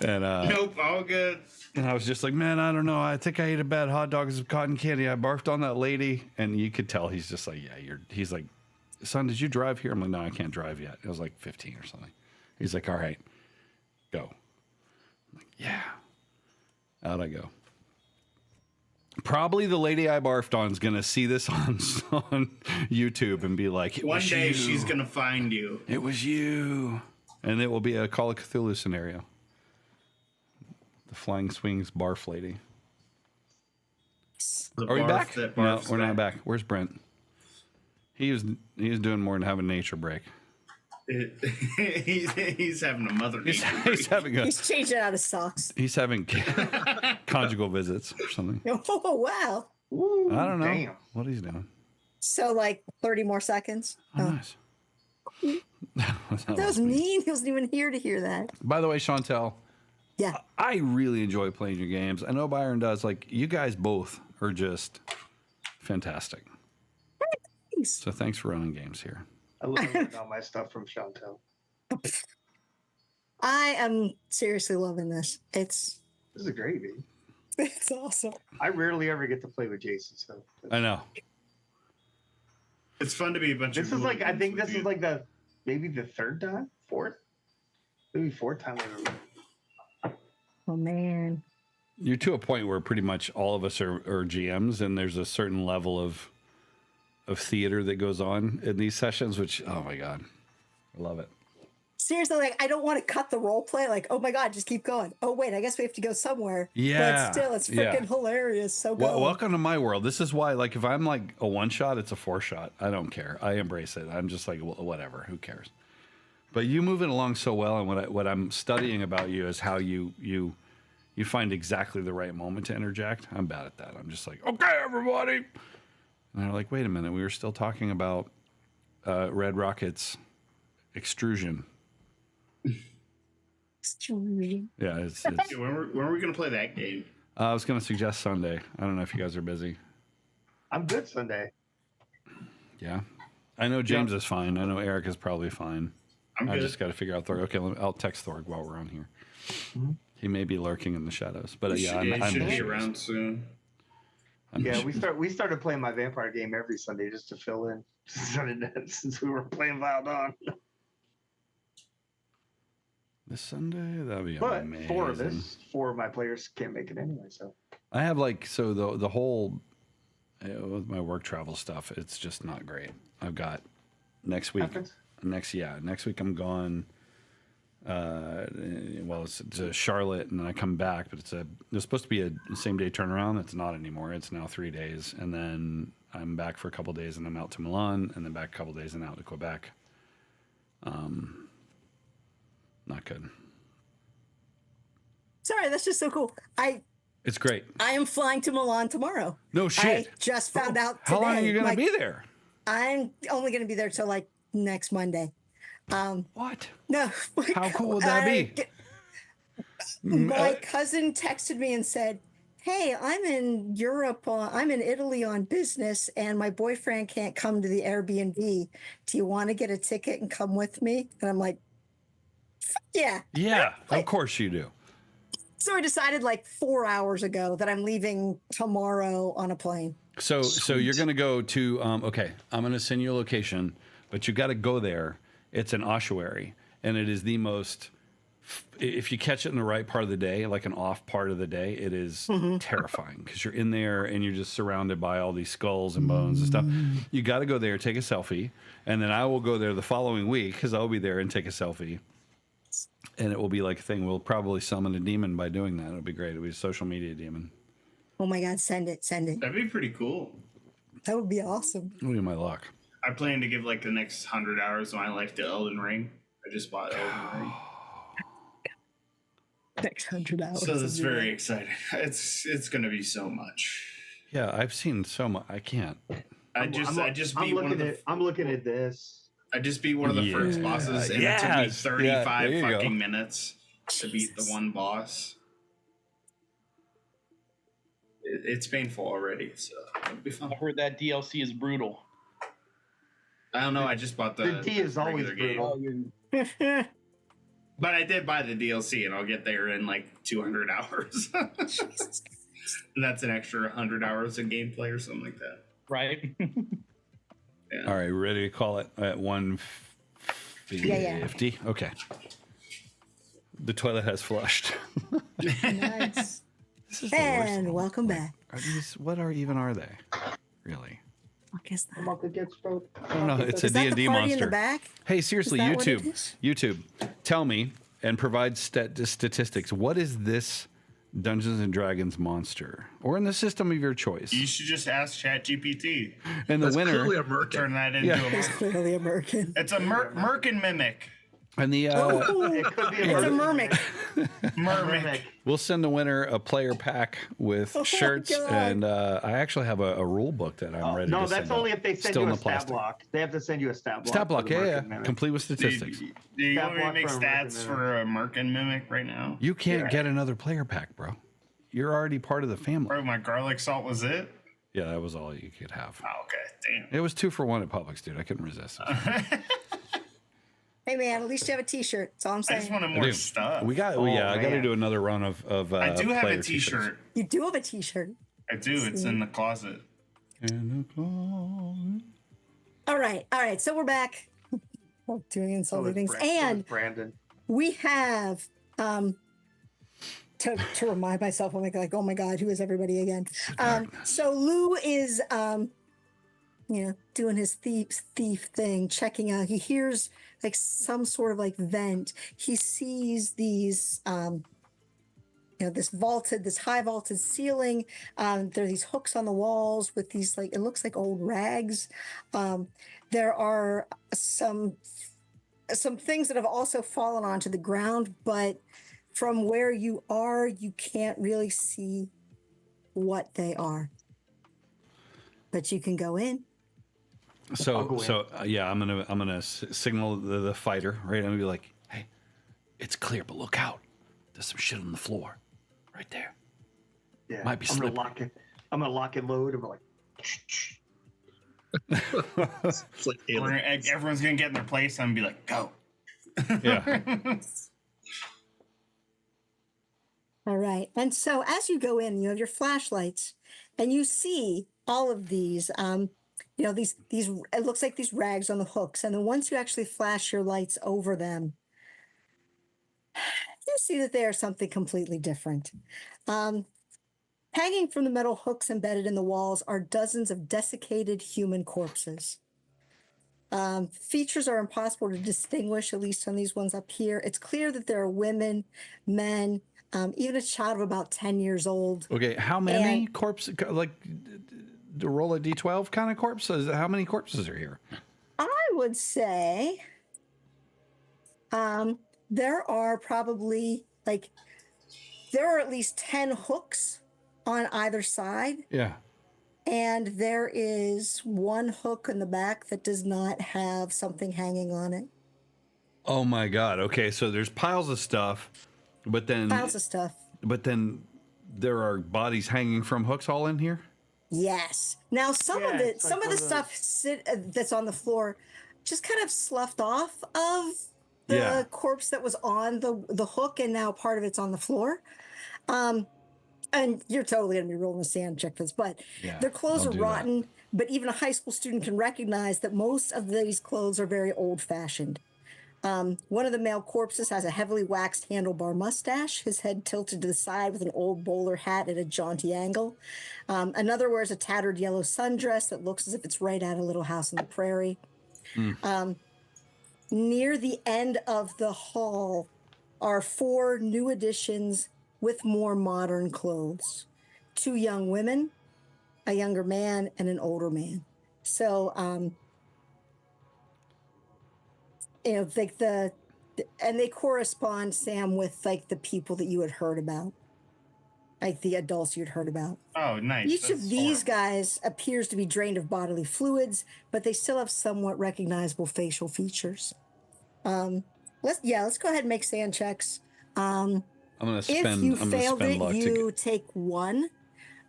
S1: And
S3: Nope, all good.
S1: and I was just like, man, I don't know. I think I ate a bad hot dog with some cotton candy. I barfed on that lady. And you could tell he's just like, yeah, he's like, son, did you drive here? I'm like, no, I can't drive yet. I was like 15 or something. He's like, all right, go. I'm like, yeah. Out I go. Probably the lady I barfed on is going to see this on YouTube and be like,
S3: One day she's going to find you.
S1: It was you. And it will be a Call of Cthulhu scenario. The flying swings barf lady.
S3: The
S1: Are we
S3: barf
S1: back?
S3: that
S1: No,
S3: barfs
S1: we're not back. Where's Brent? He was doing more than having a nature break.
S3: He's having a mother nature break.
S2: He's changing out his socks.
S1: He's having conjugal visits or something.
S2: Oh, wow.
S1: I don't know
S6: Damn.
S1: what he's doing.
S2: So, like 30 more seconds.
S1: Oh, nice.
S2: That was mean. He wasn't even here to hear that.
S1: By the way, Chantel,
S2: Yeah.
S1: I really enjoy playing your games. I know Byron does. Like, you guys both are just fantastic.
S2: Thanks.
S1: So thanks for running games here.
S6: I love learning all my stuff from Chantel.
S2: I am seriously loving this. It's
S6: This is great, dude.
S2: it's awesome.
S6: I rarely ever get to play with Jason, so
S1: I know.
S3: It's fun to be a bunch of
S6: this is like I think
S3: with
S6: this
S3: you.
S6: is like maybe the third time, maybe fourth time I've ever.
S2: Oh man.
S1: You're to a point where pretty much all of us are GMs, and there's a certain level of theater that goes on in these sessions, which, oh my God, I love it.
S2: Seriously, like I don't want to cut the role play. Like, oh my God, just keep going. Oh wait, I guess we have to go somewhere.
S1: Yeah,
S2: But still, it's
S1: yeah.
S2: freaking hilarious. So good.
S1: Well, welcome to my world. This is why, like, if I'm like a one shot, it's a 4-shot. I don't care. I embrace it. I'm just like, whatever. Who cares? But you moving along so well, and what I'm studying about you is how you find exactly the right moment to interject. I'm bad at that. I'm just like, okay, everybody. And they're like, wait a minute. We were still talking about Red Rocket's extrusion. Yeah, it's
S3: When are we gonna play that game?
S1: I was going to suggest Sunday. I don't know if you guys are busy.
S6: I'm good Sunday.
S1: Yeah. I know James is fine. I know Eric is probably fine.
S3: I'm
S1: I
S3: good.
S1: just got to figure out Thorg. Okay, I'll text Thorg while we're on here.
S6: Mm-hmm.
S1: He may be lurking in the shadows, but
S3: He
S1: I'm
S3: should be
S1: sure.
S3: around soon.
S6: Yeah, we started playing my vampire game every Sunday just to fill in since we were playing Wild On.
S1: This Sunday, that'd be
S6: But
S1: amazing.
S6: four of my players can't make it anyway. So
S1: I have the whole with my work travel stuff. It's just not great. I've got next week.
S6: happens.
S1: Next week I'm gone. It's to Charlotte, and then I come back. But there's supposed to be a same day turnaround. It's not anymore. It's now 3 days, and then I'm back for a couple days, and I'm out to Milan, and then back a couple days, and out to Quebec. Not good.
S2: Sorry, that's just so cool.
S1: It's great.
S2: I am flying to Milan tomorrow.
S1: No shit.
S2: I just found out today.
S1: How long are you going to be there?
S2: I'm only going to be there till like next Monday.
S1: What?
S2: No.
S1: How cool would that be?
S2: My cousin texted me and said, "Hey, I'm in Europe. I'm in Italy on business, and my boyfriend can't come to the Airbnb. Do you want to get a ticket and come with me?" And I'm like, "Fuck yeah."
S1: Yeah, of course you do.
S2: So I decided like 4 hours ago that I'm leaving tomorrow on a plane.
S1: So you're going to go to, okay, I'm going to send you a location, but you got to go there. It's an ossuary, and it is the most, if you catch it in the right part of the day, like an off part of the day, it is terrifying because you're in there and you're just surrounded by all these skulls and bones and stuff. You got to go there, take a selfie, and then I will go there the following week because I'll be there and take a selfie. And it will be like a thing. We'll probably summon a demon by doing that. It'll be great. It'll be a social media demon.
S2: Oh my God, send it.
S3: That'd be pretty cool.
S2: That would be awesome.
S1: It'll be my luck.
S3: I plan to give like the next 100 hours of my life to Elden Ring. I just bought Elden Ring.
S2: Next 100 hours.
S3: So that's very exciting. It's going to be so much.
S1: Yeah, I've seen so much. I can't.
S3: I just beat one of the.
S6: I'm looking at this.
S3: I just beat one of the first bosses, and it took me
S1: Yes.
S3: 35
S1: Yeah, there you
S3: fucking
S1: go.
S3: minutes to beat the one boss. It's painful already, so it'll be fun.
S7: I heard that DLC is brutal.
S3: I don't know. I just bought
S6: The D is always
S3: regular game.
S6: brutal.
S3: But I did buy the DLC, and I'll get there in like 200 hours. And that's an extra 100 hours of gameplay or something like that.
S7: Right?
S3: Yeah.
S1: All right, ready to call it at 150?
S2: Yeah.
S1: Okay. The toilet has flushed.
S2: Nice.
S1: This is the worst
S2: And
S1: one.
S2: welcome back.
S1: Are these? What are they? Really?
S2: What is that?
S6: I'm up against both.
S1: I don't know. It's a
S2: Is that the
S1: D&D
S2: party in
S1: monster.
S2: the back?
S1: Hey, seriously,
S2: Is that what it
S1: YouTube.
S2: is?
S1: YouTube, tell me and provide statistics. What is this Dungeons and Dragons monster, or in the system of your choice?
S3: You should just ask ChatGPT.
S1: And the
S5: That's
S1: winner,
S5: clearly a merkin.
S3: Turn that into
S1: Yeah.
S3: a
S2: It's clearly American.
S3: It's a merkin mimic.
S1: and the
S6: It could be
S2: It's a mermaid.
S3: Mermic.
S1: we'll send the winner a player pack with shirts,
S2: God.
S1: and I actually have a rule book that I'm ready to
S6: No,
S1: send
S6: that's
S1: out.
S6: only if they send
S1: Still
S6: you
S1: in
S6: a
S1: the
S6: stat
S1: plastic.
S6: block. They have to send you a stat block.
S1: Stat block,
S6: for the
S1: yeah,
S6: Merkin Mimic.
S1: complete with statistics.
S3: Do you
S6: Stat
S3: want me to
S6: block
S3: make
S6: for a merkin
S3: stats
S6: mimic.
S3: for a merkin mimic right now?
S1: You can't get another player pack, bro. You're already part of the family.
S3: Bro, my garlic salt was it?
S1: Yeah, that was all you could have.
S3: Oh, okay, damn.
S1: It was 2 for 1 at Publix, dude. I couldn't resist.
S2: Hey man, at least you have a T-shirt. That's all I'm
S3: I
S2: saying.
S3: just wanted
S1: I
S3: more
S1: do.
S3: stuff.
S1: I got to
S6: man.
S1: do another run of
S3: I do have
S1: player
S3: a T-shirt.
S2: You do have a T-shirt.
S3: I do. It's in the closet.
S2: All right. So we're back. Doing
S6: So
S2: insulting
S6: is
S2: things,
S6: Brent- so is
S2: and
S6: Brandon.
S2: we have to remind myself, I'm like, oh my God, who is everybody again? So Lou is doing his thief thing, checking out. He hears like some sort of like vent. He sees these this high vaulted ceiling. There are these hooks on the walls with these it looks like old rags. There are some things that have also fallen onto the ground, but from where you are, you can't really see what they are. But you can go in.
S1: So
S6: go in.
S1: yeah, I'm gonna signal the fighter, right? I'm gonna be like, hey, it's clear, but look out. There's some shit on the floor, right there.
S6: Yeah,
S1: Might be
S6: I'm gonna
S1: slippery.
S6: lock it. I'm gonna lock and load. I'm like,
S5: It's like alien.
S3: Everyone's gonna get in their place and be like, "Go."
S1: Yeah.
S2: All right. And so as you go in, you have your flashlights and you see all of these, these, it looks like these rags on the hooks. And then once you actually flash your lights over them, you see that they are something completely different. Hanging from the metal hooks embedded in the walls are dozens of desiccated human corpses. Features are impossible to distinguish, at least on these ones up here. It's clear that there are women, men, even a child of about 10 years old.
S1: Okay, how many corpses? Like, to roll a d12 kind of corpses? How many corpses are here?
S2: I would say there are probably, there are at least 10 hooks on either side.
S1: Yeah.
S2: And there is one hook in the back that does not have something hanging on it.
S1: Oh my God. Okay, so there's piles of stuff, but then But then there are bodies hanging from hooks all in here?
S2: Yes. Now some of the stuff that's on the floor just kind of sloughed off of the corpse that was on the hook, and now part of it's on the floor. And you're totally going to be rolling a sand check for this, but their clothes are rotten. But even a high school student can recognize that most of these clothes are very old-fashioned. One of the male corpses has a heavily waxed handlebar mustache, his head tilted to the side with an old bowler hat at a jaunty angle. Another wears a tattered yellow sundress that looks as if it's right out of Little House on the Prairie. Near the end of the hall are 4 new additions with more modern clothes. 2 young women, a younger man, and an older man. So, and they correspond, Sam, with the people that you had heard about, like the adults you'd heard about.
S3: Oh, nice.
S2: Each of these guys appears to be drained of bodily fluids, but they still have somewhat recognizable facial features. Let's go ahead and make sand checks.
S1: I'm gonna spend.
S2: If you
S1: I'm
S2: failed
S1: gonna spend
S2: it,
S1: luck
S2: you take 1.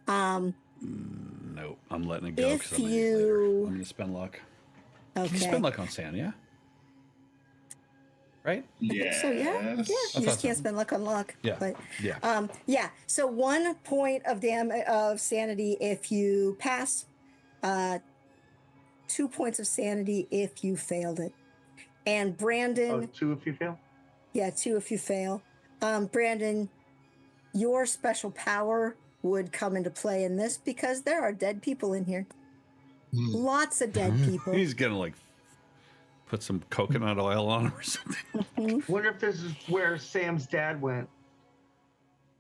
S1: Nope, I'm letting it go.
S2: If
S1: I'm gonna spend luck.
S2: Okay.
S1: Spend luck on sand, yeah. Right?
S3: Yeah.
S2: So yeah. You just can't spend luck on luck.
S1: Yeah.
S2: But
S1: yeah.
S2: So 1 point of sanity if you pass. 2 points of sanity if you failed it. And Brandon.
S6: 2 if you fail.
S2: Yeah, 2 if you fail. Brandon, your special power would come into play in this because there are dead people in here. Lots of dead people.
S1: He's gonna put some coconut oil on him or something.
S6: Wonder if this is where Sam's dad went.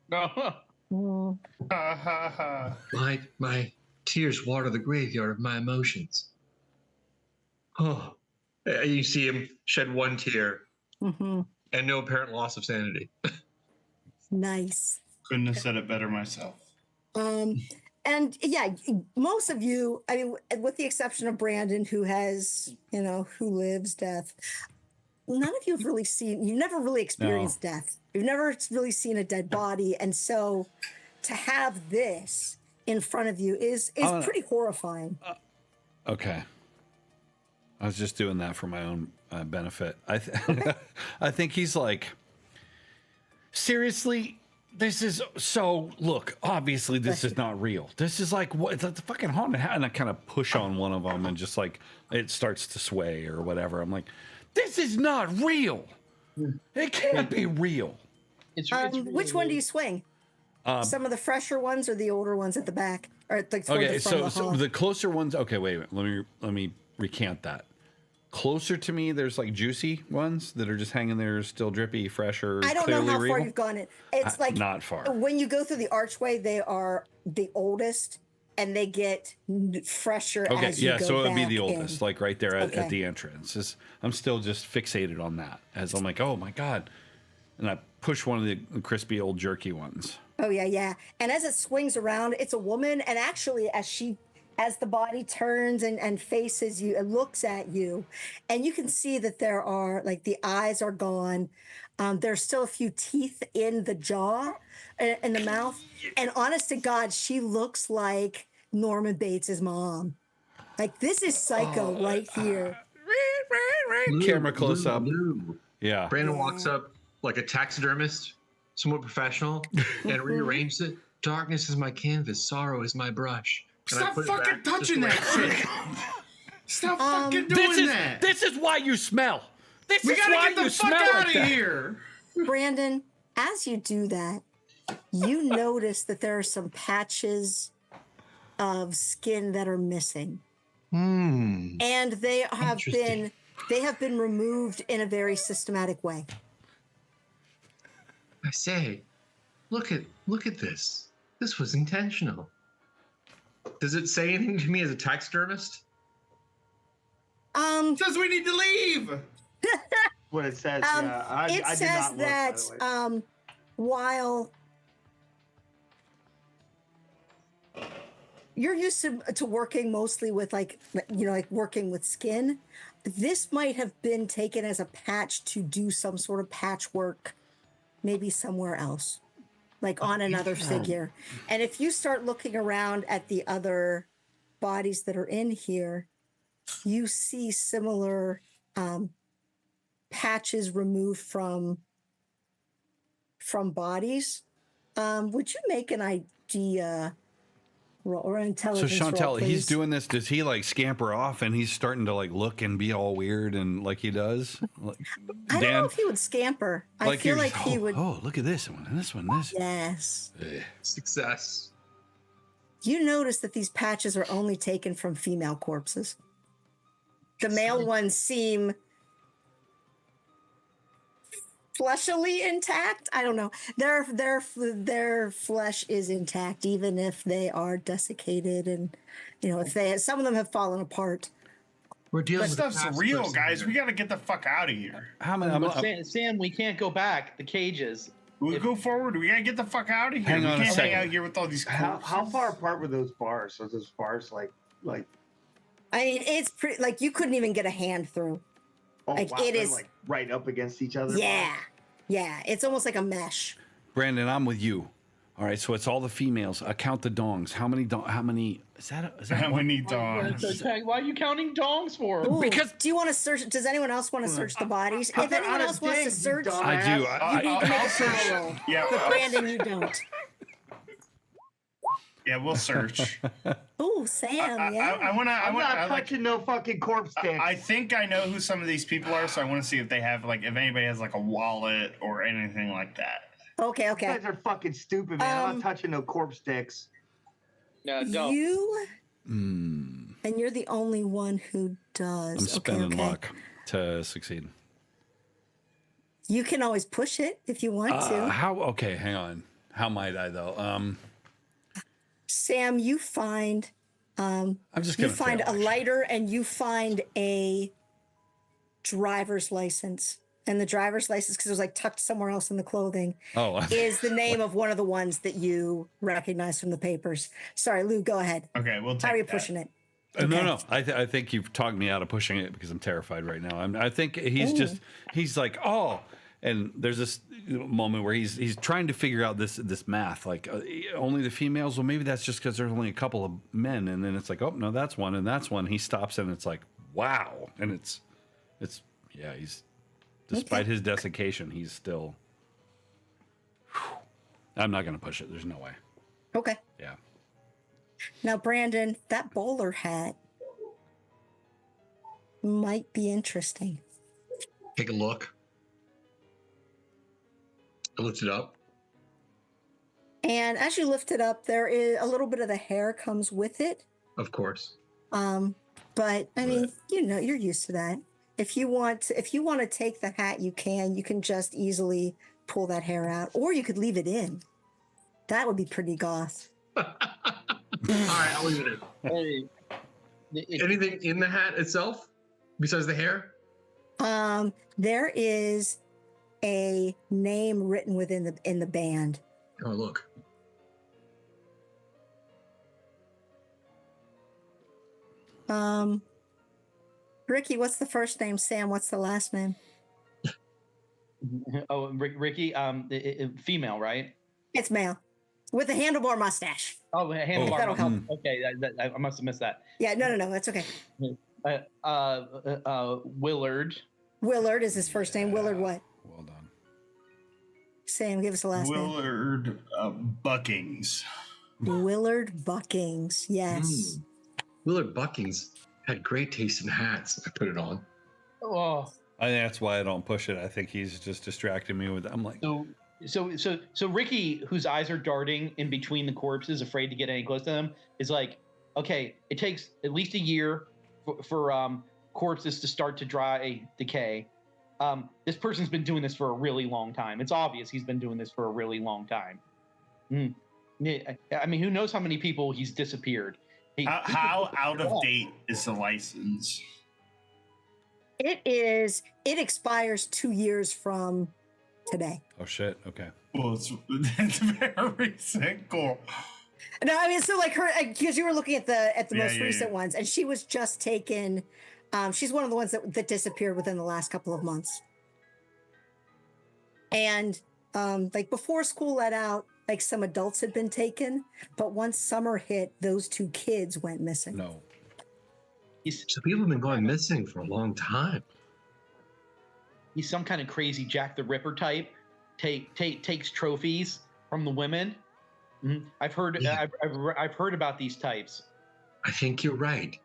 S5: My tears water the graveyard of my emotions. Oh, you see him shed 1 tear and no apparent loss of sanity.
S2: Nice.
S3: Couldn't have said it better myself.
S2: And yeah, most of you, I mean, with the exception of Brandon, who has, who lives death, none of you have really you've never really experienced death. You've never really seen a dead body. And so to have this in front of you is pretty horrifying.
S1: Okay. I was just doing that for my own benefit. I think he's like, seriously, this is so. Look, obviously, this is not real. This is like what? It's like the fucking haunted house. And I kind of push on one of them, and just it starts to sway or whatever. I'm like, this is not real. It can't be real.
S7: It's
S2: which one do you swing? Some of the fresher ones or the older ones at the back, or the
S1: so the closer ones. Okay, wait. Let me recant that. Closer to me, there's juicy ones that are just hanging there, still drippy, fresher.
S2: I don't know how far you've gone. It's
S1: not far.
S2: When you go through the archway, they are the oldest, and they get fresher.
S1: Okay,
S2: as you go
S1: so it would be
S2: back
S1: the oldest,
S2: in.
S1: right there at the entrance. I'm still just fixated on that, as I'm like, oh my god, and I push one of the crispy old jerky ones.
S2: Oh yeah. And as it swings around, it's a woman, and actually, as the body turns and faces you and looks at you, and you can see that there are the eyes are gone. There's still a few teeth in the jaw, in the mouth. And honest to God, she looks like Norman Bates' mom. Like this is psycho right here.
S1: Camera close up.
S5: Lou.
S1: Yeah.
S5: Brandon walks up like a taxidermist, somewhat professional, and rearranges it. Darkness is my canvas, sorrow is my brush. And I
S3: Stop
S5: put it
S3: fucking
S5: back just
S3: touching
S5: the way-
S3: that shit. Stop fucking doing that.
S1: This is why you smell. This
S3: We
S1: is
S3: gotta
S1: why
S3: get the
S1: you
S3: fuck
S1: smell
S3: out
S1: like
S3: of
S1: that.
S3: here.
S2: Brandon, as you do that, you notice that there are some patches of skin that are missing.
S5: Hmm.
S2: And they have
S5: Interesting.
S2: been removed in a very systematic way.
S5: I say, look at this. This was intentional. Does it say anything to me as a taxidermist?
S3: Says we need to leave.
S6: What it says. Yeah, I
S2: it
S6: did
S2: says
S6: not look, by
S2: that
S6: the way.
S2: while you're used to working mostly with like working with skin, this might have been taken as a patch to do some sort of patchwork, maybe somewhere else, like on another figure. And if you start looking around at the other bodies that are in here, you see similar patches removed from bodies. Would you make an idea roll or an
S1: So
S2: intelligence roll,
S1: Chantel,
S2: please?
S1: he's doing this. Does he like scamper off and he's starting to like look and be all weird and like he does? Like,
S2: I don't know if he would scamper. I feel
S1: you're-
S2: like he would.
S1: Oh, look at this one, and this one, this.
S2: Yes.
S5: Success.
S2: You notice that these patches are only taken from female corpses. The male ones seem fleshly intact. I don't know. Their flesh is intact, even if they are desiccated, and if some of them have fallen apart.
S5: We're dealing
S3: This
S5: with a
S3: stuff's
S5: past
S3: real,
S5: person
S3: guys.
S5: here.
S3: We gotta get the fuck out of here.
S1: How many?
S7: Sam, we can't go back. The cages.
S3: We go forward. We gotta get the fuck out of here.
S1: Hang on a
S3: we can't hang
S1: second.
S3: out here with all these
S6: How
S3: corpses.
S6: far apart were those bars? So those bars like
S2: I mean, it's pretty. Like you couldn't even get a hand through.
S6: oh
S2: Like,
S6: wow,
S2: it
S6: they're
S2: is-
S6: like right up against each other.
S2: Yeah, yeah. It's almost like a mesh.
S1: Brandon, I'm with you. All right, so it's all the females. Count the dongs. How many? How many? Is that
S3: How
S1: one?
S3: many dogs?
S7: Why are you counting dongs for?
S2: Ooh,
S1: Because-
S2: do you want to search? Does anyone else want to search the bodies? If anyone
S6: on a
S2: else wants to
S6: dig, you
S2: search,
S6: dumb-
S1: I do.
S2: you need to make a
S3: search.
S2: power roll.
S3: Yeah,
S2: But Brandon, you don't.
S3: yeah, we'll search.
S2: Oh, Sam, yeah.
S3: I want to.
S6: I'm not touching no fucking corpse sticks.
S3: I think I know who some of these people are, so I want to see if they have if anybody has like a wallet or anything like that.
S2: Okay,
S6: You
S2: okay.
S6: guys are fucking stupid, man. I'm
S2: Um,
S6: not touching no corpse sticks.
S7: No, don't.
S2: You
S1: Hmm.
S2: and you're the only one who does.
S1: I'm spending
S2: okay.
S1: luck to succeed.
S2: You can always push it if you want to.
S1: How? Okay, hang on. How might I though?
S2: Sam, you find
S1: I'm just
S2: you
S1: gonna
S2: find
S1: fail,
S2: a
S1: actually.
S2: lighter and you find a driver's license. And the driver's license, because it was like tucked somewhere else in the clothing,
S1: Oh,
S2: is the name of one of the ones that you recognize from the papers. Sorry, Lou, go ahead.
S3: Okay, we'll take
S2: How are you
S3: that.
S2: pushing it?
S1: No. I think you've talked me out of pushing it because I'm terrified right now. I think he's like, oh, and there's this moment where he's trying to figure out this math, like only the females. Well, maybe that's just because there's only a couple of men, and then it's like, oh no, that's one, and that's one. He stops, and it's like, wow, and it's yeah, he's despite his desiccation, he's still. Whew. I'm not gonna push it. There's no way.
S2: Okay.
S1: Yeah.
S2: Now, Brandon, that bowler hat might be interesting.
S5: Take a look. I looked it up.
S2: And as you lift it up, there is a little bit of the hair comes with it.
S5: Of course.
S2: But I mean, you're used to that. If you want to take the hat, you can just easily pull that hair out, or you could leave it in. That would be pretty goth.
S5: All right, I'll leave it in.
S7: Hey,
S5: Anything in the hat itself besides the hair?
S2: There is a name written within in the band.
S5: Oh, look.
S2: Ricky, what's the first name? Sam, what's the last name?
S7: Oh, Ricky, female, right?
S2: It's male. With a handlebar mustache.
S7: Oh, a handlebar.
S2: That'll help.
S7: Okay, I must have missed that.
S2: Yeah, no, that's okay.
S7: Willard.
S2: Willard is his first name. Willard what?
S1: Well done.
S2: Sam, give us a last name.
S3: Willard Buckings.
S2: Willard Buckings. Yes.
S5: Willard Buckings had great taste in hats. I put it on.
S7: Oh.
S1: I think that's why I don't push it. I think he's just distracting me with. I'm like,
S7: So Ricky, whose eyes are darting in between the corpses, afraid to get any close to them, is like, okay, it takes at least a year for corpses to start to decay. This person's been doing this for a really long time. It's obvious he's been doing this for a really long time. I mean, who knows how many people he's disappeared?
S3: How out of date is the license?
S2: It expires 2 years from today.
S1: oh shit. Okay.
S3: Well, it's very recent. Cool.
S2: No, I mean, so like her, because you were looking at the most
S3: Yeah.
S2: recent ones, and she was just taken. She's one of the ones that disappeared within the last couple of months. And like before school let out, like some adults had been taken, but once summer hit, those 2 kids went missing.
S1: No.
S5: So people have been going missing for a long time.
S7: He's some kind of crazy Jack the Ripper type. Takes trophies from the women. I've heard.
S5: Yeah.
S7: I've heard about these types.
S5: I think you're right.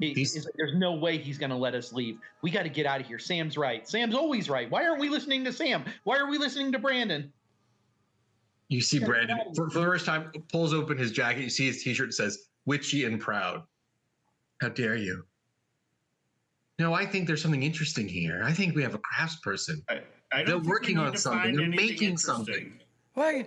S7: There's no way he's going to let us leave. We got to get out of here. Sam's right. Sam's always right. Why aren't we listening to Sam? Why are we listening to Brandon?
S5: You see Brandon, for the first time, pulls open his jacket. You see his t-shirt that says, witchy and proud. How dare you? No, I think there's something interesting here. I think we have a craftsperson.
S3: I
S5: They're
S3: don't think we
S5: working
S3: need
S5: on
S3: to
S5: something.
S3: find
S5: They're
S3: anything
S5: making
S3: interesting.
S5: something.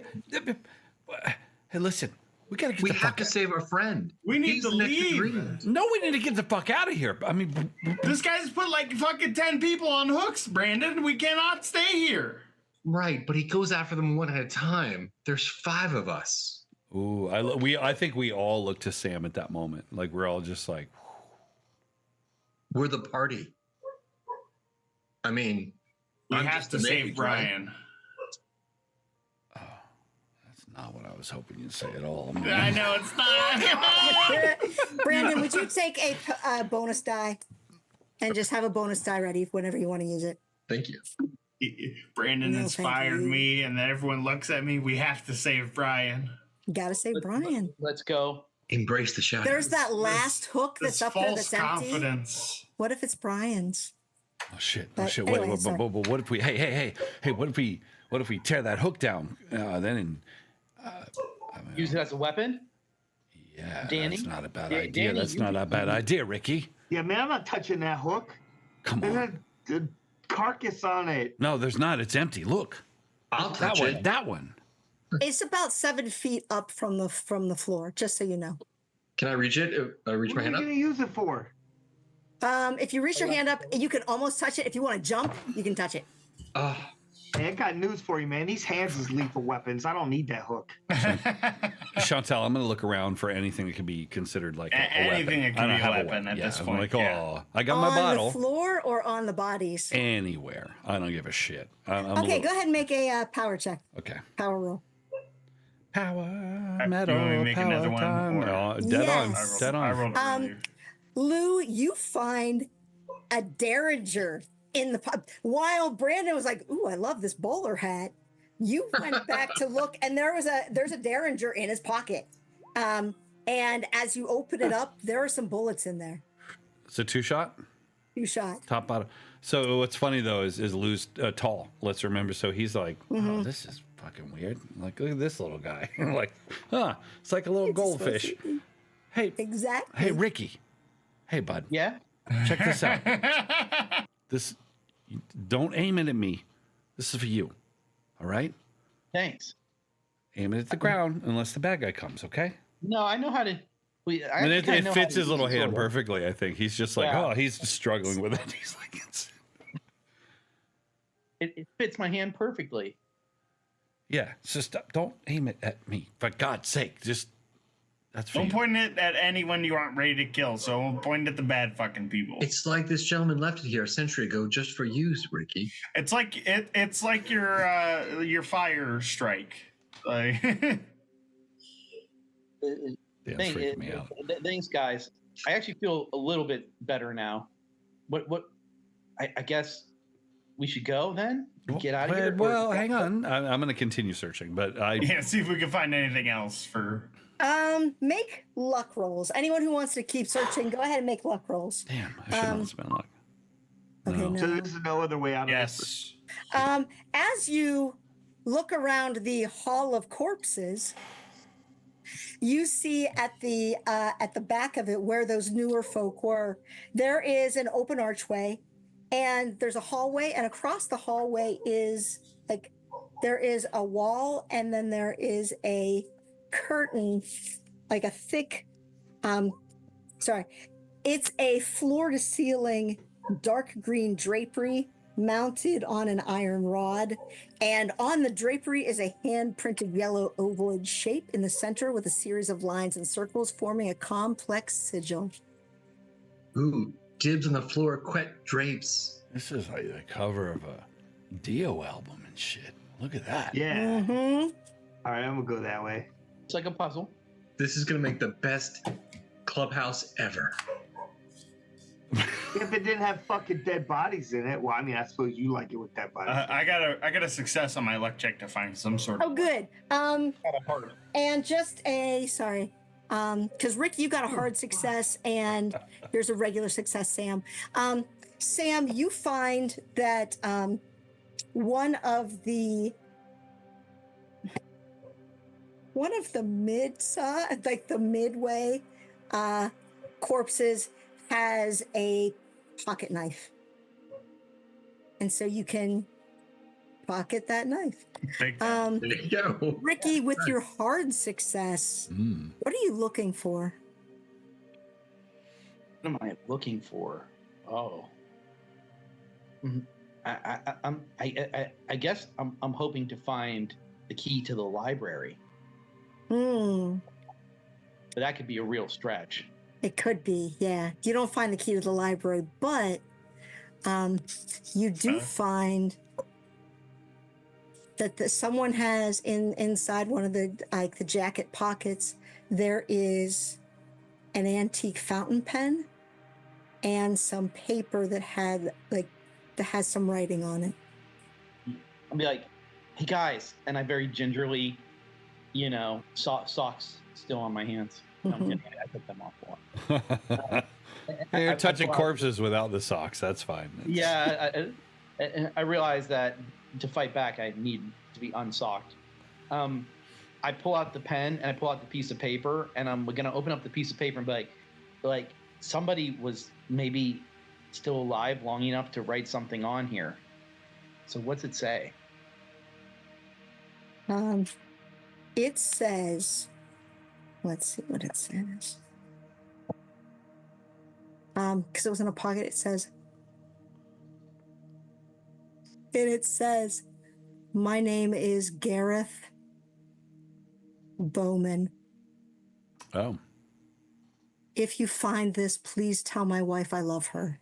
S1: Hey, listen. We gotta get
S5: We
S1: the
S5: have
S1: fuck
S5: to
S1: out.
S5: save our friend.
S3: We need
S5: He's
S3: to
S5: the next
S3: leave.
S5: ingredient.
S1: No, we need to get the fuck out of here. I mean,
S3: This guy's put like fucking 10 people on hooks, Brandon. We cannot stay here.
S5: Right, but he goes after them one at a time. There's 5 of us.
S1: ooh, I think we all look to Sam at that moment. Like we're all just like,
S5: We're the party. I mean,
S3: We
S5: I'm
S3: have
S5: just
S3: to
S5: the
S3: save
S5: maid,
S3: Brian.
S1: that's not what I was hoping you'd say at all.
S3: I know it's not.
S2: Brandon, would you take a bonus die and just have a bonus die ready whenever you want to use it?
S5: Thank you.
S3: Brandon
S2: No, thank
S3: inspired
S2: you.
S3: me, and then everyone looks at me. We have to save Brian.
S2: You gotta say Brian.
S7: Let's go.
S5: Embrace the shadows.
S2: There's that last hook
S3: This
S2: that's up there
S3: false
S2: that's empty.
S3: confidence.
S2: What if it's Brian's?
S1: Oh shit!
S2: But
S1: Oh shit!
S2: anyway,
S1: Wait,
S2: sorry.
S1: what if we? Hey! What if we tear that hook down? Then,
S7: Use it as a weapon.
S1: yeah,
S7: Danny?
S1: that's not a bad
S7: Da-
S1: idea.
S7: Danny,
S1: That's
S7: you-
S1: not a bad idea, Ricky.
S6: Yeah, man, I'm not touching that hook.
S1: Come
S6: There's
S1: on.
S6: a carcass on it.
S1: No, there's not. It's empty. Look,
S5: I'll
S1: that
S5: touch
S1: one.
S5: it.
S1: That one.
S2: It's about 7 feet up from the floor, just so you know.
S5: Can I reach it? Reach
S6: What
S5: my
S6: are you
S5: hand up?
S6: going to use it for?
S2: If you reach your hand up, you can almost touch it. If you want to jump, you can touch it.
S6: Hey, I got news for you, man. These hands is lethal weapons. I don't need that hook.
S1: Chantel, I'm going to look around for anything that could be considered like a
S3: Anything
S1: weapon.
S3: that could
S1: I don't
S3: be a
S1: have
S3: weapon at
S1: Yeah,
S3: this
S1: I'm
S3: point,
S1: like,
S3: yeah.
S1: oh, I got
S2: On
S1: my bottle.
S2: the floor or on the bodies?
S1: Anywhere. I don't give a shit. I'm
S2: Okay, go ahead and make a power check.
S1: Okay.
S2: Power roll.
S1: Power
S3: you
S1: metal.
S3: want me to make
S1: power
S3: another one,
S1: time.
S3: or-
S1: Oh, dead
S2: Yes.
S1: on. Dead
S3: I
S1: on.
S3: rolled earlier.
S2: Lou, you find a derringer in the pub. While Brandon was like, "Ooh, I love this bowler hat," you went back to look, and there's a derringer in his pocket. And as you open it up, there are some bullets in there.
S1: It's a 2-shot.
S2: You shot.
S1: Top bottom. So what's funny though is Lou's tall. Let's remember. So he's like,
S2: Mm-hmm.
S1: oh, this is fucking weird. Like, look at this little guy. I'm like, huh? It's like a little
S2: It's supposed
S1: goldfish.
S2: to be-
S1: Hey,
S2: Exactly.
S1: hey, Ricky. Hey, bud.
S7: Yeah.
S1: Check this out. This. Don't aim it at me. This is for you. All right.
S7: Thanks.
S1: Aim it at the ground unless the bad guy comes. Okay.
S7: No, I know how to.
S1: And it fits his little hand
S7: perfect.
S1: perfectly. I think he's just like,
S7: Yeah.
S1: oh, he's just struggling with it. He's like,
S7: It fits my hand perfectly.
S1: yeah. It's just don't aim it at me. For God's sake, just that's for
S3: Don't
S1: you.
S3: point it at anyone you aren't ready to kill. So point at the bad fucking people.
S5: It's like this gentleman left it here a century ago just for you, Ricky.
S3: It's like your fire strike. Like
S1: Damn, it's freaking me out.
S7: Thanks, guys. I actually feel a little bit better now. What? I guess we should go then. Get out of here.
S1: Well, hang on. I'm going to continue searching, but
S3: see if we can find anything else for.
S2: Make luck rolls. Anyone who wants to keep searching, go ahead and make luck rolls.
S1: Damn, I should not spend luck.
S2: Okay, no.
S6: So there's no other way out of this.
S3: Yes.
S2: As you look around the Hall of Corpses, you see at the back of it where those newer folk were, there is an open archway, and there's a hallway, and across the hallway is there is a wall, and then there is a curtain, like a thick, it's a floor to ceiling dark green drapery mounted on an iron rod, and on the drapery is a hand-printed yellow ovoid shape in the center with a series of lines and circles forming a complex sigil.
S5: Ooh, dibs on the floor, quet drapes.
S1: This is like the cover of a Dio album and shit. Look at that.
S6: Yeah.
S2: Mm-hmm.
S6: All right, I'm gonna go that way.
S7: It's like a puzzle.
S5: This is gonna make the best clubhouse ever.
S6: If it didn't have fucking dead bodies in it, well, I mean, I suppose you like it with dead bodies.
S3: I got a success on my luck check to find some sort of.
S2: Oh, good. And just because Rick, you got a hard success, and here's a regular success, Sam. Sam, you find that one of the midway corpses has a pocket knife, and so you can pocket that knife.
S3: Big
S5: There you go.
S2: Ricky, with your hard success, what are you looking for?
S7: What am I looking for? Oh. I guess I'm hoping to find the key to the library.
S2: Hmm.
S7: But that could be a real stretch.
S2: It could be, yeah. You don't find the key to the library, but you do find that someone has inside one of the jacket pockets, there is an antique fountain pen and some paper that has some writing on it.
S7: I'll be like, hey guys, and I very gingerly, socks still on my hands. No, I'm kidding. I put them off.
S1: You're touching corpses without the socks. That's fine.
S7: Yeah, I realize that to fight back, I need to be unsocked. I pull out the pen and I pull out the piece of paper, and I'm gonna open up the piece of paper and be like somebody was maybe still alive long enough to write something on here. So what's it say?
S2: It says, let's see what it says. Because it was in a pocket, it says, my name is Gareth Bowman.
S1: Oh.
S2: If you find this, please tell my wife I love her.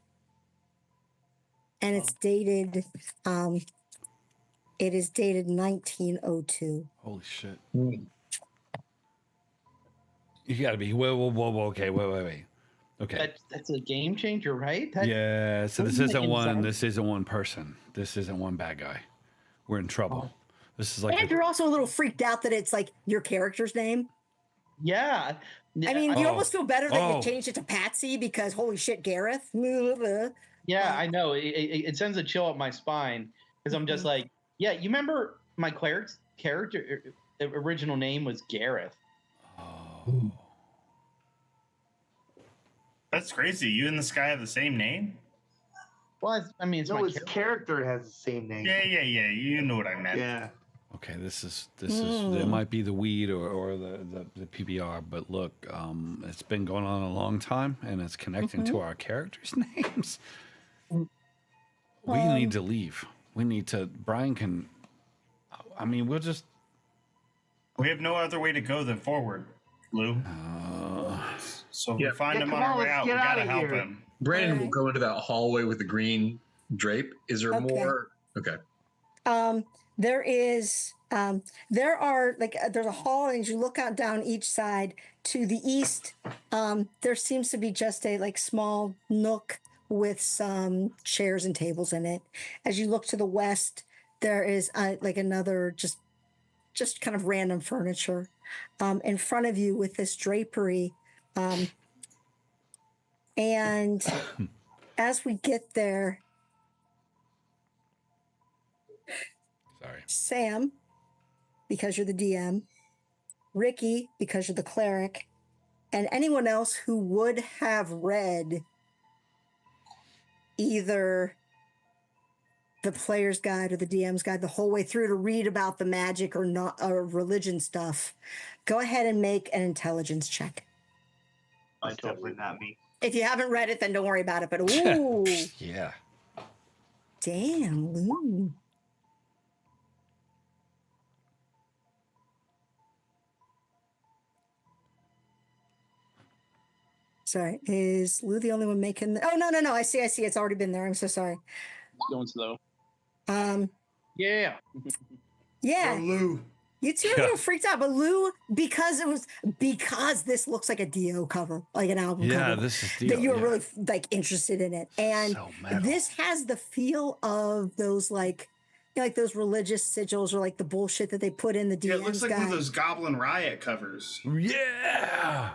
S2: And it's dated, it is dated 1902.
S1: Holy shit. You gotta be, whoa, okay, wait. Okay.
S7: That's a game changer, right?
S1: Yeah, so this isn't one person. This isn't one bad guy. We're in trouble. This is like
S2: and you're also a little freaked out that it's like your character's name.
S7: Yeah.
S2: I mean, you almost feel better that you changed it to Patsy because holy shit, Gareth.
S7: Yeah, I know. It sends a chill up my spine because I'm just like, yeah, you remember my character original name was Gareth.
S1: Oh.
S3: That's crazy. You and this guy have the same name?
S7: Well, I mean, it's
S6: No,
S7: my
S6: his character has the same name.
S3: Yeah. You know what I meant.
S6: Yeah.
S1: Okay, this is it might be the weed or the PBR, but look, it's been going on a long time and it's connecting to our characters' names. We need to leave. Brian can, I mean, we'll just.
S3: We have no other way to go than forward, Lou. So if we find him on our way out, we gotta help him.
S5: Brandon will go into that hallway with the green drape. Is there more? Okay.
S2: there is there are like there's a hall, and as you look out down each side to the east, there seems to be just a like small nook with some chairs and tables in it. As you look to the west, there is like another just kind of random furniture in front of you with this drapery. And as we get there,
S1: Sorry.
S2: Sam, because you're the DM, Ricky, because you're the cleric, and anyone else who would have read either the player's guide or the DM's guide the whole way through to read about the magic or not or religion stuff, go ahead and make an intelligence check.
S6: That's definitely not me.
S2: If you haven't read it, then don't worry about it. But ooh,
S1: Yeah.
S2: damn, Lou. Sorry, is Lou the only one making? Oh no! I see. It's already been there. I'm so sorry.
S7: Going slow.
S2: Yeah.
S3: Oh, Lou.
S2: You two are a little freaked out, but Lou, because this looks like a Dio cover, like an album cover.
S1: Yeah, this is Dio.
S2: That you're
S1: yeah.
S2: really like interested in it, and
S1: So metal.
S2: this has the feel of those like those religious sigils or like the bullshit that they put in the DM's
S3: Yeah, it looks like one
S2: guide.
S3: of those Goblin Riot covers.
S1: Yeah.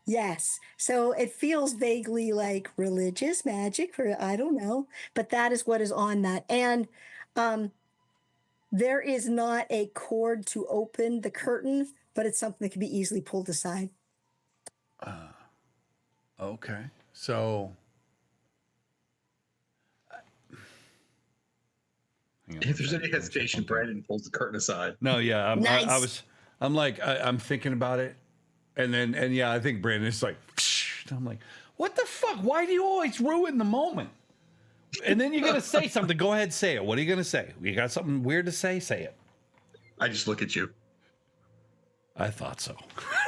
S2: Yes. So it feels vaguely like religious magic, or I don't know, but that is what is on that. And there is not a cord to open the curtain, but it's something that can be easily pulled aside.
S1: Okay. So. Hang on
S5: If
S1: one
S5: there's
S1: second.
S5: any hesitation, Brandon pulls the curtain aside.
S1: No, yeah,
S2: Nice.
S1: I'm thinking about it, and yeah, I think Brandon's like, I'm like, what the fuck? Why do you always ruin the moment? And then you're gonna say something. Go ahead, say it. What are you gonna say? You got something weird to say? Say it.
S5: I just look at you.
S1: I thought so.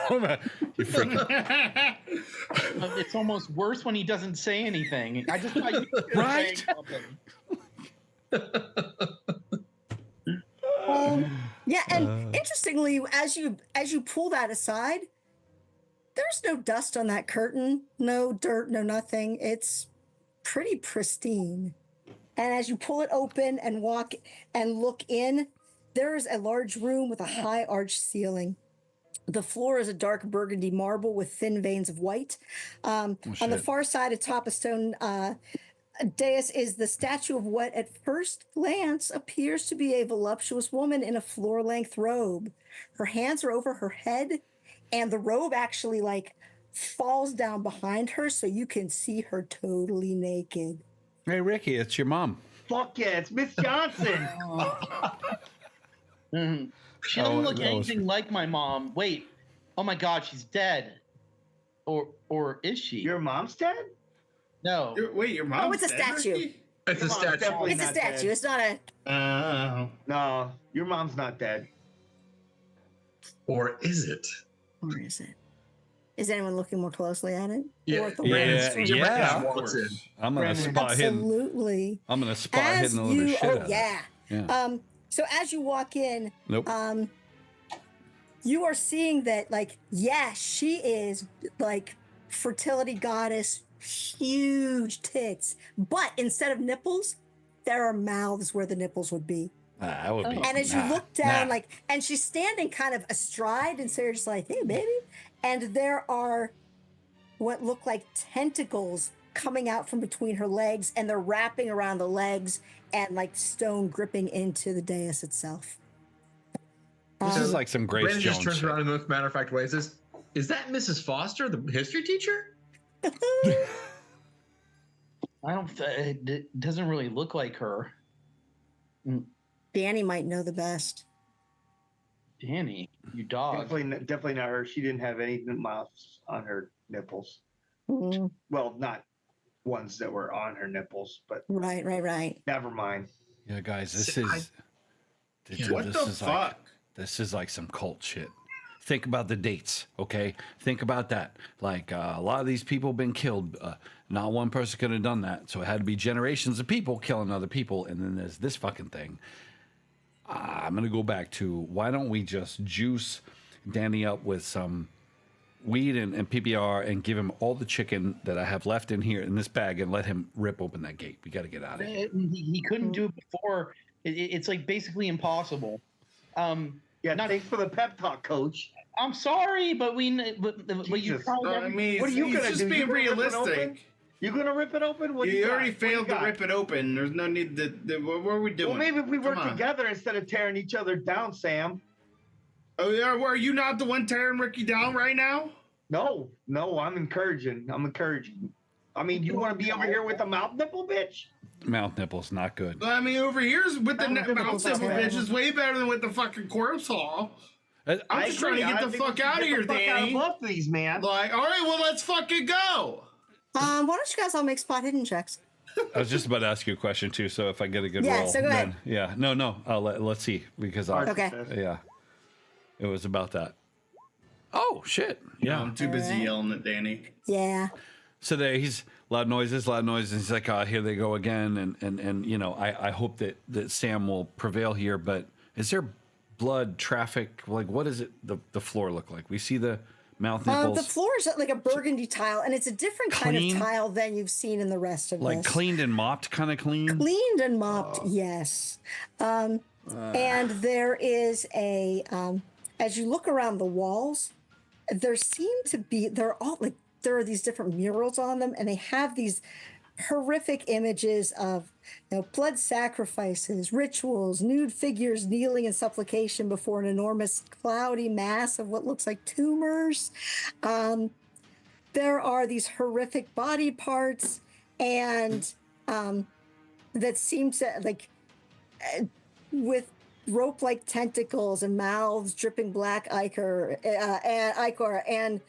S1: You freaking
S7: It's almost worse when he doesn't say anything. I just thought you were
S1: Right?
S7: saying something.
S2: Yeah, and interestingly, as you pull that aside, there's no dust on that curtain, no dirt, no nothing. It's pretty pristine. And as you pull it open and walk and look in, there's a large room with a high arched ceiling. The floor is a dark burgundy marble with thin veins of white. On the
S1: shit.
S2: far side, atop a stone dais is the statue of what at first glance appears to be a voluptuous woman in a floor-length robe. Her hands are over her head, and the robe actually like falls down behind her so you can see her totally naked.
S1: Hey, Ricky, it's your mom.
S6: Fuck yeah, it's Miss Johnson.
S7: Mhm. She
S1: Oh,
S7: doesn't look
S1: that was-
S7: anything like my mom. Wait. Oh my God, she's dead. Or is she?
S6: Your mom's dead?
S7: No.
S3: Wait, your mom's
S2: it's a
S3: dead,
S2: statue.
S3: Ricky?
S5: It's a
S6: Your mom's
S5: statue.
S6: definitely
S2: It's a
S6: not
S2: statue.
S6: dead.
S2: It's not a.
S3: Oh.
S6: No, your mom's not dead.
S5: Or is it?
S2: Or is it? Is anyone looking more closely at it?
S5: Yeah,
S2: Or at the
S1: yeah,
S2: lens?
S1: yeah.
S5: Brandon
S3: Of
S5: walks in.
S3: course.
S1: I'm gonna
S7: Brandon.
S1: spot hidden.
S2: Absolutely.
S1: I'm gonna spot
S2: As
S1: hidden the living
S2: you,
S1: shit
S2: oh
S1: out of it.
S2: yeah.
S1: Yeah.
S2: So as you walk in,
S1: Nope.
S2: you are seeing that, like, yeah, she is like fertility goddess, huge tits, but instead of nipples, there are mouths where the nipples would be.
S1: That would be.
S2: And as you
S1: nah,
S2: look down,
S1: nah.
S2: like, and she's standing kind of astride, and so you're just like, hey, baby. And there are what look like tentacles coming out from between her legs, and they're wrapping around the legs and like stone gripping into the dais itself.
S1: This is like some Grace
S5: Brandon
S1: Jones
S5: just turns
S1: shit.
S5: around in the most matter of fact way and says, "Is that Mrs. Foster, the history teacher?"
S7: I don't. It doesn't really look like her.
S2: Danny might know the best.
S7: Danny, you dog.
S6: Definitely not her. She didn't have any mouths on her nipples.
S2: Mm,
S6: Well, not ones that were on her nipples, but
S2: right.
S6: never mind.
S1: Yeah, guys, this
S5: See,
S1: is.
S5: Yeah.
S3: What
S1: this
S3: the
S1: is
S3: fuck?
S1: Like, this is like some cult shit. think about the dates, okay? Think about that. Like a lot of these people have been killed. Not one person could have done that. So it had to be generations of people killing other people. And then there's this fucking thing. I'm going to go back to, why don't we just juice Danny up with some weed and PBR and give him all the chicken that I have left in here in this bag and let him rip open that gate. We got to get out of here.
S7: He couldn't do it before. It's like basically impossible.
S6: Yeah, thanks for the pep talk, Coach.
S7: I'm sorry, but but you probably
S3: I mean,
S6: What are you
S3: he's
S6: gonna
S3: just
S6: do?
S3: being
S6: You gonna rip it open?
S3: realistic.
S6: You gonna rip it open? What
S3: You
S6: got?
S3: already
S6: What
S3: failed to
S6: got?
S3: rip it open. There's no need to. What are we doing?
S6: Well, maybe if we work
S3: Come on.
S6: together instead of tearing each other down, Sam.
S3: Oh yeah, well, are you not the one tearing Ricky down right now?
S6: No, I'm encouraging. I mean, you want to be over here with the mouth nipple, bitch?
S1: Mouth nipple's not good.
S3: I mean, over here's with the
S6: Mouth
S3: mouth
S6: nipples
S3: nipple
S6: are
S3: bitch is way better than with the fucking corpse haul. I'm
S6: I
S3: just trying to
S6: agree.
S3: get
S6: I
S3: the
S6: think
S3: fuck
S6: we should
S3: out of
S6: get
S3: here,
S6: the fuck out of
S3: Danny.
S6: both of these, man.
S3: Like, all right, well, let's fucking go.
S2: Why don't you guys all make spot hidden checks?
S1: I was just about to ask you a question too. So if I get a good
S2: Yeah,
S1: roll,
S2: so go ahead.
S1: then, yeah, no, let's see because I,
S2: Okay.
S1: yeah, it was about that. Oh shit, yeah.
S3: I'm too busy yelling at Danny.
S2: Yeah.
S1: So there, he's loud noises. He's like, here they go again, and you know, I hope that Sam will prevail here. But is there blood, traffic? Like, what does it the floor look like? We see the mouth nipples.
S2: The floor is like a burgundy tile, and it's a different kind
S1: Clean?
S2: of tile than you've seen in the rest of
S1: like
S2: this.
S1: cleaned and mopped, kind of clean.
S2: Cleaned and mopped, yes. And there is a, as you look around the walls, there are these different murals on them, and they have these horrific images of, blood sacrifices, rituals, nude figures kneeling in supplication before an enormous cloudy mass of what looks like tumors. There are these horrific body parts, and that seem to with rope-like tentacles and mouths dripping black ichor and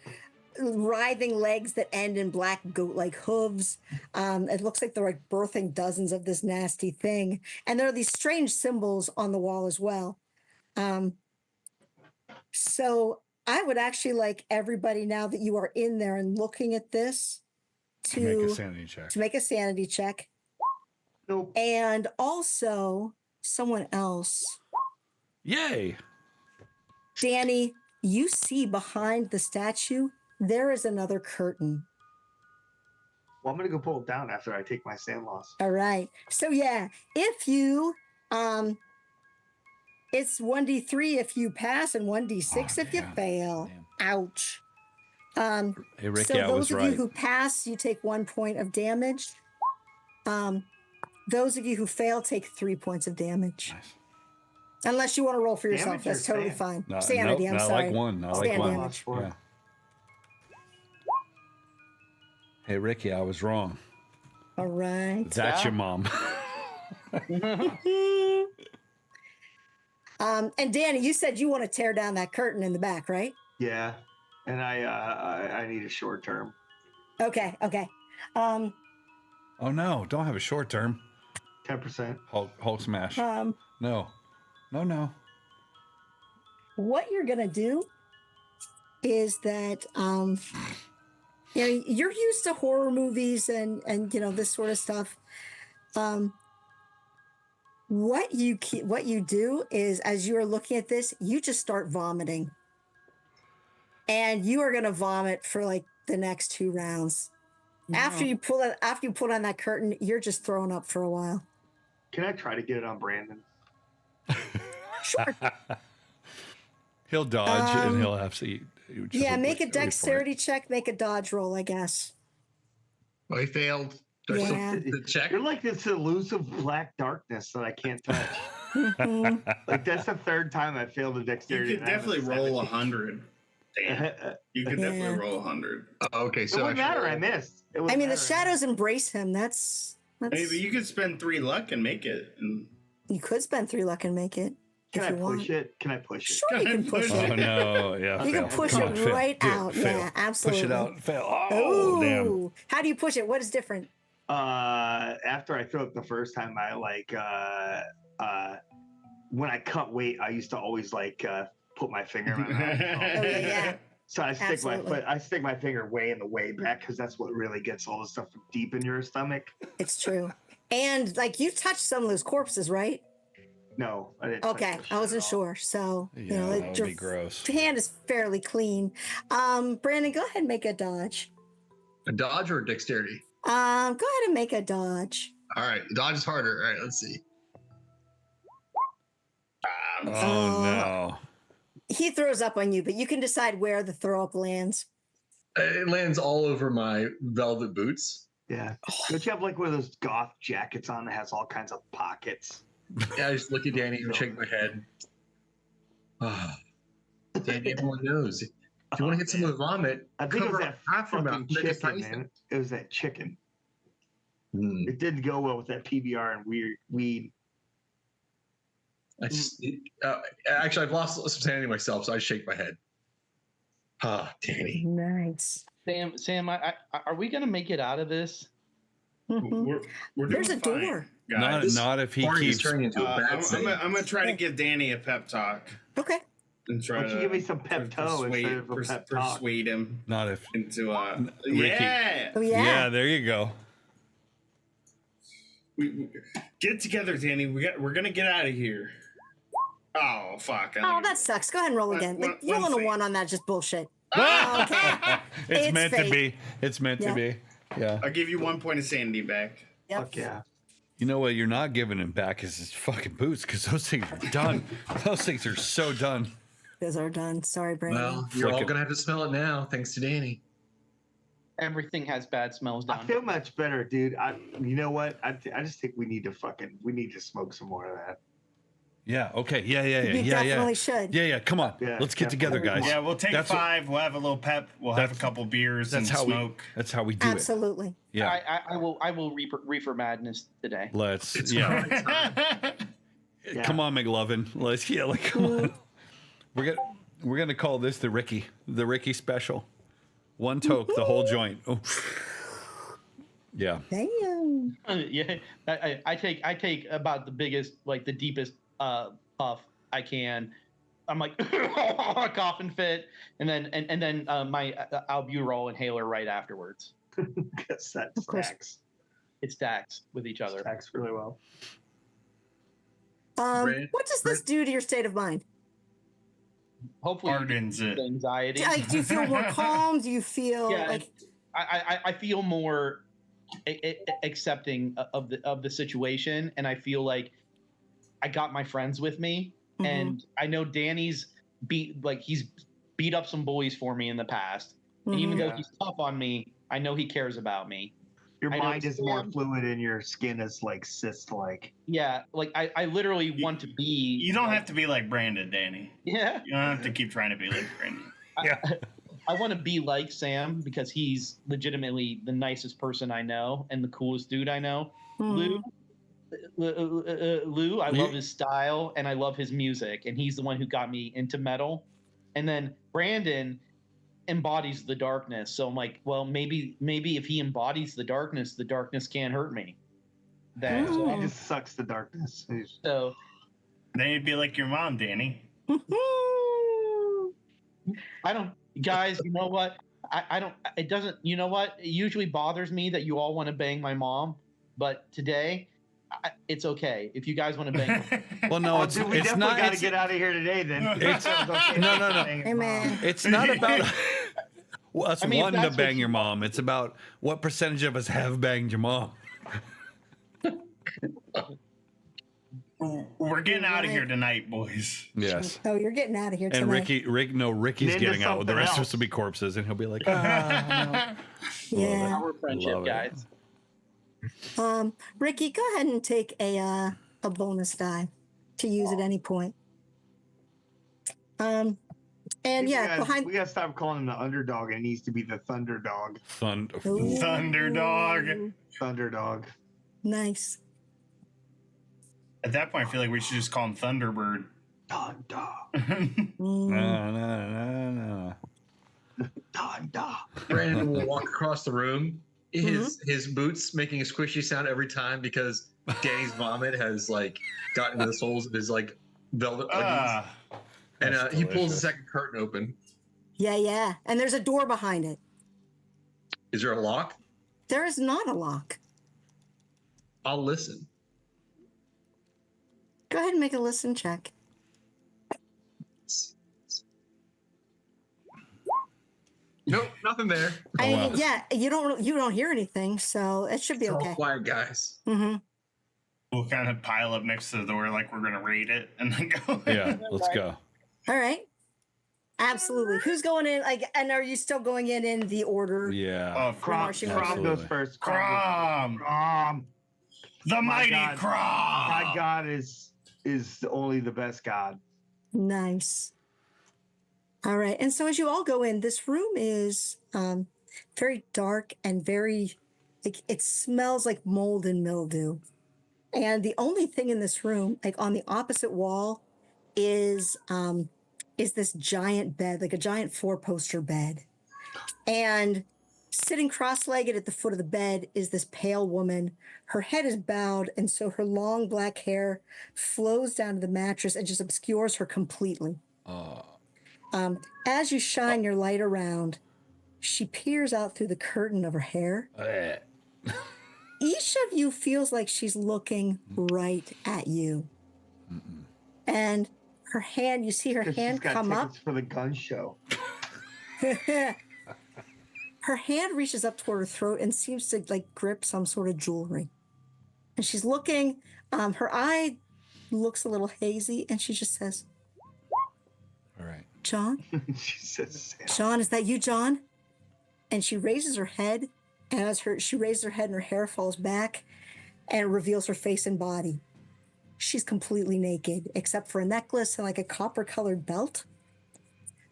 S2: writhing legs that end in black goat-like hooves. It looks like they're like birthing dozens of this nasty thing. And there are these strange symbols on the wall as well. So I would actually like everybody, now that you are in there and looking at this, to
S1: make a sanity check.
S2: to make a sanity check.
S6: Nope.
S2: And also someone else.
S1: Yay!
S2: Danny, you see behind the statue, there is another curtain.
S6: Well, I'm gonna go pull it down after I take my sand loss.
S2: All right. So yeah, if you it's 1d3 if you pass and 1d6 if you
S1: damn.
S2: fail.
S1: Damn.
S2: Ouch.
S1: Hey, Ricky,
S2: So
S1: I was
S2: those of
S1: right.
S2: you who pass, you take 1 point of damage. Those of you who fail take 3 points of damage.
S1: Nice.
S2: Unless you want to roll for yourself,
S6: Damage or
S2: that's totally
S6: sand?
S2: fine.
S1: No,
S2: Sanity,
S1: nope,
S2: I'm
S1: not
S2: sorry.
S1: like one. Not like
S2: Stand
S1: one.
S2: damage.
S1: Yeah. Hey, Ricky, I was wrong.
S2: All right.
S1: That's your mom.
S2: And Danny, you said you want to tear down that curtain in the back, right?
S6: Yeah, and I need a short term.
S2: Okay.
S1: Oh no! Don't have a short term.
S6: 10%.
S1: Hulk smash. No.
S2: What you're gonna do is that you're used to horror movies and this sort of stuff. What you do is, as you are looking at this, you just start vomiting, and you are gonna vomit for like the next 2 rounds. After you pull on that curtain, you're just throwing up for a while.
S6: Can I try to get it on Brandon?
S2: Sure.
S1: He'll dodge and he'll have to eat.
S2: Yeah, make a dexterity check, make a dodge roll, I guess.
S5: Oh, he failed. Do I still
S2: Yeah.
S5: get the check?
S6: You're like this elusive black darkness that I can't touch.
S2: Mhm.
S6: Like that's the 3rd time I failed a
S3: You
S6: dexterity.
S3: could definitely roll 100. Damn. You could
S2: Yeah.
S3: definitely roll 100.
S5: Okay,
S6: It
S5: so
S6: wouldn't matter. I missed. It
S2: I
S6: wouldn't
S2: mean, the
S6: matter.
S2: shadows embrace him. That's
S3: Maybe you could spend 3 luck and make it. And
S2: you could spend 3 luck and make it
S6: Can
S2: if
S6: I
S2: you want.
S6: push it? Can I push it?
S2: Sure, you can push
S3: Push
S2: it.
S1: Oh no! Yeah,
S2: You can
S1: fail.
S2: push
S1: Come
S2: it
S1: on, fail.
S2: right
S1: Do it,
S2: out.
S1: fail.
S2: Yeah, absolutely.
S1: Push it out. Fail. Oh damn!
S2: Ooh. How do you push it? What is different?
S6: After I threw it the first time, I when I cut weight, I used to always put my finger in my mouth.
S2: Oh, yeah.
S6: So I stick my
S2: Absolutely.
S6: foot. I stick my finger way in the way back because that's what really gets all the stuff deep in your stomach.
S2: It's true. And like you touched some of those corpses, right?
S6: No, I didn't. touch
S2: Okay,
S6: that shit
S2: I
S6: at
S2: wasn't
S6: all.
S2: sure. So
S1: Yeah,
S2: you know,
S1: that would
S2: your
S1: be gross.
S2: hand is fairly clean. Brandon, go ahead and make a dodge.
S5: A dodge or a dexterity?
S2: Go ahead and make a dodge.
S5: All right, dodge is harder. All right, let's see.
S1: Oh no.
S2: He throws up on you, but you can decide where the throw up lands.
S5: It lands all over my velvet boots.
S6: Yeah. Don't you have like one of those goth jackets on that has all kinds of pockets?
S5: Yeah, I just look at Danny and shake my head. Ah, Danny, everyone knows. If you want to get some of the vomit,
S6: I think it was
S5: cover
S6: that
S5: half your mouth.
S6: fucking
S5: Make it
S6: chicken,
S5: nice.
S6: man. It was that chicken.
S5: Mm.
S6: It didn't go well with that PBR and weed.
S5: Actually, I've lost some sanity myself, so I shake my head. Ah, Danny.
S2: Nice.
S7: Sam, are we gonna make it out of this?
S2: Mhm.
S3: We're
S2: There's a
S3: doing fine,
S2: door.
S3: guys.
S1: Not if he
S5: Party is
S1: keeps.
S5: turning into a bad
S3: I'm
S5: thing.
S3: gonna try to give Danny a pep talk
S2: Okay.
S3: and try
S6: Why don't
S3: to
S6: you give me some pep toe instead of a pep talk?
S3: persuade him
S1: Not if.
S3: into
S1: Ricky.
S3: yeah.
S2: Oh
S1: Yeah.
S2: yeah.
S1: There you go.
S3: We get it together, Danny. We're gonna get out of here. Oh fuck!
S2: Oh, that sucks. Go ahead and roll again. Like
S3: one
S2: rolling a
S3: thing.
S2: 1 on that just bullshit.
S1: Ah!
S2: Okay.
S1: It's,
S2: It's
S1: meant
S2: fate.
S1: to be. It's meant
S2: Yeah.
S1: to be. Yeah.
S3: I'll give you 1 point of sanity back.
S2: Yep.
S6: Fuck yeah.
S1: You know what? You're not giving him back is his fucking boots because those things are done. Those things are so done.
S2: Those are done. Sorry, Brandon.
S5: Well, you're all
S1: Flick it.
S5: gonna have to smell it now, thanks to Danny.
S7: Everything has bad smells
S6: I
S7: down.
S6: feel much better, dude. You know what? I just think we need to smoke some more of that.
S1: Yeah. Okay. Yeah.
S2: You definitely should.
S1: Yeah. Come on.
S6: Yeah,
S1: Let's get together,
S6: definitely.
S1: guys.
S3: Yeah, we'll take
S1: That's what-
S3: 5. We'll have a little pep. We'll have a
S1: That's-
S3: couple beers
S1: That's
S3: and
S1: how
S3: smoke.
S1: That's how we do it.
S2: Absolutely.
S1: Yeah.
S7: I will reefer madness today.
S1: Let's.
S5: It's
S1: Yeah.
S6: Yeah.
S1: Come on, McLovin. Let's. Yeah. Like, come on. We're gonna call this the Ricky special. One toke, the whole joint. Oh. Yeah.
S2: Damn.
S7: Yeah, I take about the biggest, like the deepest puff I can. I'm like coughing fit, and then my albuterol inhaler right afterwards.
S6: Because that
S2: Of course.
S6: stacks.
S7: It stacks with each other.
S6: Stacks really well.
S5: Brent,
S2: What does this do to your state of mind?
S7: Hopefully,
S3: Hardens it.
S7: anxiety.
S2: Do you feel more calm? Do you feel
S7: Yeah,
S2: like
S7: I feel more accepting of the situation, and I feel like I got my friends with me,
S2: Mhm.
S7: and I know Danny's he's beat up some bullies for me in the past, and even
S2: Mhm.
S7: though
S6: Yeah.
S7: he's tough on me, I know he cares about me.
S6: Your
S7: I know
S6: mind is more
S7: Sam-
S6: fluid and your skin is like cyst-like.
S7: Yeah, like I literally want to be.
S3: You don't have to be like Brandon, Danny.
S7: Yeah,
S3: You don't have to keep trying to be like Brandon.
S7: I want to be like Sam because he's legitimately the nicest person I know and the coolest dude I know.
S2: Mhm.
S7: Lou, I love his style and I love his music, and he's the one who got me into metal. And then Brandon embodies the darkness, so I'm like, well, maybe if he embodies the darkness can't hurt me. That
S2: Ooh.
S6: He just sucks the darkness.
S7: so
S3: Then you'd be like your mom, Danny.
S7: I don't, guys. You know what? I don't. It doesn't. You know what? It usually bothers me that you all want to bang my mom, but today, it's okay if you guys want to bang.
S1: Well, no,
S6: Oh,
S1: it's
S6: dude, we
S1: it's
S6: definitely
S1: not.
S6: got to
S1: It's,
S6: get out of here today. Then
S1: It's- no.
S2: Hey, man.
S1: it's not about us
S7: I mean, if
S1: wanting to
S7: that's what
S1: bang
S7: you
S1: your mom. It's about what percentage of us have banged your mom.
S3: We're getting out of here tonight, boys.
S1: Yes.
S2: Oh, you're getting out of here tonight.
S1: And Ricky's
S6: Into
S1: getting out. The
S6: something
S1: rest of us
S6: else.
S1: will be corpses, and he'll be like, no.
S2: Yeah.
S7: Our friendship,
S1: Love it.
S7: guys.
S2: Ricky, go ahead and take a bonus die to use at any point. And yeah, behind.
S6: we gotta stop calling him the underdog. It needs to be the Thunderdog.
S2: Ooh.
S3: Thunderdog.
S6: Thunderdog.
S2: Nice.
S3: At that point, I feel like we should just call him Thunderbird.
S6: Thunder.
S2: Mm.
S1: No.
S6: Thunder.
S5: Brandon will walk across the room. His boots making a squishy sound every time because Danny's vomit has like gotten into the soles of his like velvet uggies. And
S1: That's
S5: he pulls the
S1: delicious.
S5: second curtain open.
S2: Yeah. And there's a door behind it.
S5: Is there a lock?
S2: There is not a lock.
S5: I'll listen.
S2: Go ahead and make a listen check.
S5: Nope, nothing there.
S2: I mean,
S1: wow.
S2: yeah, you don't hear anything, so it should be
S5: It's all
S2: okay.
S5: quiet, guys.
S2: Mm-hmm.
S3: We'll kind of pile up next to the door like we're gonna raid it and then go.
S1: Yeah, let's go.
S2: All right. Absolutely. Who's going in? Like, and are you still going in the order?
S1: Yeah.
S3: Oh,
S6: Crom
S2: Marching
S6: goes
S1: Absolutely.
S6: first.
S3: Crom,
S6: Crom.
S3: the mighty
S6: God.
S3: Crom.
S6: My God is only the best God.
S2: Nice. All right. And so as you all go in, this room is very dark and very, like, it smells like mold and mildew. And the only thing in this room, like on the opposite wall, is this giant bed, like a giant 4-poster bed. And sitting cross-legged at the foot of the bed is this pale woman. Her head is bowed, and so her long black hair flows down to the mattress and just obscures her completely. As you shine your light around, she peers out through the curtain of her hair. Each of you feels like she's looking right at you. And her hand, you see her
S6: 'Cause she's
S2: hand
S6: got
S2: come up.
S6: tickets for the gun show.
S2: Her hand reaches up toward her throat and seems to like grip some sort of jewelry. And she's looking, her eye looks a little hazy, and she just says,
S1: All right.
S2: John?
S6: She says,
S2: John, is that you, John? And she raises her head, and as she raises her head and her hair falls back and reveals her face and body. She's completely naked, except for a necklace and like a copper-colored belt.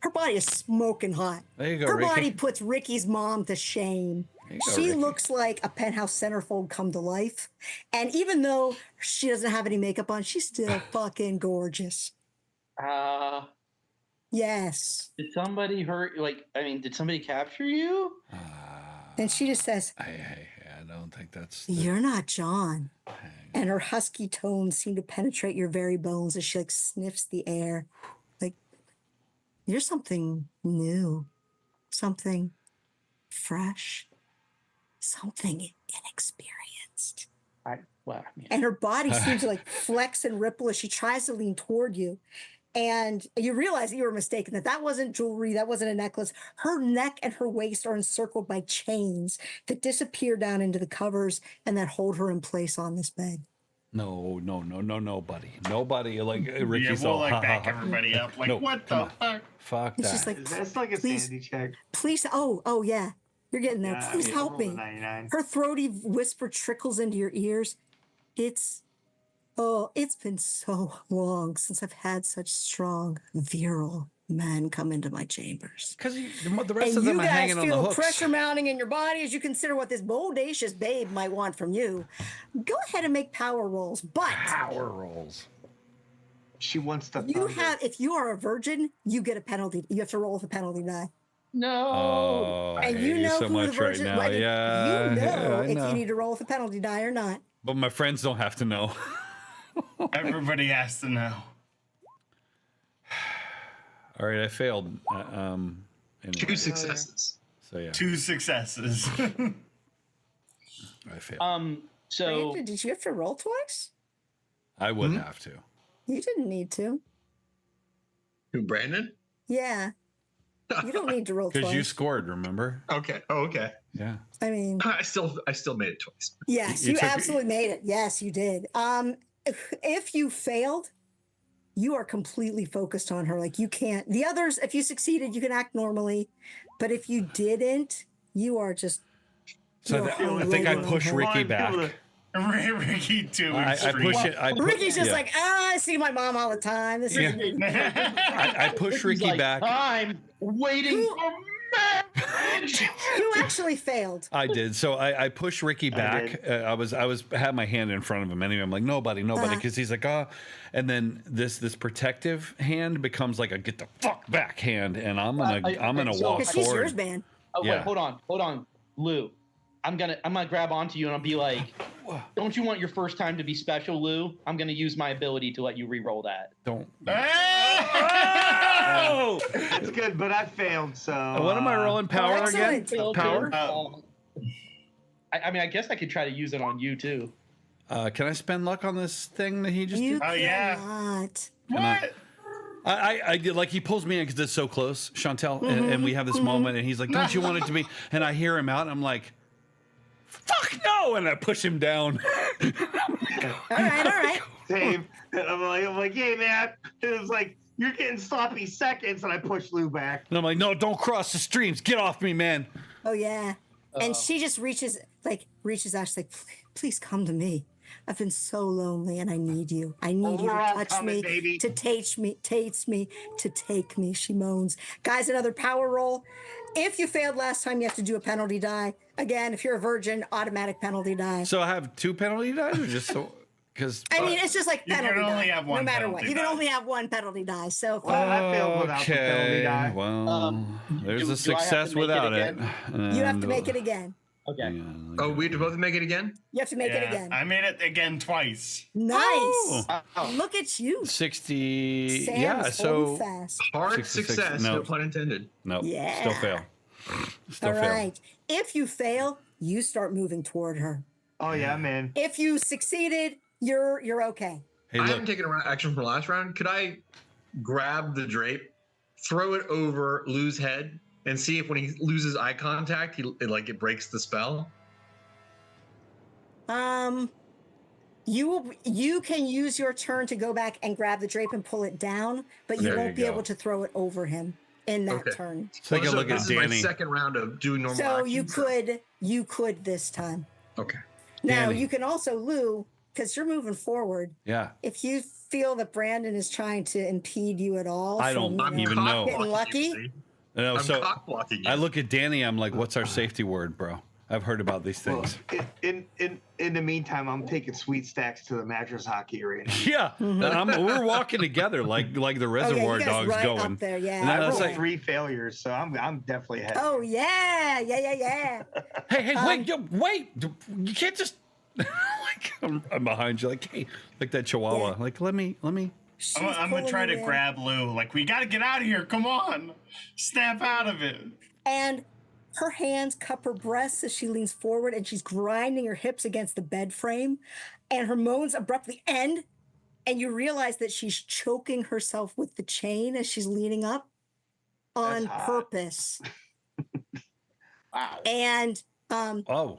S2: Her body is smoking hot.
S1: There you go,
S2: Her
S1: Ricky.
S2: body puts Ricky's mom to shame.
S1: There you go,
S2: She
S1: Ricky.
S2: looks like a penthouse centerfold come to life. And even though she doesn't have any makeup on, she's still fucking gorgeous. Yes.
S7: Did somebody hurt? Did somebody capture you?
S2: And she just says,
S1: I don't think that's.
S2: You're not John. And her husky tones seem to penetrate your very bones as she like sniffs the air. Like, you're something new, something fresh, something inexperienced. And her body seems to like flex and ripple as she tries to lean toward you. And you realize that you were mistaken, that wasn't jewelry, that wasn't a necklace. Her neck and her waist are encircled by chains that disappear down into the covers and that hold her in place on this bed.
S1: No, buddy. Nobody. Like Ricky's
S3: Yeah, we'll
S1: all,
S3: like
S1: ha,
S3: back
S1: ha, ha.
S3: everybody up. Like,
S1: No,
S3: what
S1: come
S3: the
S1: on.
S3: fuck?
S1: Fuck
S2: It's
S1: that.
S2: just like,
S6: That's like a
S2: please,
S6: sanity check.
S2: please, oh yeah, you're getting there.
S6: Yeah,
S2: Please
S6: I
S2: help
S6: rolled a
S2: me.
S6: 99.
S2: Her throaty whisper trickles into your ears. It's been so long since I've had such strong, virile men come into my chambers.
S1: Because the rest
S2: And
S1: of them
S2: you
S1: are
S2: guys
S1: hanging on the
S2: feel
S1: hooks.
S2: pressure mounting in your body as you consider what this bodacious babe might want from you. Go ahead and make power rolls, but
S1: Power rolls.
S6: She wants to.
S2: you have, if you are a virgin, you get a penalty. You have to roll with a penalty die.
S7: No.
S1: Oh, I
S2: And
S1: hate
S2: you know
S1: so
S2: who
S1: much
S2: the virgin.
S1: right now.
S2: like,
S1: Yeah,
S2: you know
S1: I
S2: if
S1: know.
S2: you need to roll with a penalty die or not.
S1: But my friends don't have to know.
S3: Everybody has to know.
S1: All right, I failed. Anyway.
S5: 2 successes.
S1: So yeah,
S3: 2 successes.
S1: I failed.
S7: So
S2: Brandon, did you have to roll twice?
S1: I wouldn't have to.
S2: You didn't need to.
S5: Who, Brandon?
S2: Yeah. You don't need to roll
S1: Because
S2: twice.
S1: you scored, remember?
S5: Okay. Oh, okay.
S1: Yeah.
S2: I mean,
S5: I still made it twice.
S2: yes,
S1: You
S2: you
S1: took-
S2: absolutely made it. Yes, you did. If you failed, you are completely focused on her. Like, you can't. The others, if you succeeded, you can act normally. But if you didn't, you are just.
S1: So I think I pushed Ricky back.
S3: Ricky too.
S1: I push it.
S2: Ricky's just
S1: yeah.
S2: like, I see my mom all the time. This
S1: Yeah.
S2: is
S1: I push Ricky
S7: like,
S1: back.
S7: I'm waiting
S2: Who-
S7: for marriage.
S2: You actually failed.
S1: I did. So I pushed Ricky back. I had my hand in front of him anyway. I'm like, nobody, because he's like, and then this protective hand becomes like a get the fuck back hand, and I'm gonna walk
S2: Because she's
S1: forward.
S2: yours, man.
S7: Oh
S1: Yeah.
S7: wait, hold on, Lou. I'm gonna grab onto you and I'll be like, don't you want your first time to be special, Lou? I'm gonna use my ability to let you re-roll that.
S1: Don't. No!
S6: That's good, but I failed. So
S1: What am I rolling? Power again?
S2: excellent.
S1: Power?
S7: I mean, I guess I could try to use it on you too.
S1: Can I spend luck on this thing that he just
S2: You
S1: did?
S3: Oh, yeah.
S2: cannot.
S3: What?
S1: I did, like, he pulls me in because it's so close, Chantel, and we have this moment, and he's like, don't you want it to be? And I hear him out, and I'm like, fuck no! And I push him down.
S2: All right.
S6: Save. And I'm like, hey man. It was like, you're getting sloppy seconds, and I push Lou back.
S1: And I'm like, no, don't cross the streams. Get off me, man.
S2: Oh yeah. And she just reaches out. She's like, please come to me. I've been so lonely, and I need you. I need you
S6: we're
S2: to
S6: all
S2: touch
S6: coming,
S2: me,
S6: baby.
S2: to taste me, to take me. She moans. Guys, another power roll. If you failed last time, you have to do a penalty die. Again, if you're a virgin, automatic penalty die.
S1: So I have 2 penalty dies, or just so? Because
S2: I mean, it's just like
S3: You can
S2: penalty
S3: only
S2: die.
S3: have
S2: No
S3: one
S2: matter what,
S3: penalty
S2: you can
S3: die.
S2: only have one penalty die. So
S6: Well, I failed without the penalty die.
S1: well, there's
S7: do-
S1: a
S7: do I have to
S1: success
S7: make it
S1: without it.
S7: again?
S2: you have to make it again.
S7: Okay.
S1: Yeah,
S5: Oh, we have to both make it again?
S2: You have to make it again.
S3: I made it again twice.
S2: Nice.
S1: Oh.
S2: Look at you.
S1: 60.
S2: Sam's
S1: yeah,
S2: holding
S1: so
S2: fast.
S5: Hard
S1: 66,
S5: success,
S1: no.
S5: no pun intended.
S1: no,
S2: Yeah.
S1: still fail. Still
S2: All
S1: fail.
S2: right. If you fail, you start moving toward her.
S6: Oh yeah, man.
S2: If you succeeded, you're okay.
S1: Hey,
S5: I
S1: look,
S5: haven't taken a action from last round. Could I grab the drape, throw it over Lou's head, and see if when he loses eye contact, it breaks the spell?
S2: You can use your turn to go back and grab the drape and pull it down, but you
S1: There
S2: won't
S1: you
S2: be
S1: go.
S2: able to throw it over him in that
S5: Okay.
S2: turn.
S1: take a
S5: So
S1: look at
S5: this is my
S1: Danny.
S5: second round of doing normal
S2: So
S5: actions.
S2: you could this time.
S5: Okay.
S2: Now
S1: Danny.
S2: you can also, Lou, because you're moving forward.
S1: Yeah,
S2: If you feel that Brandon is trying to impede you at all,
S1: I
S2: from,
S1: don't
S2: you
S1: even
S2: know,
S1: know.
S2: getting lucky.
S5: you.
S1: no,
S5: I'm
S1: so
S5: cock blocking you.
S1: I look at Danny. I'm like, what's our safety word, bro? I've heard about these
S6: Well,
S1: things.
S6: in the meantime, I'm taking sweet stacks to the mattress hockey arena.
S1: Yeah, and we're walking together like the
S2: Oh yeah,
S1: Reservoir
S2: you guys
S1: Dogs
S2: right
S1: going.
S2: up there, yeah.
S1: And
S6: I
S1: then
S6: rolled
S1: it's like,
S6: 3 failures, so I'm definitely ahead.
S2: Oh yeah.
S1: hey, wait, wait! You can't just like I'm behind you, like hey, like that Chihuahua.
S2: Yeah.
S1: Like let me.
S2: She's
S3: I'm gonna
S2: pulling
S3: try
S2: you
S3: to
S2: in.
S3: grab Lou. Like, we gotta get out of here. Come on. Snap out of it.
S2: And her hands cup her breasts as she leans forward, and she's grinding her hips against the bed frame, and her moans abruptly end, and you realize that she's choking herself with the chain as she's leaning up on
S6: That's hot.
S2: purpose.
S7: Wow.
S2: And
S1: Oh,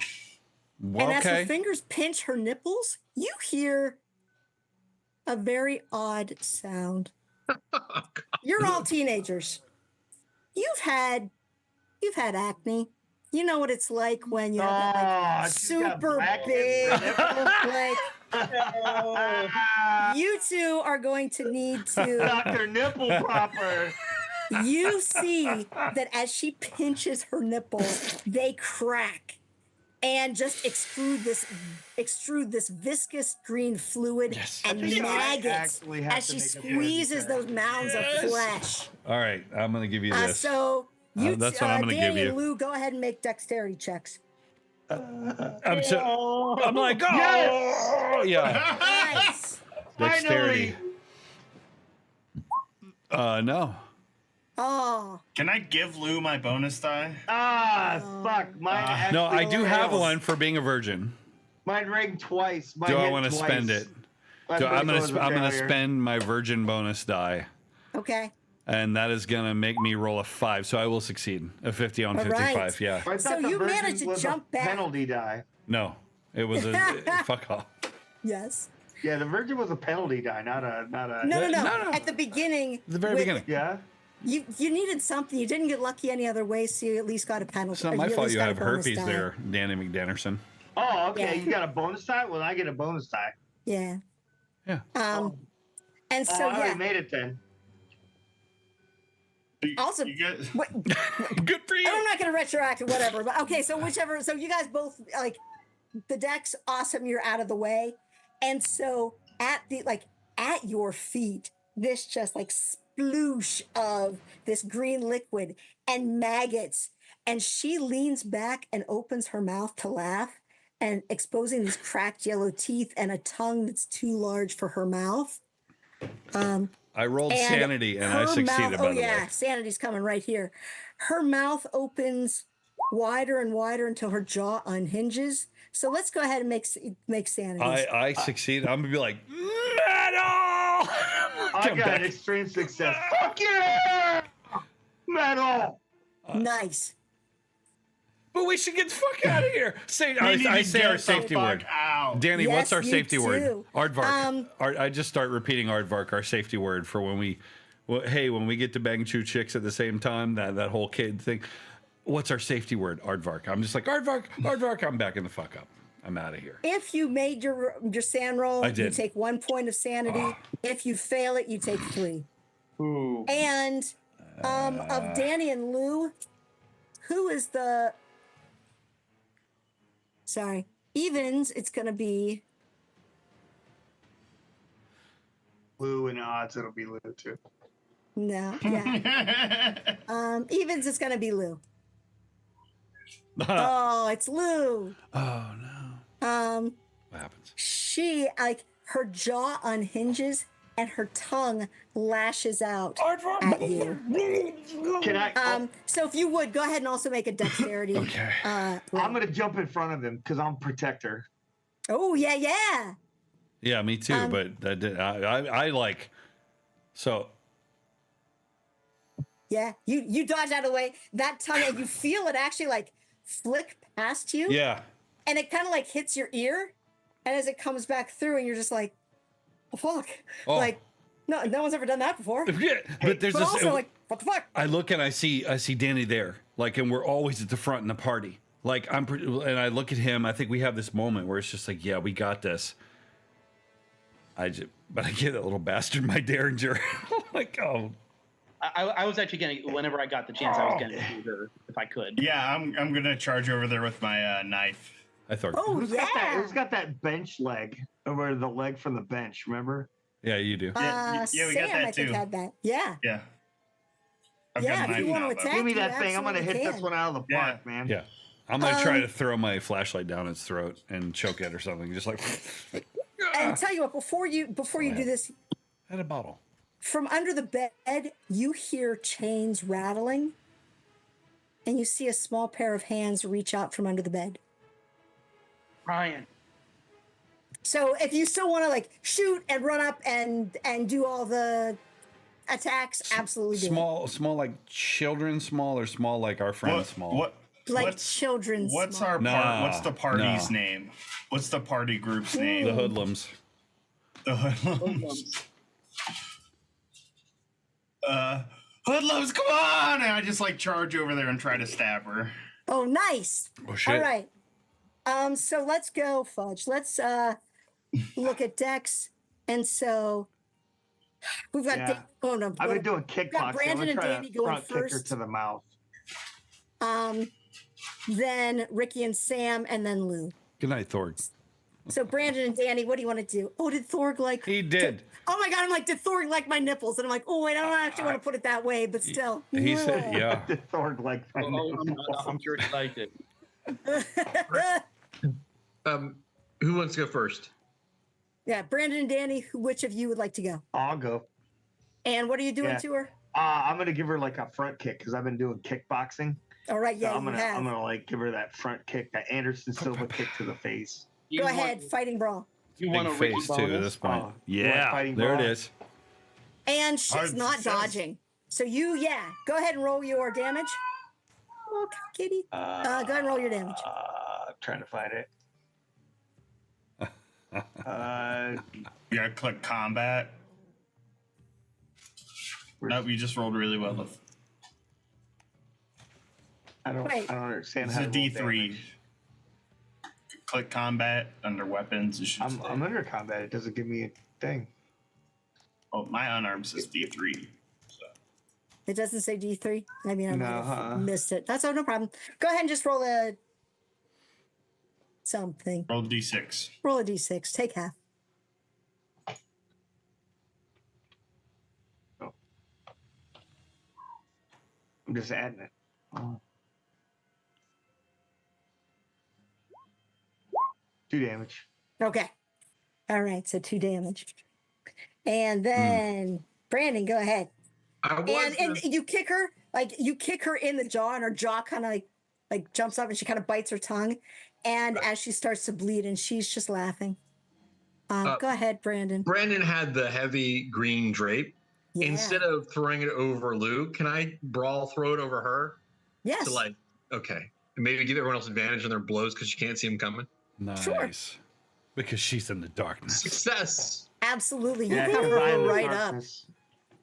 S2: and as her
S1: okay.
S2: fingers pinch her nipples, you hear a very odd sound. You're all teenagers. You've had acne. You know what it's like when you have
S6: Oh,
S2: like,
S6: she's got
S2: super
S6: black
S2: big
S6: nipples.
S2: like you two are going to need to
S6: Dr. Nipple Popper.
S2: you see that as she pinches her nipples, they crack and just extrude this viscous green fluid
S1: Yes.
S2: and
S6: I think I
S2: maggots
S6: actually have
S2: as
S6: to
S2: she
S6: make a
S2: squeezes
S6: character.
S2: those mounds of flesh.
S1: All right, I'm gonna give you this.
S2: So you,
S1: That's what I'm gonna
S2: Danny
S1: give you.
S2: and Lou, go ahead and make dexterity checks.
S1: I'm like, oh,
S6: Yes!
S1: yeah.
S2: Nice.
S1: Dexterity. No.
S2: Oh,
S3: Can I give Lou my bonus die?
S6: Fuck. Mine
S1: No, I
S6: actually
S1: do have
S6: failed.
S1: one for being a virgin.
S6: Mine rang twice. Mine
S1: Do I
S6: hit
S1: want to
S6: twice.
S1: spend it?
S6: That's
S1: I'm
S6: what goes with
S1: gonna
S6: failure.
S1: spend my virgin bonus die,
S2: okay.
S1: and that is gonna make me roll a 5, so I will succeed. A 50 on
S2: All
S1: 55.
S2: right.
S1: Yeah.
S6: I thought
S2: So
S6: the
S2: you
S6: virgin
S2: managed to
S6: was a
S2: jump back.
S6: Penalty die.
S1: No, it was a fuck off.
S2: Yes.
S6: Yeah, the virgin was a penalty die, not a.
S2: No.
S1: No.
S2: At the beginning,
S1: The very
S2: with-
S1: beginning.
S6: Yeah.
S2: You needed something. You didn't get lucky any other way, so you at least got a penalty.
S1: It's not
S2: or
S1: my
S2: at
S1: fault
S2: least
S1: you
S2: got a
S1: have
S2: bonus
S1: herpes
S2: die.
S1: there, Danny McDanderson.
S6: Oh, okay.
S2: Yeah.
S6: You got a bonus die? Well, I get a bonus die.
S2: Yeah.
S1: Yeah.
S2: And
S6: Oh,
S2: so
S6: I already
S2: yeah.
S6: made it then.
S2: Also,
S3: You get,
S2: what,
S1: Good for
S2: I'm
S1: you.
S2: not going to retroact or whatever, but okay. So whichever. So you guys both like the deck's awesome. You're out of the way, and so at your feet, this just like sploosh of this green liquid and maggots, and she leans back and opens her mouth to laugh, and exposing these cracked yellow teeth and a tongue that's too large for her mouth.
S1: I rolled
S2: And
S1: sanity and I
S2: her
S1: succeeded.
S2: mouth,
S1: By
S2: oh
S1: the
S2: yeah,
S1: way,
S2: sanity's coming right here. Her mouth opens wider and wider until her jaw unhinges. So let's go ahead and make sanity.
S1: I succeed. I'm gonna be like metal.
S6: I
S1: Come
S6: got
S1: back.
S6: extreme success. Fuck yeah! Metal!
S2: Nice.
S1: But we should get the fuck out of here. Say,
S3: We
S1: I
S3: need to
S1: say
S3: get
S1: our
S3: the
S1: safety
S3: fuck
S1: word.
S3: out.
S1: Danny,
S2: Yes,
S1: what's our
S2: you
S1: safety word?
S2: do.
S1: Aardvark. I just start repeating Aardvark, our safety word for when we, when we get to bang two chicks at the same time, that whole kid thing. What's our safety word? Aardvark. I'm just like, Aardvark, Aardvark. I'm backing the fuck up. I'm out of here.
S2: If you made your sand roll,
S1: I
S2: you
S1: did.
S2: take 1 point of sanity. If you fail it, you take 3.
S7: Ooh.
S2: And of Danny and Lou, who is the sorry, evens, it's gonna be
S6: Lou and odds, it'll be Lou too.
S2: no, yeah. Evens it's gonna be Lou. Oh, it's Lou.
S1: Oh no. What happens?
S2: She like her jaw unhinges and her tongue lashes out at you.
S6: Can I?
S2: So if you would go ahead and also make a dexterity.
S1: Okay.
S2: roll.
S6: I'm gonna jump in front of him because I'm protector.
S2: Oh yeah.
S1: Yeah, me too. But that did, I like. So
S2: Yeah, you dodge out of the way. That tongue, and you feel it actually like flick past you.
S1: yeah.
S2: And it kind of like hits your ear. And as it comes back through, and you're just like, oh, fuck.
S1: Oh.
S2: Like, no one's ever done that before.
S1: Yeah, but there's
S2: But
S1: this.
S2: also, like, what the fuck?
S1: I look and I see Danny there, like, and we're always at the front in the party. Like and I look at him. I think we have this moment where it's just like, yeah, we got this. But I give that little bastard my derringer. Like, oh.
S7: I was actually gonna. Whenever I got the chance, I was gonna do her if I could.
S3: Yeah, I'm gonna charge over there with my knife.
S1: I thought.
S2: Oh,
S6: Who's
S2: yeah.
S6: got that bench leg over the leg from the bench? Remember?
S1: Yeah, you do.
S3: Yeah, we got
S2: Sam,
S3: that
S2: I think,
S3: too.
S2: had that. Yeah.
S3: Yeah. I've
S2: Yeah,
S3: got a
S2: if you
S3: knife
S2: want
S3: now,
S2: to
S3: though.
S2: attack,
S6: Give me
S2: you
S6: that thing. I'm gonna hit
S2: absolutely
S6: this
S2: can.
S6: one out of the
S3: Yeah.
S6: park, man.
S1: Yeah. I'm gonna try to throw my flashlight down its throat and choke it or something. Just like.
S2: And tell you what, before you do this,
S1: Had a bottle.
S2: from under the bed, you hear chains rattling, and you see a small pair of hands reach out from under the bed.
S7: Ryan.
S2: So if you still want to like shoot and run up and do all the attacks, absolutely do.
S1: Small like children, small or small like our friends, small.
S2: Like
S3: what's
S2: children's
S3: What's
S2: small.
S3: our
S1: Nah,
S3: what's the party's
S1: nah.
S3: name? What's the party group's name?
S1: The hoodlums.
S3: The Hoodlums. Hoodlums, come on! And I just like charge over there and try to stab her.
S2: Oh, nice.
S1: Oh shit.
S2: All right. So let's go, Fudge. Let's look at Dex. And so we've got
S6: Yeah.
S2: oh no.
S6: I've been doing
S2: got
S6: kickboxing. I'm
S2: Brandon
S6: gonna
S2: and
S6: try
S2: Danny
S6: to
S2: going
S6: front kick her
S2: first.
S6: to the mouth.
S2: Then Ricky and Sam, and then Lou.
S1: Good night, Thorg.
S2: So Brandon and Danny, what do you want to do? Oh, did Thorg like?
S1: He did.
S2: Oh my God! I'm like, did Thorg like my nipples? And I'm like, oh, wait, I don't actually want to put it that way, but still.
S1: He said, yeah.
S6: The Thorg like.
S7: I'm sure he liked it.
S5: Who wants to go first?
S2: Yeah, Brandon and Danny. Which of you would like to go?
S6: I'll go.
S2: And what are you doing
S6: Yeah.
S2: to her?
S6: I'm gonna give her like a front kick because I've been doing kickboxing.
S2: All right, yeah,
S6: So I'm
S2: you have.
S6: gonna like give her that front kick, that Anderson Silva kick to the face.
S2: Go ahead, fighting brawl.
S7: You want
S1: Big
S7: a Ricky
S1: face too at
S7: bonus?
S1: this point.
S6: Oh,
S1: Yeah,
S6: fighting
S1: there it
S6: brawl?
S1: is.
S2: And she's
S3: Hard
S2: not
S3: success.
S2: dodging. So go ahead and roll your damage. Oh, kitty. Go ahead and roll your damage.
S6: I'm trying to find it.
S3: You gotta click combat. Nope, you just rolled really well.
S6: I don't
S2: Wait.
S6: understand
S3: It's
S6: how
S3: a
S6: to roll
S3: D3.
S6: damage.
S3: Click combat under weapons. It should
S6: I'm
S3: say-
S6: under combat. It doesn't give me a thing.
S3: Oh, my unarmed says D3.
S2: It doesn't say D3. I mean, I might
S6: No,
S2: have missed it. That's no problem. Go ahead and just roll a something.
S3: Roll D6.
S2: Roll a D6. Take half.
S6: I'm just adding it. Oh. 2 damage.
S2: Okay. All right. So 2 damage. And then Brandon, go ahead.
S5: And
S2: You kick her, in the jaw, and her jaw kind of like jumps up, and she kind of bites her tongue. And as she starts to bleed, and she's just laughing. Go ahead, Brandon.
S5: Brandon had the heavy green drape.
S2: Yeah.
S5: Instead of throwing it over Lou, can I throw it over her?
S2: Yes.
S5: To okay. And maybe give everyone else advantage on their blows because she can't see them coming.
S1: Nice.
S2: Sure.
S1: Because she's in the darkness.
S5: Success.
S2: Absolutely. You
S6: Yeah,
S2: cover
S6: combine
S2: her
S6: the
S2: right up.
S6: darkness.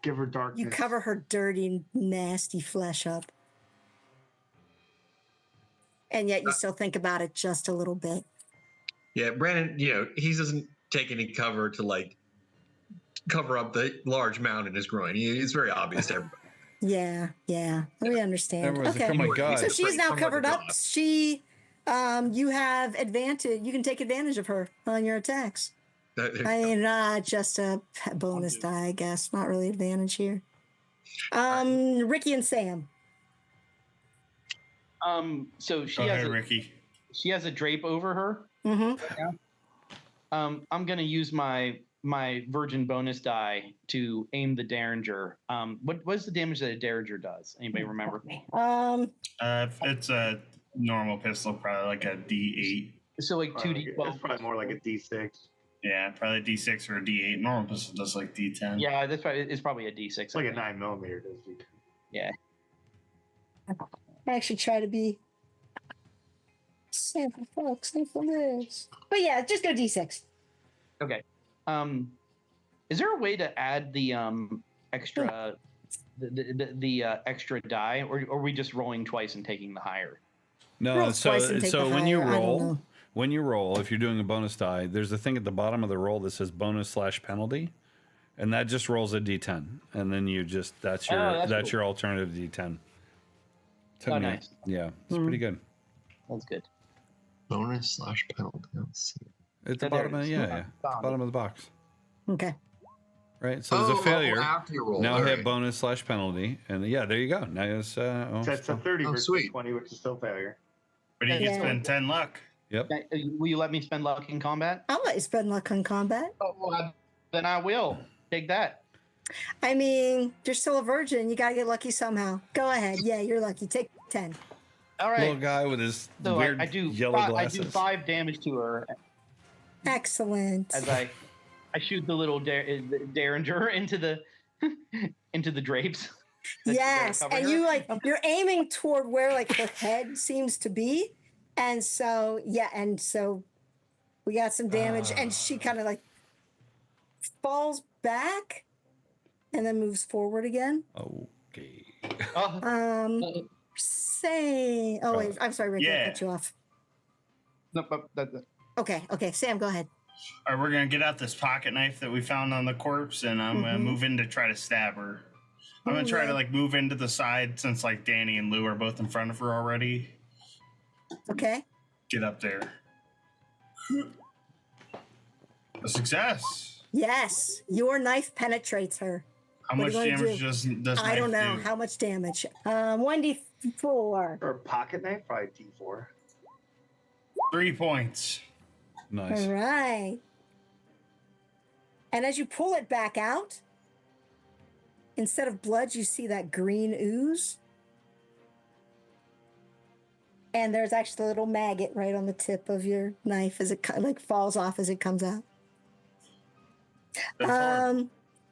S6: Give her darkness.
S2: You cover her dirty, nasty flesh up. And yet you still think about it just a little bit.
S5: Yeah, Brandon, he doesn't take any cover to cover up the large mound in his groin. It's very obvious to everybody.
S2: Yeah. We understand.
S1: Everyone's
S2: okay.
S1: like, oh my God.
S2: So she's now
S5: I'm
S2: covered
S5: like a
S2: up.
S5: Goth.
S2: She, you have advantage. You can take advantage of her on your attacks. Just a bonus die, I guess. Not really advantage here. Ricky and Sam.
S7: So she
S3: Go
S7: has
S3: ahead, Ricky.
S7: she has a drape over her.
S2: Mm-hmm.
S7: I'm gonna use my virgin bonus die to aim the derringer. What's the damage that a derringer does? Anybody remember?
S3: It's a normal pistol, probably like a D8.
S7: So like
S6: Probably
S7: 2d12.
S6: It's probably more like a D6.
S3: Yeah, probably D6 or a D8. Normal pistol does like D10.
S7: Yeah, it's probably a d6.
S6: It's like a 9mm. Does it?
S7: Yeah.
S2: I actually try to be sample this. But yeah, just go D6.
S7: Okay. Is there a way to add the extra the extra die, or are we just rolling twice and taking the higher?
S1: No,
S2: Roll twice and take
S1: so
S2: the
S1: when you
S2: higher. I don't know.
S1: roll, if you're doing a bonus die, there's a thing at the bottom of the roll that says bonus/penalty, and that just rolls a D10, and then you just that's
S7: cool.
S1: your alternative D10.
S7: Nice.
S1: Yeah, it's pretty good.
S7: That's good.
S5: Bonus/penalty. Let's see.
S1: At the
S7: There
S1: bottom
S7: it
S1: of
S7: is.
S1: yeah, bottom of the box,
S2: Okay.
S1: right? So there's a failure.
S5: After you roll.
S1: Now
S5: All
S1: hit
S5: right.
S1: bonus/penalty, and yeah, there you go. Now it's
S6: So it's a 30 versus
S5: sweet.
S6: 20, which is still failure.
S3: But you
S2: Yeah.
S3: can spend 10 luck.
S1: Yep.
S7: Will you let me spend luck in combat?
S2: I'll let you spend luck on combat.
S7: Then I will take that.
S2: I mean, you're still a virgin. You got to get lucky somehow. Go ahead. Yeah, you're lucky. Take 10.
S7: All right.
S1: Little guy with his
S7: So
S1: weird
S7: I do
S1: yellow
S7: I
S1: glasses.
S7: do 5 damage to her
S2: Excellent.
S7: as I shoot the little derringer into the into the drapes.
S2: Yes,
S7: Cover
S2: and
S7: her.
S2: you're aiming toward where her head seems to be, and so we got some damage, and she kind of falls back, and then moves forward again.
S1: Okay.
S7: Oh,
S2: Wait, I'm sorry, Ricky, I
S3: Yeah.
S2: cut you off.
S7: no, but
S2: Okay, Sam, go ahead.
S3: All right, we're going to get out this pocket knife that we found on the corpse, and I'm going to move in to try to stab her. I'm going to try to move into the side since Danny and Lou are both in front of her already.
S2: Okay.
S3: Get up there. A success.
S2: Yes, your knife penetrates her.
S3: How
S2: What are
S3: much
S2: you gonna
S3: damage
S2: do?
S3: does
S2: I don't
S3: knife
S2: know
S3: do?
S2: how much damage. 1d4.
S6: Or a pocket knife, probably D4.
S3: 3 points.
S1: Nice.
S2: All right. And as you pull it back out, instead of blood, you see that green ooze. And there's actually a little maggot right on the tip of your knife as it falls off as it comes out.
S3: That's hard.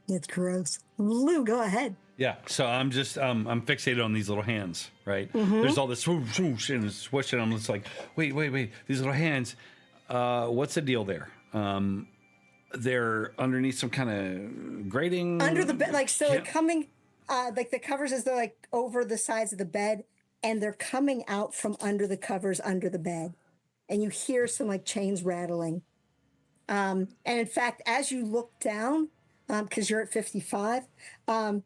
S2: It's gross. Lou, go ahead.
S1: Yeah, so I'm just I'm fixated on these little hands, right? There's all this swoosh, swoosh, and swoosh, and I'm just like, wait, these little hands. What's the deal there? They're underneath some kind of grating
S2: Under the bed, coming, the covers as they're over the sides of the bed, and they're coming out from under the covers under the bed, and you hear some chains rattling. And in fact, as you look down, because you're at 55, the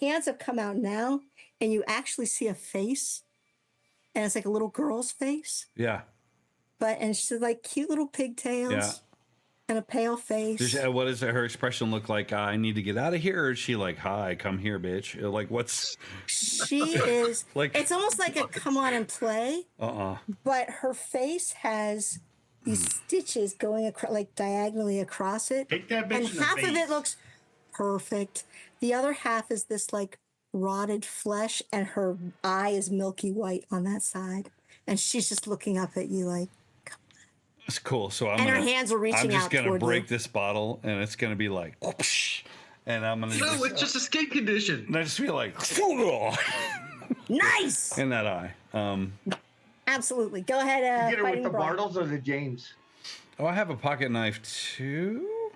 S2: hands have come out now, and you actually see a face, and it's like a little girl's face.
S1: Yeah.
S2: And she's cute little pigtails.
S1: Yeah.
S2: And a pale face.
S1: What does her expression look like? I need to get out of here, or is she like, "Hi, come here, bitch"? What's?
S2: She is it's almost like a come on and play. But her face has these stitches going across, like diagonally across it.
S3: Take that bitch
S2: And
S3: in the
S2: half of
S3: face.
S2: it looks perfect. The other half is this like rotted flesh, and her eye is milky white on that side. And she's just looking up at you like,
S1: It's cool. So
S2: and her hands are reaching
S1: I'm just
S2: out
S1: gonna
S2: toward
S1: break
S2: you.
S1: this bottle, and it's gonna be like, whoosh, and I'm gonna.
S5: No, it's just a skin condition.
S1: And I just feel like
S2: Nice.
S1: in that eye.
S2: Absolutely. Go ahead.
S6: You get her with
S2: Fighting
S6: the
S2: brawl.
S6: Bartles or the James?
S1: Oh, I have a pocket knife too.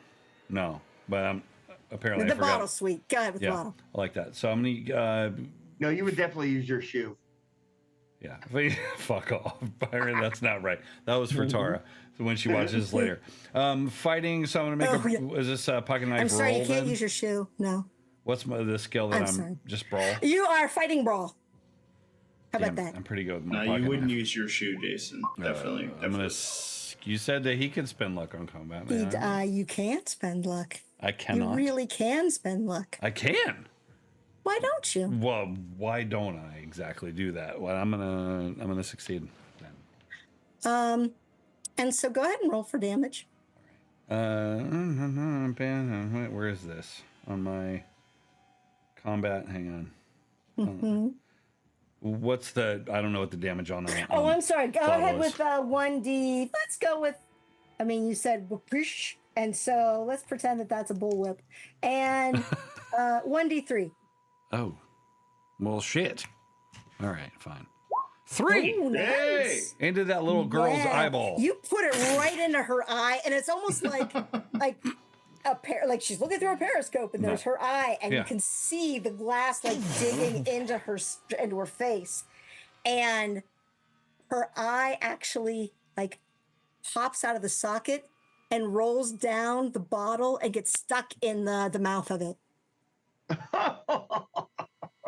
S1: No, but I'm apparently
S2: The
S1: I forgot.
S2: bottle sweet. Go ahead with the
S1: Yeah,
S2: bottle.
S1: I like that. So I'm gonna.
S6: No, you would definitely use your shoe.
S1: Yeah, fuck off, Byron. That's not right. That was for Tara. So when she watches this later, fighting. So I'm gonna make
S2: Oh,
S1: Is this pocket knife?
S2: I'm sorry,
S1: roll,
S2: you can't
S1: then?
S2: use your shoe. No.
S1: What's the skill that
S2: I'm
S1: I'm
S2: sorry.
S1: just brawl?
S2: You are fighting brawl. How about
S1: Damn,
S2: that?
S1: I'm pretty good with my
S3: No,
S1: pocket
S3: you wouldn't
S1: knife.
S3: use your shoe, Jason. Definitely.
S1: I'm gonna. You said that he can spend luck on combat. Man.
S2: You can't spend luck.
S1: I cannot.
S2: You really can spend luck.
S1: I can.
S2: Why don't you?
S1: Well, why don't I exactly do that? Well, I'm gonna succeed then.
S2: And so go ahead and roll for damage.
S1: Where is this on my combat? Hang on. What's the? I don't know what the damage on that.
S2: Oh, I'm sorry. Go
S1: bottle
S2: ahead
S1: is.
S2: with 1d. Let's go with. I mean, you said whoopish, and so let's pretend that that's a bullwhip. And 1d3.
S1: Oh, well, shit. All right, fine. 3
S2: Ooh, nice.
S1: into that little girl's
S2: Yeah.
S1: eyeball.
S2: You put it right into her eye, and it's almost like a pair. Like she's looking through a periscope, and there's her eye, and
S1: Yeah.
S2: you can see the glass like digging into her face, and her eye actually like pops out of the socket and rolls down the bottle and gets stuck in the mouth of it.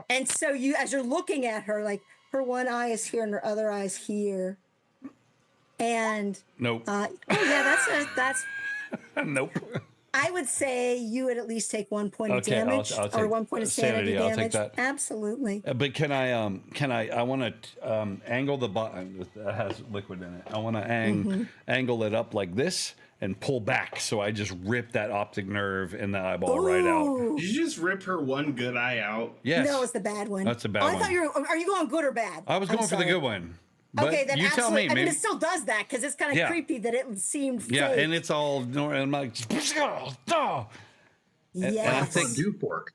S2: And so you, as you're looking at her, like her one eye is here and her other eye is here. And
S1: Nope.
S2: that's
S1: Nope.
S2: I would say you would at least take 1 point of
S1: Okay, I'll
S2: damage
S1: take
S2: or 1 point of sanity
S1: I'll
S2: damage.
S1: take that.
S2: Absolutely.
S1: But can I want to angle the bottom that has liquid in it. I want to angle it up like this and pull back, so I just rip that optic nerve in the eyeball right out.
S2: Ooh.
S3: Did you just rip her one good eye out?
S1: Yes.
S2: No, it's the bad one.
S1: That's a bad
S2: I
S1: one.
S2: thought you were. Are you going good or bad?
S1: I was
S2: I'm
S1: going for the
S2: sorry.
S1: good one. But
S2: Okay, then
S1: you tell me.
S2: absolutely. I mean,
S1: Maybe.
S2: it still does that because it's kind of
S1: Yeah.
S2: creepy that it seemed
S1: Yeah,
S2: fake.
S1: and it's all. And I'm like, and I
S2: Yes.
S1: think-
S5: Do fork.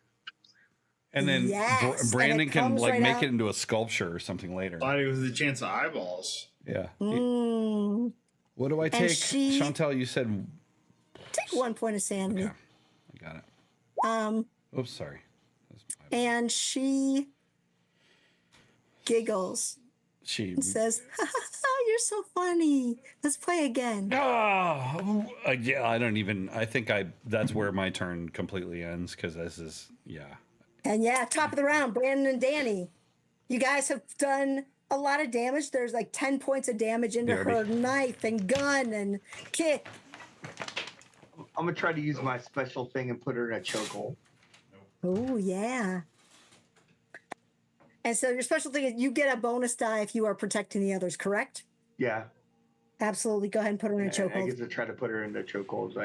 S1: and then
S2: Yes, and
S1: Brandon
S2: it
S1: can
S2: comes
S1: like
S2: right
S1: make
S2: out.
S1: it into a sculpture or something later.
S3: Body with a chance of eyeballs.
S1: Yeah.
S2: Mm.
S1: What do I take?
S2: she-
S1: Chantel, you said.
S2: Take 1 point of sanity.
S1: Okay, I got it. Oops, sorry.
S2: And she giggles
S1: She.
S2: and says, "You're so funny. Let's play again."
S1: Oh, yeah. I don't even. I think that's where my turn completely ends because this is. Yeah.
S2: And yeah, top of the round, Brandon and Danny. You guys have done a lot of damage. There's like 10 points of damage into
S1: Derby.
S2: her knife and gun and kick.
S6: I'm gonna try to use my special thing and put her in a chokehold.
S2: Oh, yeah. And so your special thing is you get a bonus die if you are protecting the others, correct?
S6: Yeah.
S2: Absolutely. Go ahead and put her in a
S6: I get
S2: chokehold.
S6: to try to put her in the chokeholds.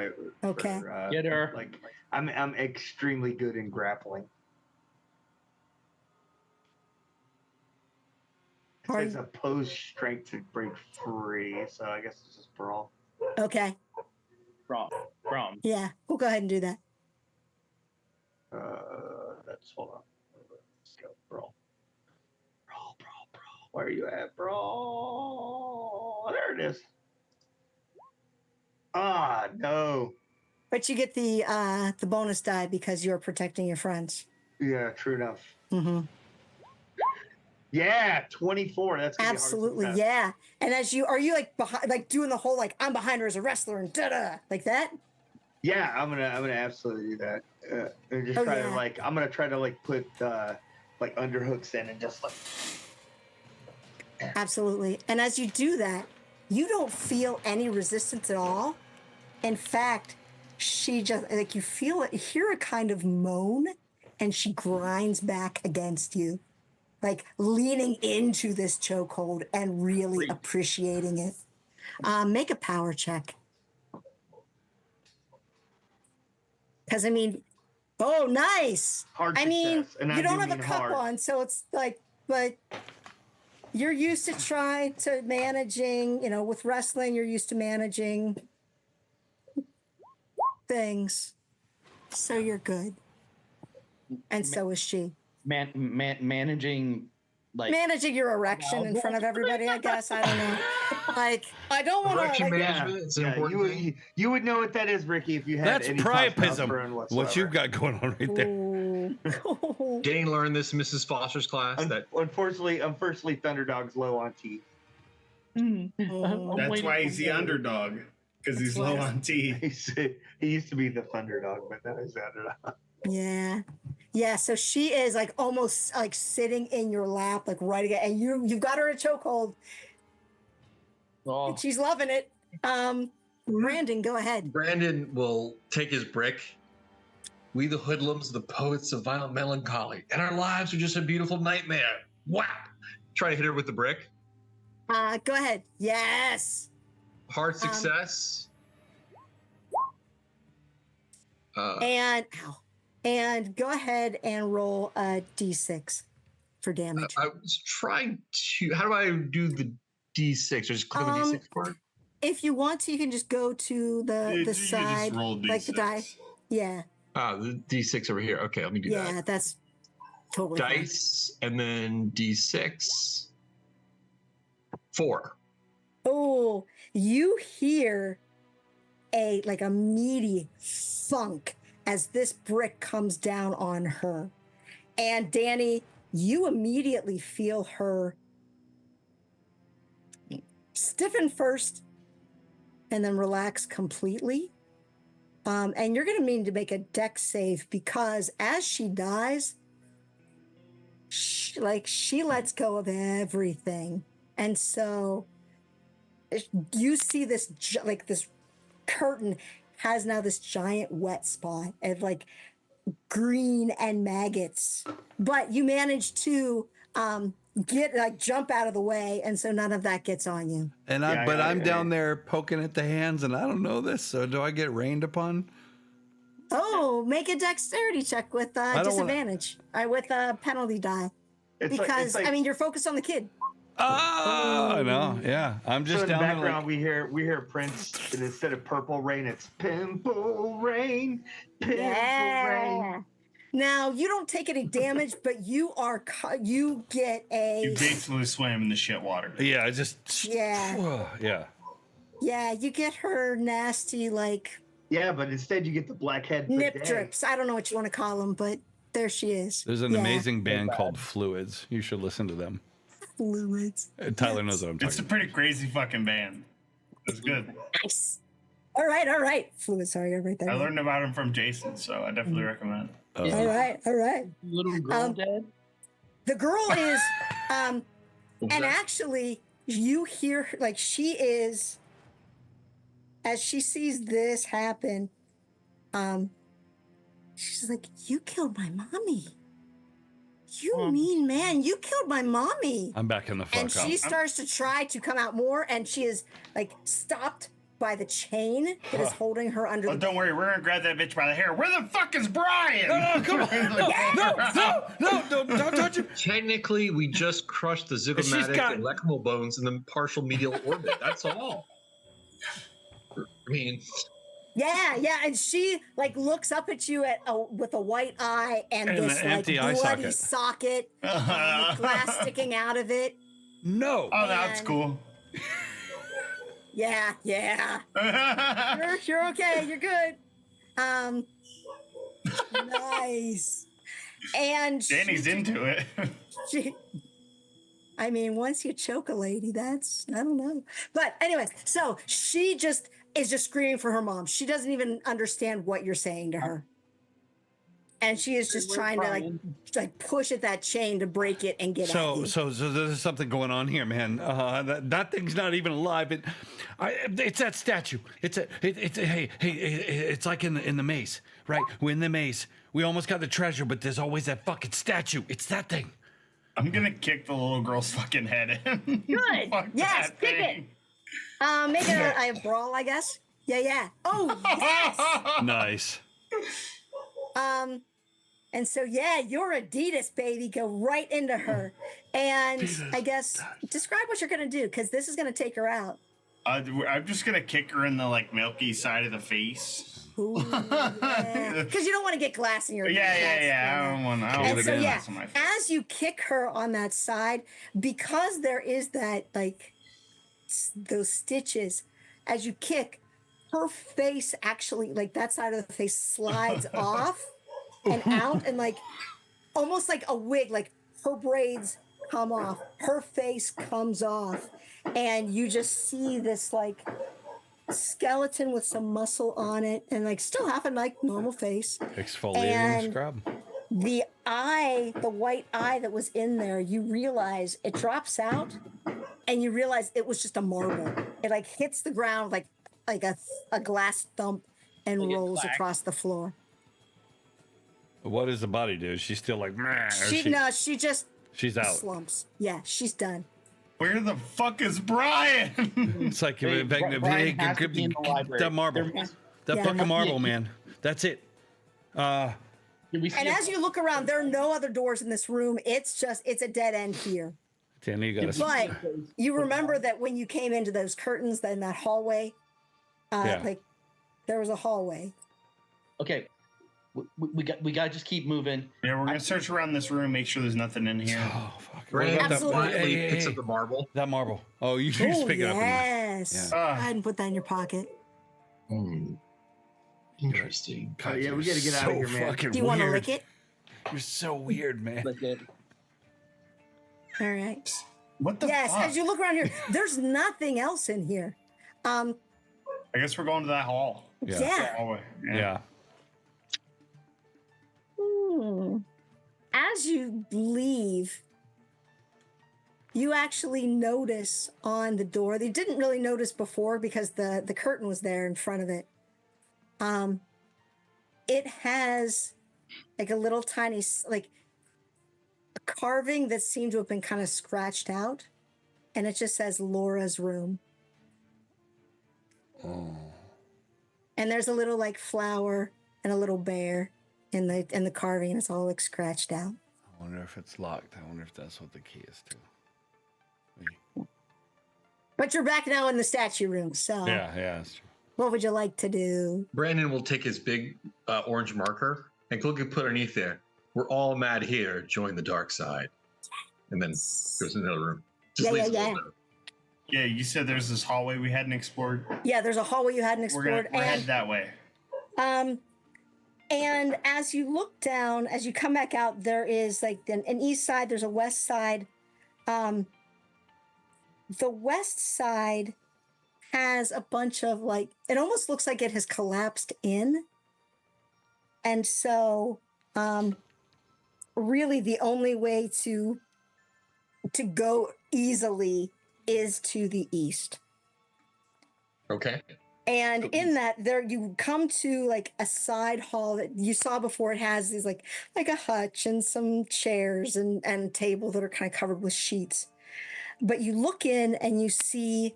S2: Okay.
S4: Get her.
S6: Like I'm extremely good in grappling. It
S2: Are
S6: says
S2: you-
S6: oppose strength to break free, so I guess it's just brawl.
S2: Okay.
S4: From.
S2: Yeah. We'll go ahead and do that.
S6: That's hold on. Let's go brawl. Brawl. Where are you at, brawl? There it is. Ah, no.
S2: But you get the bonus die because you're protecting your friends.
S6: Yeah, true enough.
S2: Mm-hmm.
S6: Yeah, 24. That's gonna be hard to
S2: Absolutely,
S6: pass.
S2: yeah. And as you are you like behind, like doing the whole like I'm behind her as a wrestler and da like that?
S6: Yeah, I'm gonna absolutely do that. And just
S2: Oh,
S6: try to
S2: yeah.
S6: like I'm gonna try to like put like underhooks in and just like
S2: Absolutely. And as you do that, you don't feel any resistance at all. In fact, she just like you feel it, hear a kind of moan, and she grinds back against you, like leaning into this chokehold and really appreciating it. Make a power check. Because, I mean, oh, nice.
S6: Hard
S2: I mean,
S6: success, and I
S2: you don't
S6: do
S2: have a
S6: mean
S2: cup
S6: hard.
S2: on, so it's like, but you're used to trying to managing, with wrestling, you're used to managing things. So you're good. And so is she.
S7: Managing
S2: Managing your erection in front of everybody, I guess. I don't know. Like, I don't want
S5: Erection
S2: to. Like,
S5: management, it's an important thing.
S6: you would know what that is, Ricky, if you had
S1: That's
S6: any
S1: priapism.
S6: testosterone whatsoever.
S1: What you've got going on right there.
S2: ooh.
S5: Danny learned this in Mrs. Foster's class. That
S6: Unfortunately, Thunderdog's low on teeth.
S3: That's why he's the underdog, because he's low on tea.
S6: He used to be the Thunderdog, but now he's the underdog.
S2: Yeah, so she is like almost like sitting in your lap, like right again, and you've got her in a chokehold.
S7: Oh,
S2: And she's loving it. Brandon, go ahead.
S5: Brandon will take his brick. We the hoodlums, the poets of violent melancholy, and our lives are just a beautiful nightmare. Whap! Try to hit her with the brick.
S2: Go ahead. Yes.
S5: Hard success.
S2: And go ahead and roll a d6 for damage.
S5: I was trying to. How do I do the D6? Or just click on the D6 part?
S2: If you want to, you can just go to the
S3: You
S2: side,
S3: just roll
S2: like the
S3: D6.
S2: die. Yeah,
S5: The D6 over here. Okay, let me do
S2: yeah,
S5: that.
S2: that's totally fine.
S5: Dice and then D6. 4.
S2: Oh, you hear a meaty thunk as this brick comes down on her. And Danny, you immediately feel her stiffen first and then relax completely. And you're going to need to make a dex save because as she dies, she lets go of everything. And so you see this, this curtain has now this giant wet spot of like green and maggots, but you manage to jump out of the way, and so none of that gets on you.
S1: And I'm down there poking at the hands, and I don't know this. So do I get rained upon?
S2: Oh, make a dexterity check with disadvantage. With a penalty die, because I mean you're focused on the kid.
S1: Oh no, yeah. I'm just
S6: So in the
S1: down there.
S6: background, we hear Prince, and instead of purple rain, it's pimple rain, pimple rain.
S2: Now you don't take any damage, but you get a.
S3: You basically swam in the shit water.
S1: Yeah, just
S2: Yeah.
S1: yeah.
S2: You get her nasty
S6: Yeah, but instead you get the black head
S2: nip
S6: bidet.
S2: drips. I don't know what you want to call them, but there she is.
S1: There's an amazing band called Fluids. You should listen to them.
S2: Fluids.
S1: Tyler knows what I'm talking
S3: It's a pretty crazy fucking band. It's good.
S2: Nice. All right. Fluids. Sorry, I write that.
S3: I
S2: down.
S3: learned about him from Jason, so I definitely recommend.
S2: All right.
S7: little girl dead.
S2: The girl is, and actually, you hear she is, as she sees this happen, she's like, "You killed my mommy. You mean man, you killed my mommy."
S1: I'm back in the fuck
S2: And
S1: up.
S2: she starts to try to come out more, and she is stopped by the chain that is holding her under.
S3: Oh, don't worry, we're gonna grab that bitch by the hair. Where the fuck is Brian?
S1: No, come on. No, don't touch him.
S5: Technically, we just crushed the zygomatic and lacrimal bones in the partial medial orbit. That's all. I mean,
S2: Yeah, and she looks up at you with a white eye and this
S1: empty eye
S2: bloody
S1: socket.
S2: socket, with glass sticking out of it.
S1: No.
S3: Oh, that's cool.
S2: Yeah. You're okay. You're good. Nice. And
S3: Danny's into it.
S2: I mean, once you choke a lady, I don't know. But anyways, so she is just screaming for her mom. She doesn't even understand what you're saying to her. And she is just trying to push at that chain to break it and get out.
S1: So there's something going on here, man. That thing's not even alive. It's that statue. It's like in the maze, right? We're in the maze. We almost got the treasure, but there's always that fucking statue. It's that thing.
S3: I'm gonna kick the little girl's fucking head in.
S2: Good.
S3: Fuck
S2: Yes,
S3: that
S2: kick
S3: thing.
S2: Make a brawl, I guess. Yeah. Oh, yes.
S1: Nice.
S2: And so, yeah, your Adidas, baby, go right into her. And I guess describe what you're going to do, because this is going to take her out.
S3: I'm just gonna kick her in the like milky side of the face.
S2: Ooh, yeah. Because you don't want to get glass in your
S3: Yeah. I don't want. I don't
S2: And
S3: want
S2: so, yeah,
S3: glass on my face.
S2: as you kick her on that side, because there is that, like, those stitches, as you kick, her face actually, like, that side of the face slides off and out, and, like, almost like a wig, like, her braids come off, her face comes off, and you just see this, like, skeleton with some muscle on it, and, like, still have a, like, normal face.
S1: Exfoliating
S2: And-
S1: the scrub.
S2: The eye, the white eye that was in there, you realize it drops out, and you realize it was just a marble. It, like, hits the ground like a glass thump and
S7: Like a
S2: rolls
S7: clack.
S2: across the floor.
S1: What does the body do? She's still like, meh, or
S2: She just
S1: she's out.
S2: slumps. Yeah, she's done.
S3: Where the fuck is Brian?
S1: It's like
S7: Hey, Brian has to be in the library.
S1: that marble,
S7: There must-
S1: that
S2: Yeah.
S1: bucket
S7: There must
S1: marble,
S7: be a-
S1: man. That's it.
S7: Did we see
S2: And
S7: a-
S2: as you look around, there are no other doors in this room. It's a dead end here.
S1: Danny, you gotta.
S2: But you remember that when you came into those curtains, then that hallway,
S1: Yeah.
S2: like there was a hallway.
S7: Okay, we got to just keep moving.
S3: Yeah, we're gonna search around this room, make sure there's nothing in here.
S1: Oh fuck!
S5: Brandon
S1: What about
S2: Absolutely.
S1: that? Hey, hey,
S5: picks
S1: hey,
S5: up the marble.
S1: that marble. Oh, you just
S2: Oh,
S1: pick it up.
S2: yes.
S1: Yeah.
S2: Go ahead and put that in your pocket.
S5: Interesting.
S1: God,
S6: yeah, we
S1: you're
S6: gotta get out of
S1: so
S6: here, man.
S1: fucking
S2: Do you want to
S1: weird.
S2: lick it?
S1: You're so weird, man.
S7: Like that.
S2: All right.
S3: What the
S2: Yes,
S3: fuck?
S2: as you look around here, there's nothing else in here.
S3: I guess we're going to that hall.
S2: Yeah.
S3: Hallway.
S1: Yeah.
S2: As you leave, you actually notice on the door, they didn't really notice before because the curtain was there in front of it. It has like a little tiny, like a carving that seemed to have been kind of scratched out. And it just says Laura's room.
S1: Oh.
S2: And there's a little like flower and a little bear in the carving, and it's all like scratched out.
S1: I wonder if it's locked. I wonder if that's what the key is to.
S2: But you're back now in the statue room, so
S1: Yeah, that's true.
S2: what would you like to do?
S5: Brandon will take his big orange marker and click and put underneath there. We're all mad here. Join the dark side. And then goes to another room.
S2: Yeah,
S5: leaves
S2: yeah,
S5: a
S2: yeah.
S5: little note.
S3: Yeah, you said there's this hallway we hadn't explored.
S2: Yeah, there's a hallway you hadn't
S3: We're
S2: explored,
S3: headed that way.
S2: and as you look down, as you come back out, there is like an east side. There's a west side. The west side has a bunch of like, it almost looks like it has collapsed in, and so really the only way to go easily is to the east.
S5: Okay.
S2: And in that, there you come to like a side hall that you saw before. It has these like a hutch and some chairs and table that are kind of covered with sheets. But you look in and you see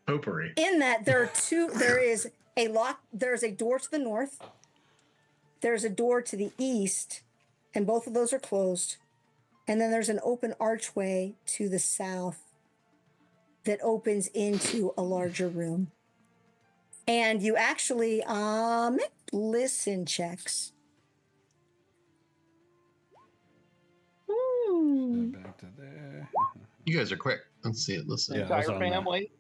S5: Potpourri.
S2: in that there is a lock. There's a door to the north. There's a door to the east, and both of those are closed. And then there's an open archway to the south that opens into a larger room. And you actually make listen checks.
S1: Back to there.
S5: You guys are quick. Let's see it. Listen.
S1: Yeah, I was
S7: Entire
S1: on that.
S7: family.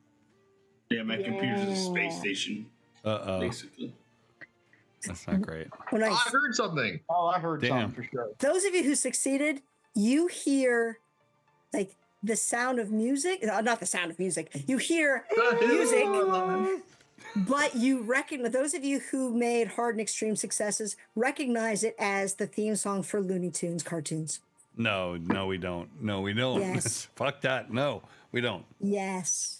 S3: Yeah, my computer's a space
S2: Yeah.
S3: station,
S1: Uh-oh.
S3: basically.
S1: That's not great.
S2: Oh,
S5: Oh,
S2: nice.
S5: I heard something.
S7: Oh, I heard
S1: Damn.
S7: something for sure.
S2: Those of you who succeeded, you hear like the sound of music. Not the sound of music. You hear music, but you recognize, those of you who made hard and extreme successes recognize it as the theme song for Looney Tunes cartoons.
S1: No, we don't. No, we don't.
S2: Yes.
S1: Fuck that. No, we don't.
S2: Yes.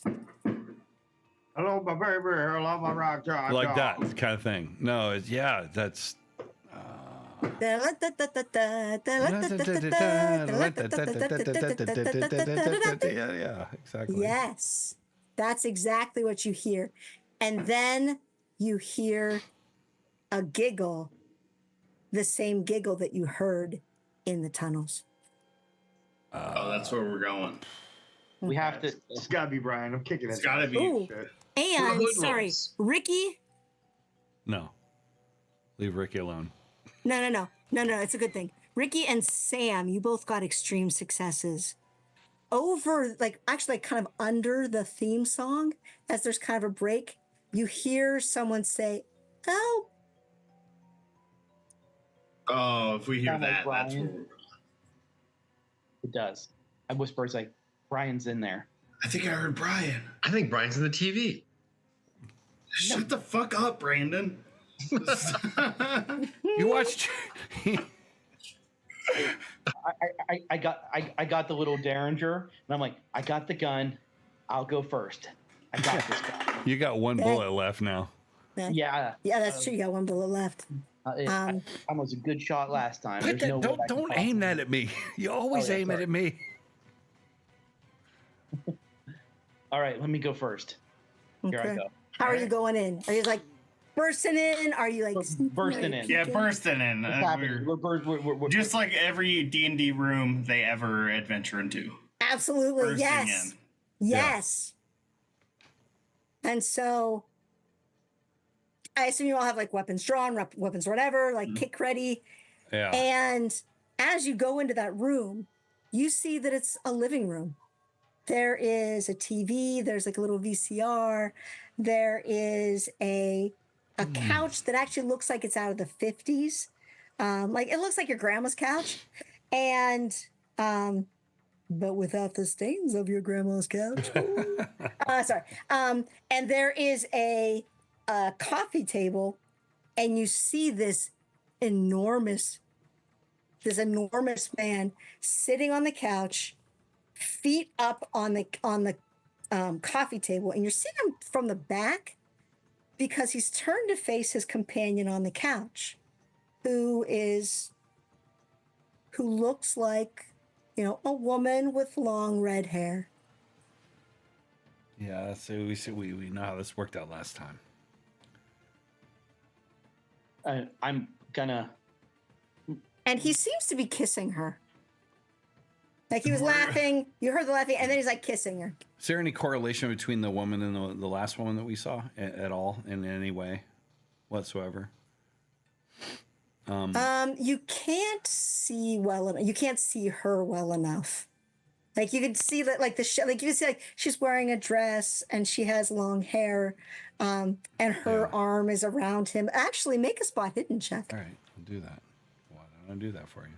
S6: Hello, my baby. Hello, my rock.
S1: Like that kind of thing. No, that's. Yeah, exactly.
S2: Yes, that's exactly what you hear. And then you hear a giggle, the same giggle that you heard in the tunnels.
S3: Oh, that's where we're going.
S7: We have to.
S6: It's gotta be Brian. I'm kicking it.
S3: It's gotta be.
S2: Ooh.
S6: Shit.
S2: And
S5: We're
S2: sorry,
S5: hoodlums.
S2: Ricky.
S1: No. Leave Ricky alone.
S2: No. It's a good thing. Ricky and Sam, you both got extreme successes. Over, actually, kind of under the theme song, as there's kind of a break, you hear someone say, "Oh."
S3: Oh, if we hear
S7: Sound like
S3: that, that's where
S7: Brian.
S3: we're going.
S7: It does. I whisper, it's like, Brian's in there.
S3: I think I heard Brian.
S5: I think Brian's in the TV.
S3: Shut the fuck up, Brandon.
S1: You watched.
S7: I got the little derringer, and I'm like, I got the gun. I'll go first. I got this guy.
S1: You got one bullet left now.
S7: Yeah.
S2: Yeah, that's true. You got one bullet left.
S7: I was a good shot last time. There's no way I can
S1: Don't
S7: possibly-
S1: aim that at me. You always
S7: yeah,
S1: aim it
S7: sorry.
S1: at me.
S7: All right, let me go first. Here I
S2: Okay.
S7: go.
S2: How are you going in? Are you like bursting in? Are you like
S7: Bursting in.
S3: Yeah, bursting in.
S7: What's happening?
S3: We're just like every D&D room they ever adventure into.
S2: Absolutely.
S3: Bursting
S2: Yes.
S3: in.
S2: Yes. And so I assume you all have like weapons drawn, weapons, whatever, like kick ready.
S1: Yeah.
S2: And as you go into that room, you see that it's a living room. There is a TV, there's like a little VCR, there is a couch that actually looks like it's out of the 50s. Like it looks like your grandma's couch. And but without the stains of your grandma's couch. Sorry. And there is a coffee table, and you see this enormous man sitting on the couch, feet up on the coffee table, and you're seeing him from the back because he's turned to face his companion on the couch, who looks like, a woman with long red hair.
S1: Yeah, so we know how this worked out last time.
S7: I'm gonna.
S2: And he seems to be kissing her. Like he was laughing, you heard the laughing, and then he's like kissing her.
S1: Is there any correlation between the woman and the last woman that we saw at all in any way whatsoever?
S2: You can't see well enough. You can't see her well enough. Like you can see that, like like you can see, like she's wearing a dress and she has long hair, and her arm is around him. Actually, make a spot hidden check.
S1: All right, I'll do that. Why don't I do that for you?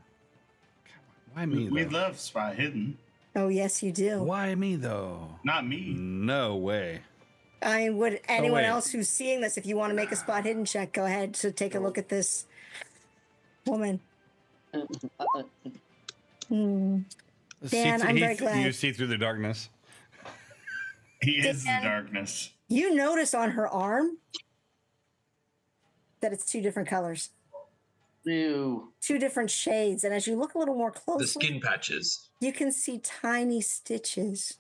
S1: Why me
S3: We
S1: though?
S3: love Spot Hidden.
S2: Oh yes, you do.
S1: Why me though?
S3: Not me.
S1: No way.
S2: I mean, would anyone
S1: wait.
S2: else who's seeing this, if you want to make a spot hidden check, go ahead to take a look at this woman. Dan, I'm very glad.
S1: You see through the darkness.
S3: He is the
S2: Dan.
S3: darkness.
S2: You notice on her arm that it's two different colors,
S7: Ew.
S2: two different shades. And as you look a little more
S5: The
S2: closely,
S5: skin patches.
S2: you can see tiny stitches.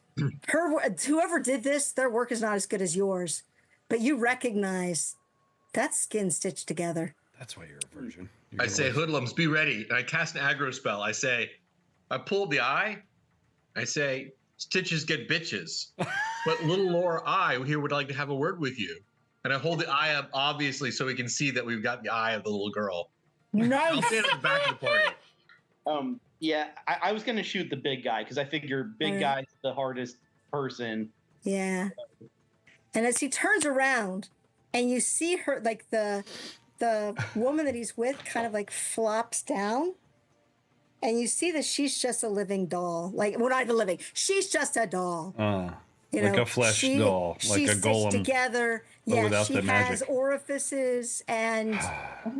S2: Whoever did this, their work is not as good as yours, but you recognize that's skin stitched together.
S1: That's why you're a virgin.
S5: I say, hoodlums, be ready. And I cast an aggro spell. I pull the eye. I say, stitches get bitches. But little Laura I here would like to have a word with you. And I hold the eye up, obviously, so we can see that we've got the eye of the little girl. I'll
S2: Nice.
S5: stand at the back of the party.
S7: Yeah, I was gonna shoot the big guy because I figure big
S2: Alright.
S7: guy's the hardest person.
S2: Yeah. And as he turns around and you see her, like the woman that he's with kind of like flops down, and you see that she's just a living doll. Like, well, not even living. She's just a doll.
S1: Like a flesh doll, like
S2: she's
S1: a golem,
S2: stitched together.
S1: but
S2: Yeah,
S1: without
S2: she
S1: the
S2: has
S1: magic.
S2: orifices and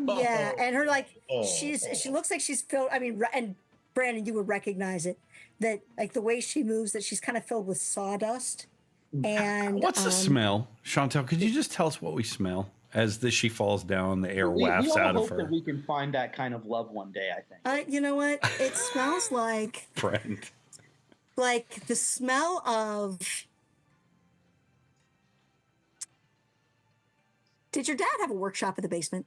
S2: yeah, and her like she looks like she's filled. I mean, and Brandon, you would recognize it, that like the way she moves, that she's kind of filled with sawdust. And
S1: What's the smell, Chantel? Could you just tell us what we smell? she falls down, the air
S7: We
S1: wafts
S7: all
S1: out
S7: hope
S1: of her.
S7: that we can find that kind of love one day. I think.
S2: You know what? It smells like
S1: Brent.
S2: the smell of. Did your dad have a workshop in the basement?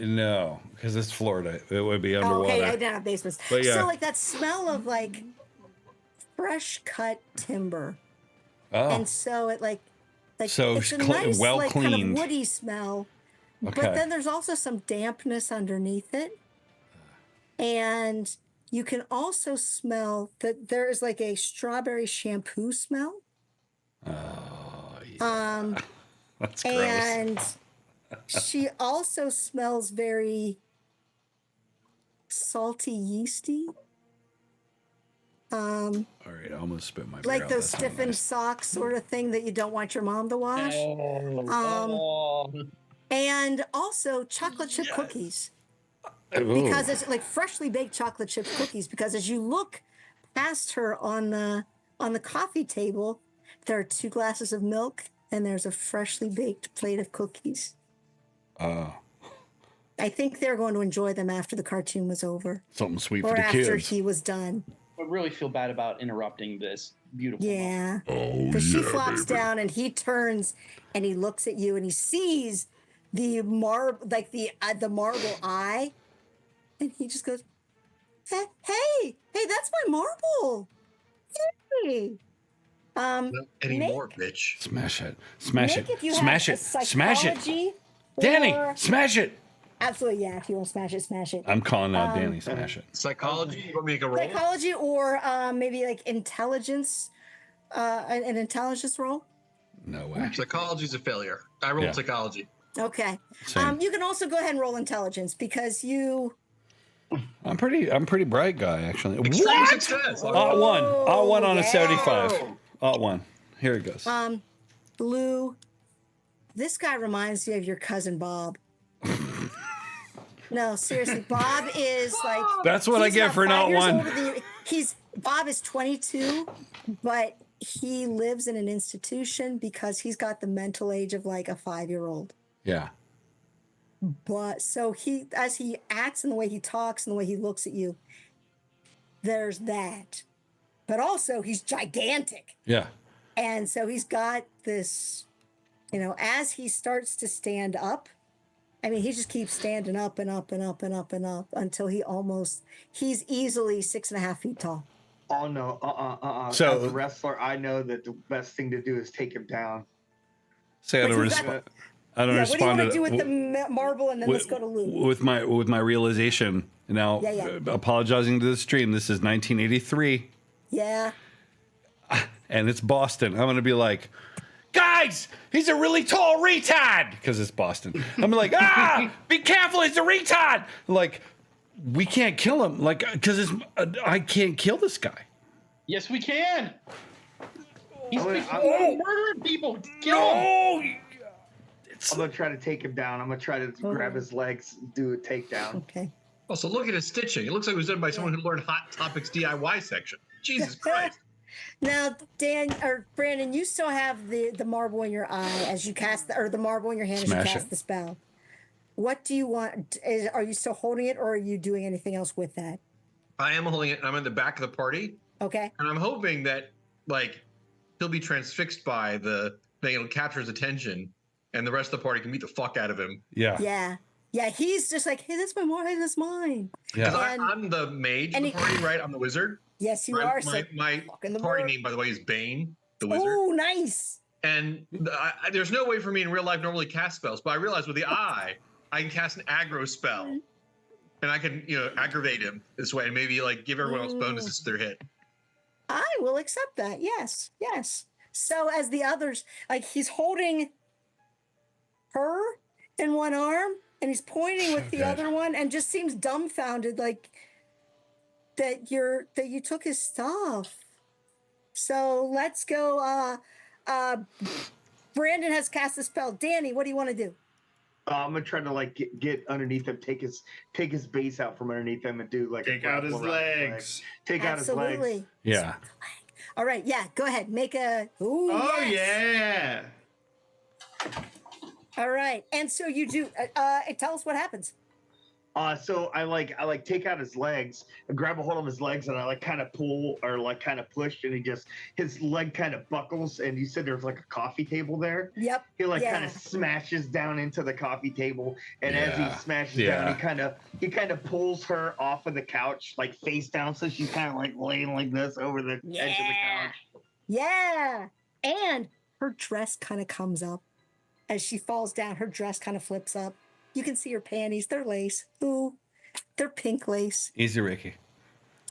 S1: No, because it's Florida. It would be
S2: Oh,
S1: underwater.
S2: okay, I didn't have basements.
S1: But yeah.
S2: So like that smell of like fresh cut timber,
S1: Oh,
S2: and so it like
S1: So
S2: it's a
S1: cl-
S2: nice
S1: well
S2: like kind
S1: cleaned.
S2: of woody smell,
S1: okay.
S2: but then there's also some dampness underneath it, and you can also smell that there is like a strawberry shampoo smell.
S1: Oh, yeah. That's gross.
S2: And she also smells very salty, yeasty.
S1: All right, I almost spit my beer
S2: Like
S1: out.
S2: those
S1: That's not
S2: stiffened
S1: nice.
S2: socks sort of thing that you don't want your mom to wash.
S7: Oh.
S2: And also chocolate chip cookies.
S1: Ooh.
S2: Because it's like freshly baked chocolate chip cookies. Because as you look past her on the coffee table, there are 2 glasses of milk and there's a freshly baked plate of cookies. I think they're going to enjoy them after the cartoon was over.
S1: Something sweet
S2: Or
S1: for the
S2: after
S1: kids.
S2: he was done.
S7: I really feel bad about interrupting this beautiful.
S2: Yeah.
S1: Oh,
S2: Because she flops down and he turns and he looks at you and he sees the marble eye, and he just goes, "Hey, that's my marble. Hey."
S5: Not anymore,
S2: Nick?
S5: bitch.
S1: Smash it. Smash
S2: Nick,
S1: it.
S2: if you
S1: Smash
S2: have
S1: it.
S2: a
S1: Smash it.
S2: psychology
S1: Danny,
S2: or-
S1: smash it.
S2: Absolutely, yeah. If you want to smash it, smash it.
S1: I'm calling out Danny. Smash it.
S5: Psychology. You want me to make a roll?
S2: Psychology or maybe like intelligence, an intelligence roll.
S1: No way.
S5: Psychology's a failure. I rolled
S1: Yeah.
S5: psychology.
S2: Okay.
S1: Same.
S2: You can also go ahead and roll intelligence because you.
S1: I'm pretty bright guy actually.
S5: Extreme
S1: What?
S5: success.
S1: Ot one on a
S2: yeah.
S1: 75. Ot one. Here it goes.
S2: Lou, this guy reminds you of your cousin Bob. No, seriously, Bob is like.
S1: That's what I
S2: he's
S1: get
S2: about
S1: for
S2: 5
S1: not
S2: years
S1: one.
S2: older than you. Bob is 22, but he lives in an institution because he's got the mental age of like a 5-year-old.
S1: Yeah.
S2: But so as he acts and the way he talks and the way he looks at you, there's that. But also he's gigantic.
S1: Yeah.
S2: And so he's got this, as he starts to stand up, I mean, he just keeps standing up and up and up and up and up until he's easily 6.5 feet tall.
S6: Oh no,
S1: So-
S6: as a wrestler, I know that the best thing to do is take him down.
S1: Say I
S2: But
S1: don't
S2: he's got-
S1: respond. I don't
S2: Yeah, what do you
S1: respond
S2: want to
S1: to
S2: do with the marble and then let's go to Lou?
S1: with my realization now.
S2: Yeah.
S1: Apologizing to the stream. This is 1983,
S2: Yeah.
S1: and it's Boston. I'm gonna be like, guys, he's a really tall retard because it's Boston. I'm like, be careful, he's a retard. Like, we can't kill him. Like, because I can't kill this guy.
S7: Yes, we can. He's
S6: I'm
S7: been
S6: gonna-
S7: murdering people. Kill him.
S1: No.
S6: I'm gonna try to take him down. I'm gonna try to grab his legs, do a takedown.
S2: Okay.
S5: Also, look at his stitching. It looks like it was done by someone who learned Hot Topics DIY section. Jesus Christ.
S2: Now, Brandon, you still have the marble in your eye as you cast, or the marble in your hand as
S1: Smash
S2: you cast
S1: it.
S2: the spell. What do you want? Are you still holding it, or are you doing anything else with that?
S5: I am holding it, and I'm in the back of the party,
S2: Okay.
S5: and I'm hoping that, like, he'll be transfixed by the thing. It'll capture his attention, and the rest of the party can beat the fuck out of him.
S1: Yeah.
S2: Yeah. Yeah. He's just like, hey, that's my marble. Hey, that's mine.
S1: Yeah.
S5: Because
S2: And-
S5: I'm the mage of
S2: and
S5: the
S2: he-
S5: party, right? I'm the wizard.
S2: Yes, you
S5: Right?
S2: are. So
S5: My
S2: fucking the
S5: party
S2: bird.
S5: name, by the way, is Bane, the wizard.
S2: Oh, nice.
S5: And there's no way for me in real life to normally cast spells, but I realize with the eye, I can cast an aggro spell, and I can, aggravate him this way, and maybe like give everyone else bonuses to their hit.
S2: I will accept that. Yes. Yes. So as the others, like he's holding her in one arm and he's pointing with the
S1: good.
S2: other one and just seems dumbfounded, like that you took his stuff. So let's go. Brandon has cast the spell. Danny, what do you want to do?
S6: I'm gonna try to like get underneath him, take his base out from underneath him, and do like a
S3: Take out his
S6: grapple around his
S3: legs.
S6: Take out his legs.
S2: Absolutely.
S1: Yeah.
S2: All right. Yeah. Go ahead. Make a. Ooh,
S3: Oh
S2: yes.
S3: yeah.
S2: All right. And so you do. Tell us what happens.
S6: So I take out his legs, I grab a hold of his legs, and I like kind of pull or like kind of push, and his leg kind of buckles. And you said there's like a coffee table there.
S2: Yep.
S6: He like
S2: Yeah.
S6: kind of smashes down into the coffee table, and as
S1: Yeah.
S6: he smashes
S1: Yeah.
S6: down, he kind of pulls her off of the couch like face down, so she's kind of like laying like this over the edge of the couch.
S2: Yeah. And her dress kind of comes up as she falls down. Her dress kind of flips up. You can see her panties. They're lace. Ooh, they're pink lace.
S1: Easy, Ricky.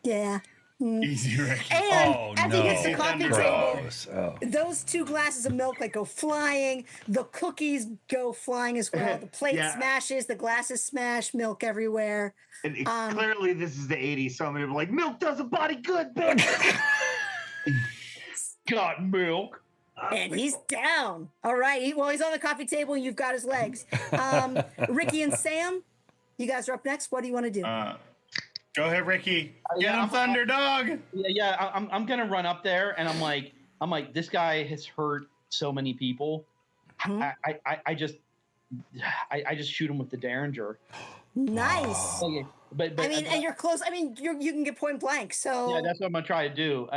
S2: Yeah. Mm.
S3: Easy, Ricky.
S2: And
S1: Oh,
S2: as he hits the
S1: no.
S2: coffee table,
S1: Gross. Oh.
S2: those 2 glasses of milk like go flying. The cookies go flying as well. The plate
S6: Yeah.
S2: smashes. The glasses smash. Milk everywhere.
S6: And
S2: Um,
S6: clearly, this is the '80s, so I'm gonna be like, "Milk does a body good, bitch."
S7: Got milk.
S2: And he's down. All right. He's on the coffee table and you've got his legs. Ricky and Sam, you guys are up next. What do you want to do?
S3: Go ahead, Ricky. Get
S7: Yeah,
S3: him, Thunder Dog.
S7: Yeah, I'm gonna run up there, and I'm like, this guy has hurt so many people.
S2: Hmm?
S7: I just shoot him with the Derringer.
S2: Nice.
S7: But
S2: I mean, and you're close. I mean, you can get point blank. So
S7: yeah, that's what I'm gonna try to do.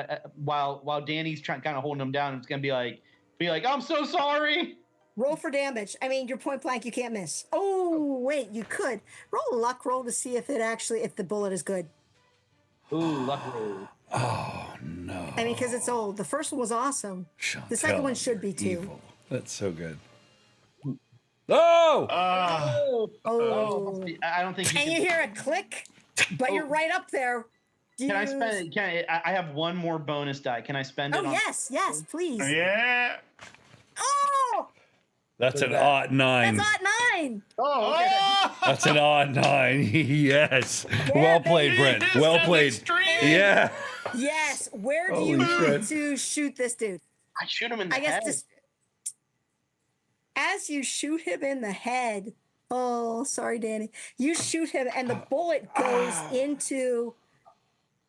S7: While Danny's kind of holding him down, it's gonna be like, I'm so sorry.
S2: roll for damage. I mean, you're point blank. You can't miss. Oh, wait, you could roll a luck roll to see if the bullet is good.
S7: Ooh, luck roll.
S1: Oh, no.
S2: I mean, because it's old. The first one was awesome. The second one should be too.
S1: Evil. That's so good. Oh!
S2: Oh.
S7: I don't think.
S2: And you hear a click, but you're right up there.
S7: Can I spend? I have one more bonus die. Can I spend it?
S2: Oh,
S7: on,
S2: yes, please.
S3: Yeah.
S2: Oh,
S1: That's an odd 9.
S2: that's odd 9.
S7: Oh, okay.
S1: That's an odd 9. Yes. Well played, Brent.
S3: This
S1: Well
S3: is
S1: played.
S3: extreme.
S1: Yeah.
S2: Yes. Where do you
S1: Holy
S2: want
S1: shit.
S2: to shoot this dude?
S7: I shoot him in the
S2: I guess
S7: head.
S2: just as you shoot him in the head. Oh, sorry, Danny. You shoot him, and the bullet goes into,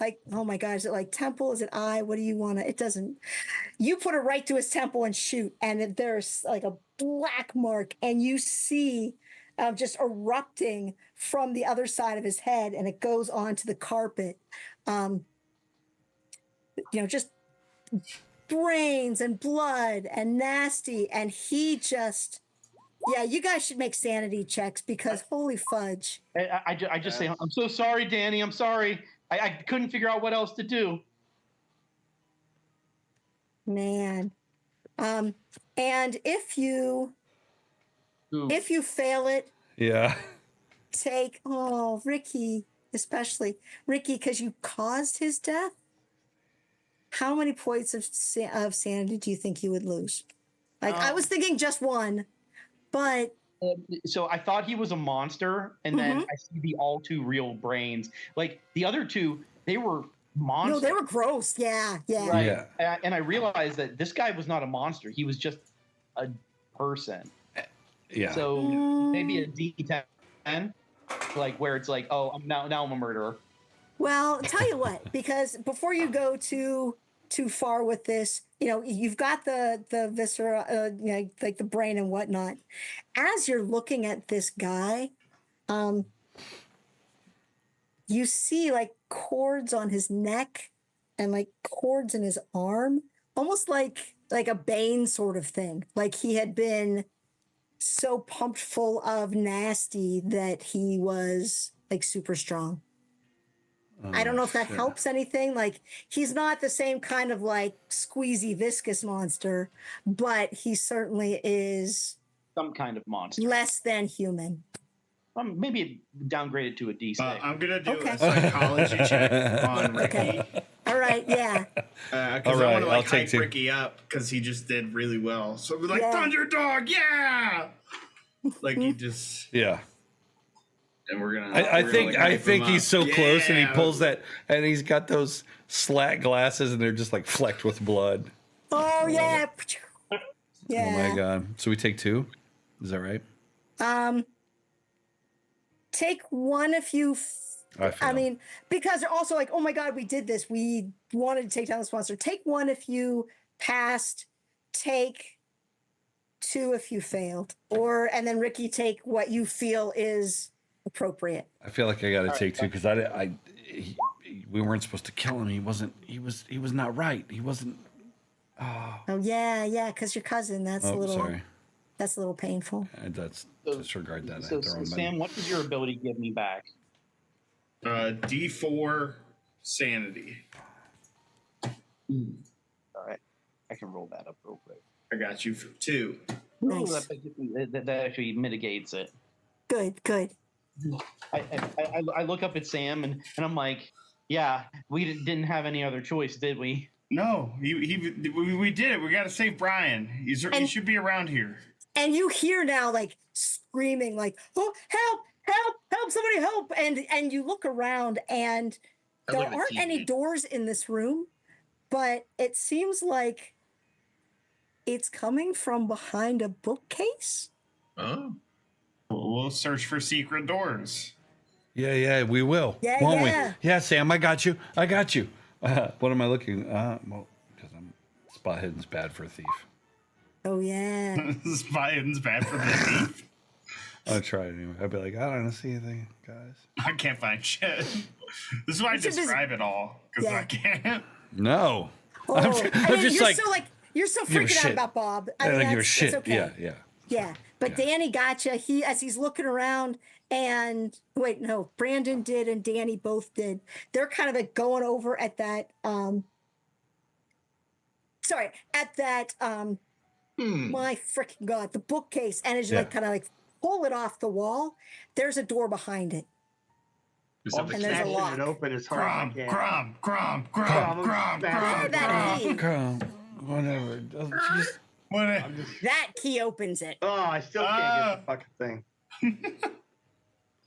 S2: like, oh my God, is it like temple? Is it eye? What do you want to? It doesn't. You put it right to his temple and shoot, and there's like a black mark, and you see just erupting from the other side of his head, and it goes onto the carpet. Just brains and blood and nasty, and he just, yeah, you guys should make sanity checks because holy fudge.
S7: I just say, I'm so sorry, Danny. I'm sorry. I couldn't figure out what else to do.
S2: Man. And if you
S7: Ooh.
S2: fail it,
S1: Yeah.
S2: take Ricky, especially Ricky, because you caused his death. How many points of sanity do you think you would lose? Like, I was thinking just 1, but
S7: So I thought he was a monster, and then I see the all too real brains. Like the other 2, they were monsters.
S2: no, they were gross. Yeah.
S7: Right.
S1: Yeah.
S7: And I realized that this guy was not a monster. He was just a person.
S1: Yeah.
S7: So maybe a D10, like where it's like, oh, now I'm a murderer.
S2: Well, tell you what, because before you go too far with this, you've got the viscera, like the brain and whatnot. As you're looking at this guy, you see like cords on his neck and like cords in his arm, almost like a Baines sort of thing. Like he had been so pumped full of nasty that he was like super strong. I don't know if that helps anything. Like, he's not the same kind of like squeezy, viscous monster, but he certainly is
S7: Some kind of monster.
S2: less than human.
S7: Maybe downgraded to a D6.
S3: I'm gonna do
S2: Okay.
S3: a psychology check on Ricky.
S2: Okay. All right. Yeah.
S3: Because
S1: All right,
S3: I want to
S1: I'll
S3: like
S1: take
S3: hype
S1: 2.
S3: Ricky up because he just did really well. So we're like,
S2: Yeah.
S3: Thunder Dog, yeah! Like he just,
S1: Yeah.
S3: and we're gonna.
S1: I think he's so close, and he
S3: Yeah.
S1: pulls that, and he's got those slat glasses, and they're just like flecked with blood.
S2: Oh yeah. Yeah.
S1: Oh my God! So we take 2. Is that right?
S2: Take 1 if you.
S1: I fail.
S2: I mean, because they're also like, oh my God, we did this. We wanted to take down this monster. Take 1 if you passed. Take 2 if you failed, and then Ricky, take what you feel is appropriate.
S1: I feel like I got to take 2 because we weren't supposed to kill him. He was not right. He wasn't.
S2: Oh yeah, because your cousin. That's a little.
S1: Sorry.
S2: That's a little painful.
S1: That's disregard that.
S7: So Sam, what does your ability give me back?
S3: D4 sanity.
S7: All right, I can roll that up real quick.
S3: I got you for 2.
S2: Nice.
S7: That actually mitigates it.
S2: Good.
S7: I look up at Sam and I'm like, yeah, we didn't have any other choice, did we?
S3: No, we did it. We got to save Brian. He should be around here.
S2: And you hear now, like, screaming, like, "Oh, help, somebody help." And you look around, and there aren't any doors in this room, but it seems like it's coming from behind a bookcase.
S5: Oh.
S3: We'll search for secret doors.
S1: Yeah, we will.
S2: Yeah,
S1: won't
S2: yeah.
S1: we? Yeah, Sam, I got you. What am I looking? Well, because spot hidden's bad for a thief.
S2: Oh yeah.
S3: Spot hidden's bad for the thief.
S1: I'll try it anyway. I'll be like, I don't see anything, guys.
S3: I can't find shit. This is why I describe it all, because I can't.
S1: No.
S2: Oh,
S1: I'm just
S2: you're so freaking out about Bob.
S1: I don't give a shit.
S2: It's okay.
S1: Yeah.
S2: But Danny gotcha. As he's looking around, and wait, no, Brandon did and Danny both did. They're kind of like going over at that. My freaking God, the bookcase, and as you like kind of like pull it off the wall, there's a door behind it.
S6: And there's a lock. It open as hard as I can.
S1: Whatever.
S2: That key opens it.
S6: Oh, I still can't get the fucking thing.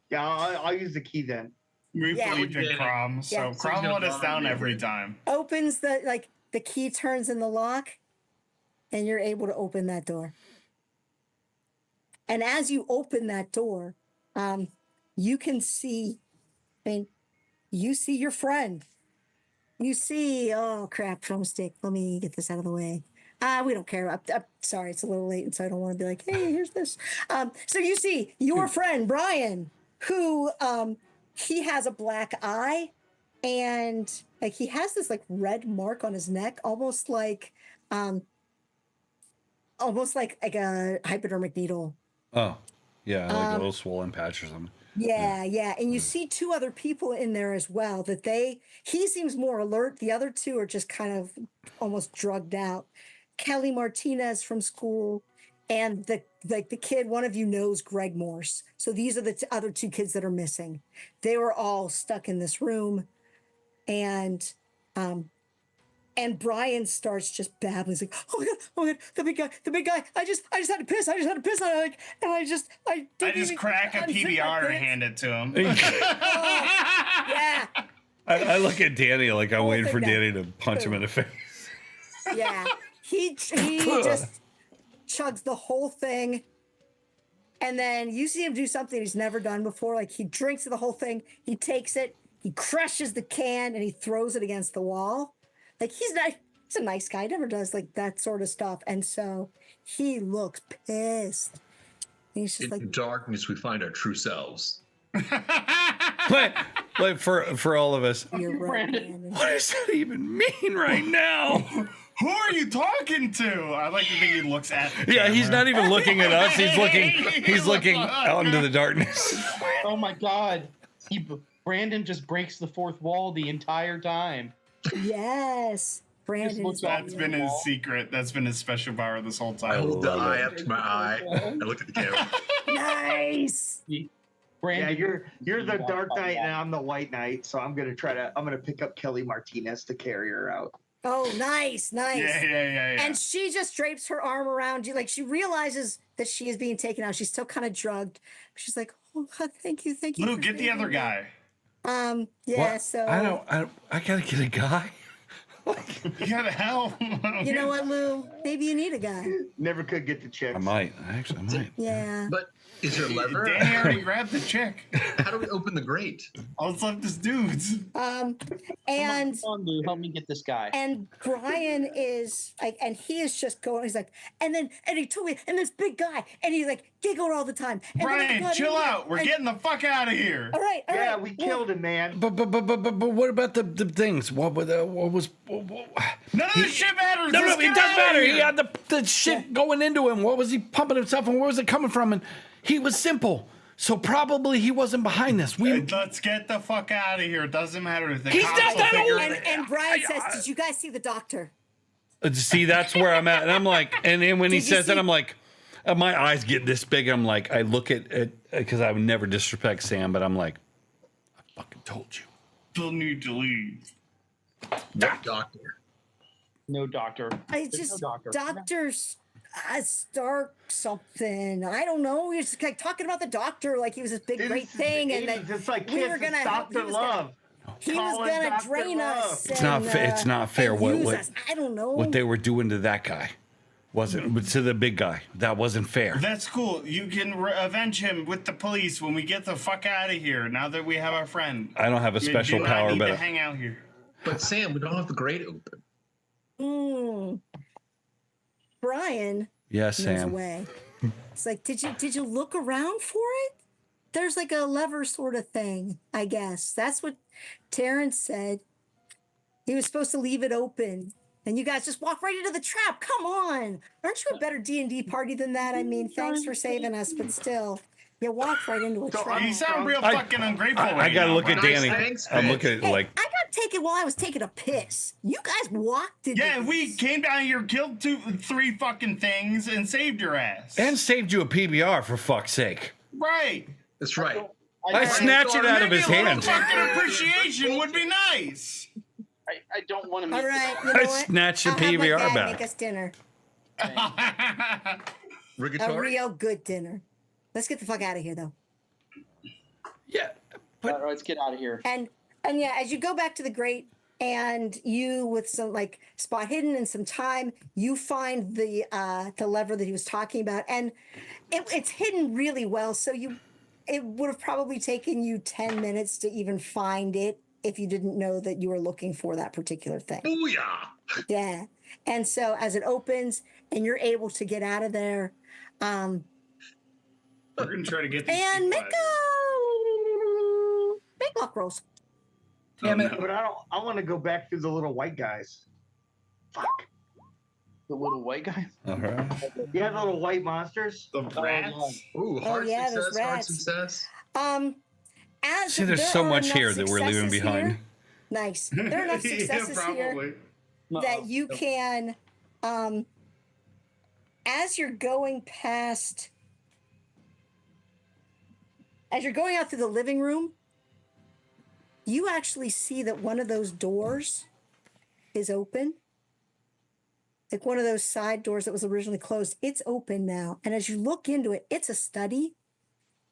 S6: Yeah, I'll use the key then.
S3: We believed in Crom, so Crom let us down every time.
S2: Opens the key turns in the lock, and you're able to open that door. And as you open that door, you can see, you see your friend. You see, oh crap, drumstick. Let me get this out of the way. We don't care. I'm sorry, it's a little late, and so I don't want to be like, hey, here's this. So you see your friend, Brian, who he has a black eye, and like he has this like red mark on his neck, almost like a hypodermic needle.
S1: Oh, yeah, like a little swollen patch or something.
S2: Yeah. And you see 2 other people in there as well he seems more alert. The other 2 are just kind of almost drugged out. Kelly Martinez from school and the kid, one of you knows Greg Morse. So these are the other 2 kids that are missing. They were all stuck in this room, and Brian starts just babbling. He's like, oh my god, the big guy. I just had to piss. I just
S3: crack a PBR and hand it to him.
S2: Yeah.
S1: I look at Danny like I'm waiting for Danny to punch him in the face.
S2: Yeah. He just chugs the whole thing, and then you see him do something he's never done before. Like he drinks the whole thing, he takes it, he crushes the can, and he throws it against the wall. Like he's a nice guy, never does like that sort of stuff, and so he looks pissed. And he's just
S5: in darkness, we find our true selves.
S1: like for all of us.
S2: You're right, Brandon.
S1: What does that even mean right now?
S3: Who are you talking to? I like to think he looks at the
S1: Yeah,
S3: camera.
S1: he's not even looking at us. He's looking out into the darkness.
S7: Oh my God. Brandon just breaks the fourth wall the entire time.
S2: Yes. Brandon.
S3: That's been his secret. That's been his special power this whole time.
S5: I hold the eye up to my eye. I look at the camera.
S2: Nice.
S7: Brandon,
S6: Yeah, you're the Dark Knight and I'm the White Knight, so I'm gonna pick up Kelly Martinez to carry her out.
S2: Oh, nice.
S3: Yeah.
S2: And she just drapes her arm around you. Like she realizes that she is being taken out. She's still kind of drugged. She's like, oh, thank you.
S3: Lou, get the other guy.
S2: Yeah.
S1: What?
S2: So
S1: I gotta get a guy.
S3: You gotta help.
S2: you know what, Lou? Maybe you need a guy.
S6: Never could get the chicks.
S1: I might. I might.
S2: Yeah.
S5: But Is there a lever?
S3: Danny already grabbed the chick.
S5: How do we open the grate?
S3: All that's left is dudes.
S2: And
S7: Come on, dude, help me get this guy.
S2: and Brian is like, and he is just going. He's like, and he told me, and this big guy, and he's like giggling all the time. And then I
S3: Brian,
S2: got
S3: chill
S2: in there,
S3: out. We're
S2: and-
S3: getting the fuck out of here.
S2: all right. All
S6: Yeah,
S2: right.
S6: we
S2: well,
S6: killed him, man.
S1: But what about the things? What was?
S3: None of this shit matters.
S1: No,
S3: Let's
S1: it
S3: get
S1: doesn't
S3: out of
S1: matter.
S3: here.
S1: He had the shit going into him. What was he pumping himself and where was it coming from? And he was simple. So probably he wasn't behind this.
S3: Let's get the fuck out of here. It doesn't matter. The
S1: He's
S3: cops
S1: not
S3: will
S1: that
S3: figure
S1: old.
S3: it
S2: And Brian says, "Did you guys see the doctor?"
S1: See, that's where I'm at. And I'm like, and then when he
S2: Did you
S1: says that,
S2: see-
S1: I'm like, my eyes get this big. I'm like, I look at it because I would never disrespect Sam, but I'm like, I fucking told you.
S3: Still need to leave.
S5: Doctor.
S7: No doctor.
S2: I
S7: There's
S2: just
S7: no doctor.
S2: doctors Stark something. I don't know. He's just like talking about the doctor like he was this big great thing, and that
S6: it's like
S2: we
S6: kids
S2: were gonna
S6: with
S2: help-
S6: Dr. Love.
S2: he was
S6: Calling
S2: gonna
S6: Dr.
S2: drain
S6: Love.
S2: us.
S1: It's not fair. It's not fair.
S2: and
S1: What
S2: use us. I don't know.
S1: what they were doing to that guy wasn't, but to the big guy, that wasn't fair.
S3: That's cool. You can avenge him with the police when we get the fuck out of here. Now that we have our friend.
S1: I don't have a
S3: You
S1: special
S3: do not
S1: power,
S3: need to
S1: but
S3: hang out here.
S5: But Sam, we don't have the grate open.
S2: Brian
S1: yeah,
S2: knows a
S1: Sam.
S2: way. It's like, did you look around for it? There's like a lever sort of thing, I guess. That's what Terrence said. He was supposed to leave it open. And you guys just walk right into the trap. Come on. Aren't you a better D&D party than that? I mean, thanks for saving us, but still. You walked right into a
S6: So
S2: trap.
S3: You sound real
S1: I-
S3: fucking ungrateful.
S1: I
S3: right
S1: gotta
S3: now,
S1: look at
S3: Brian.
S1: Danny.
S5: Thanks,
S1: I'm
S5: bitch.
S1: looking at
S2: Hey,
S1: like,
S2: I got taken while I was taking a piss. You guys walked into
S3: Yeah, we
S2: this.
S3: came down here, killed three fucking things, and saved your ass.
S1: and saved you a PBR for fuck's sake.
S3: right.
S5: That's right.
S1: I snatched it out of his
S3: Maybe a
S1: hand.
S3: little fucking appreciation would be nice.
S7: I don't want to meet.
S2: All right, you know
S1: I
S2: what?
S1: snatched the
S2: I'll have my
S1: PBR
S2: dad
S1: back.
S2: make us dinner. A
S5: Rigatoni.
S2: real good dinner. Let's get the fuck out of here, though.
S1: Yeah,
S7: All right, let's get out of here.
S2: And yeah, as you go back to the grate, and you with some like spot hidden and some time, you find the lever that he was talking about, and it's hidden really well. So it would have probably taken you 10 minutes to even find it if you didn't know that you were looking for that particular thing.
S5: Booyah!
S2: Yeah. And so as it opens and you're able to get out of there,
S3: We're gonna try to get these
S2: and
S3: people
S2: make luck rolls.
S3: out.
S1: Damn it.
S6: But I want to go back to the little white guys. Fuck.
S7: The little white guy.
S1: all right.
S6: Yeah, the little white monsters.
S3: The rats.
S5: Ooh, hard
S2: yeah, there's
S5: success, hard
S2: rats.
S5: success.
S2: As
S1: See, there's
S2: there
S1: so
S2: are
S1: much
S2: enough
S1: here that we're leaving
S2: successes
S1: behind.
S2: here- nice. There are enough successes here that you can, as you're going out through the living room, you actually see that one of those doors is open. Like one of those side doors that was originally closed. It's open now. And as you look into it, it's a study.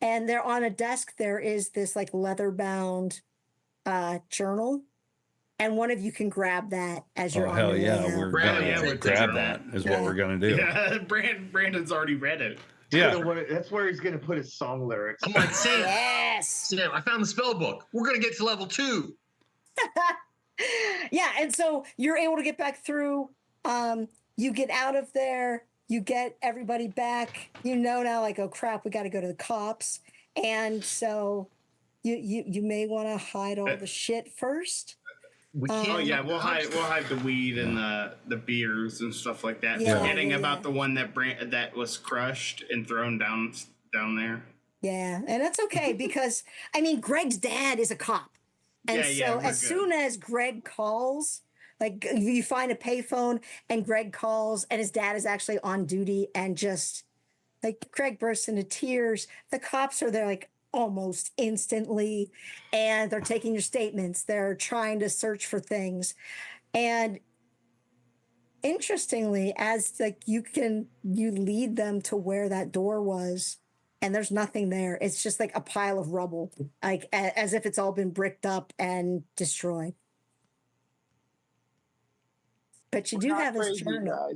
S2: And there on a desk, there is this like leather bound journal. And one of you can grab that as you're
S1: Oh
S2: on
S1: hell
S2: your
S1: yeah,
S2: way out.
S1: we're
S5: Brandon,
S1: gonna
S5: yeah, we're
S1: grab
S5: taking
S1: that. Is
S2: Yeah.
S1: what we're gonna do.
S3: Yeah, Brandon's already read it.
S1: Yeah.
S6: That's where he's gonna put his song lyrics.
S5: I'm like, Sam,
S2: Yes.
S5: Sam, I found the spell book. We're gonna get to level 2.
S2: Yeah, and so you're able to get back through. You get out of there. You get everybody back. You know now, like, oh crap, we got to go to the cops. And so you may want to hide all the shit first.
S5: We
S2: Oh,
S5: can't.
S3: Oh yeah, we'll hide the weed and the beers and stuff like that.
S2: Yeah,
S3: Forgetting
S2: yeah,
S3: about
S2: yeah.
S3: the one that was crushed and thrown down there.
S2: Yeah, and that's okay because I mean, Greg's dad is a cop, and
S3: Yeah,
S2: so
S3: we're
S2: as
S3: good.
S2: soon as Greg calls, like you find a payphone and Greg calls, and his dad is actually on duty, and just like Greg bursts into tears. The cops are there like almost instantly, and they're taking your statements. They're trying to search for things, and interestingly, as like you lead them to where that door was. And there's nothing there. It's just like a pile of rubble, like as if it's all been bricked up and destroyed. But you do have his journal.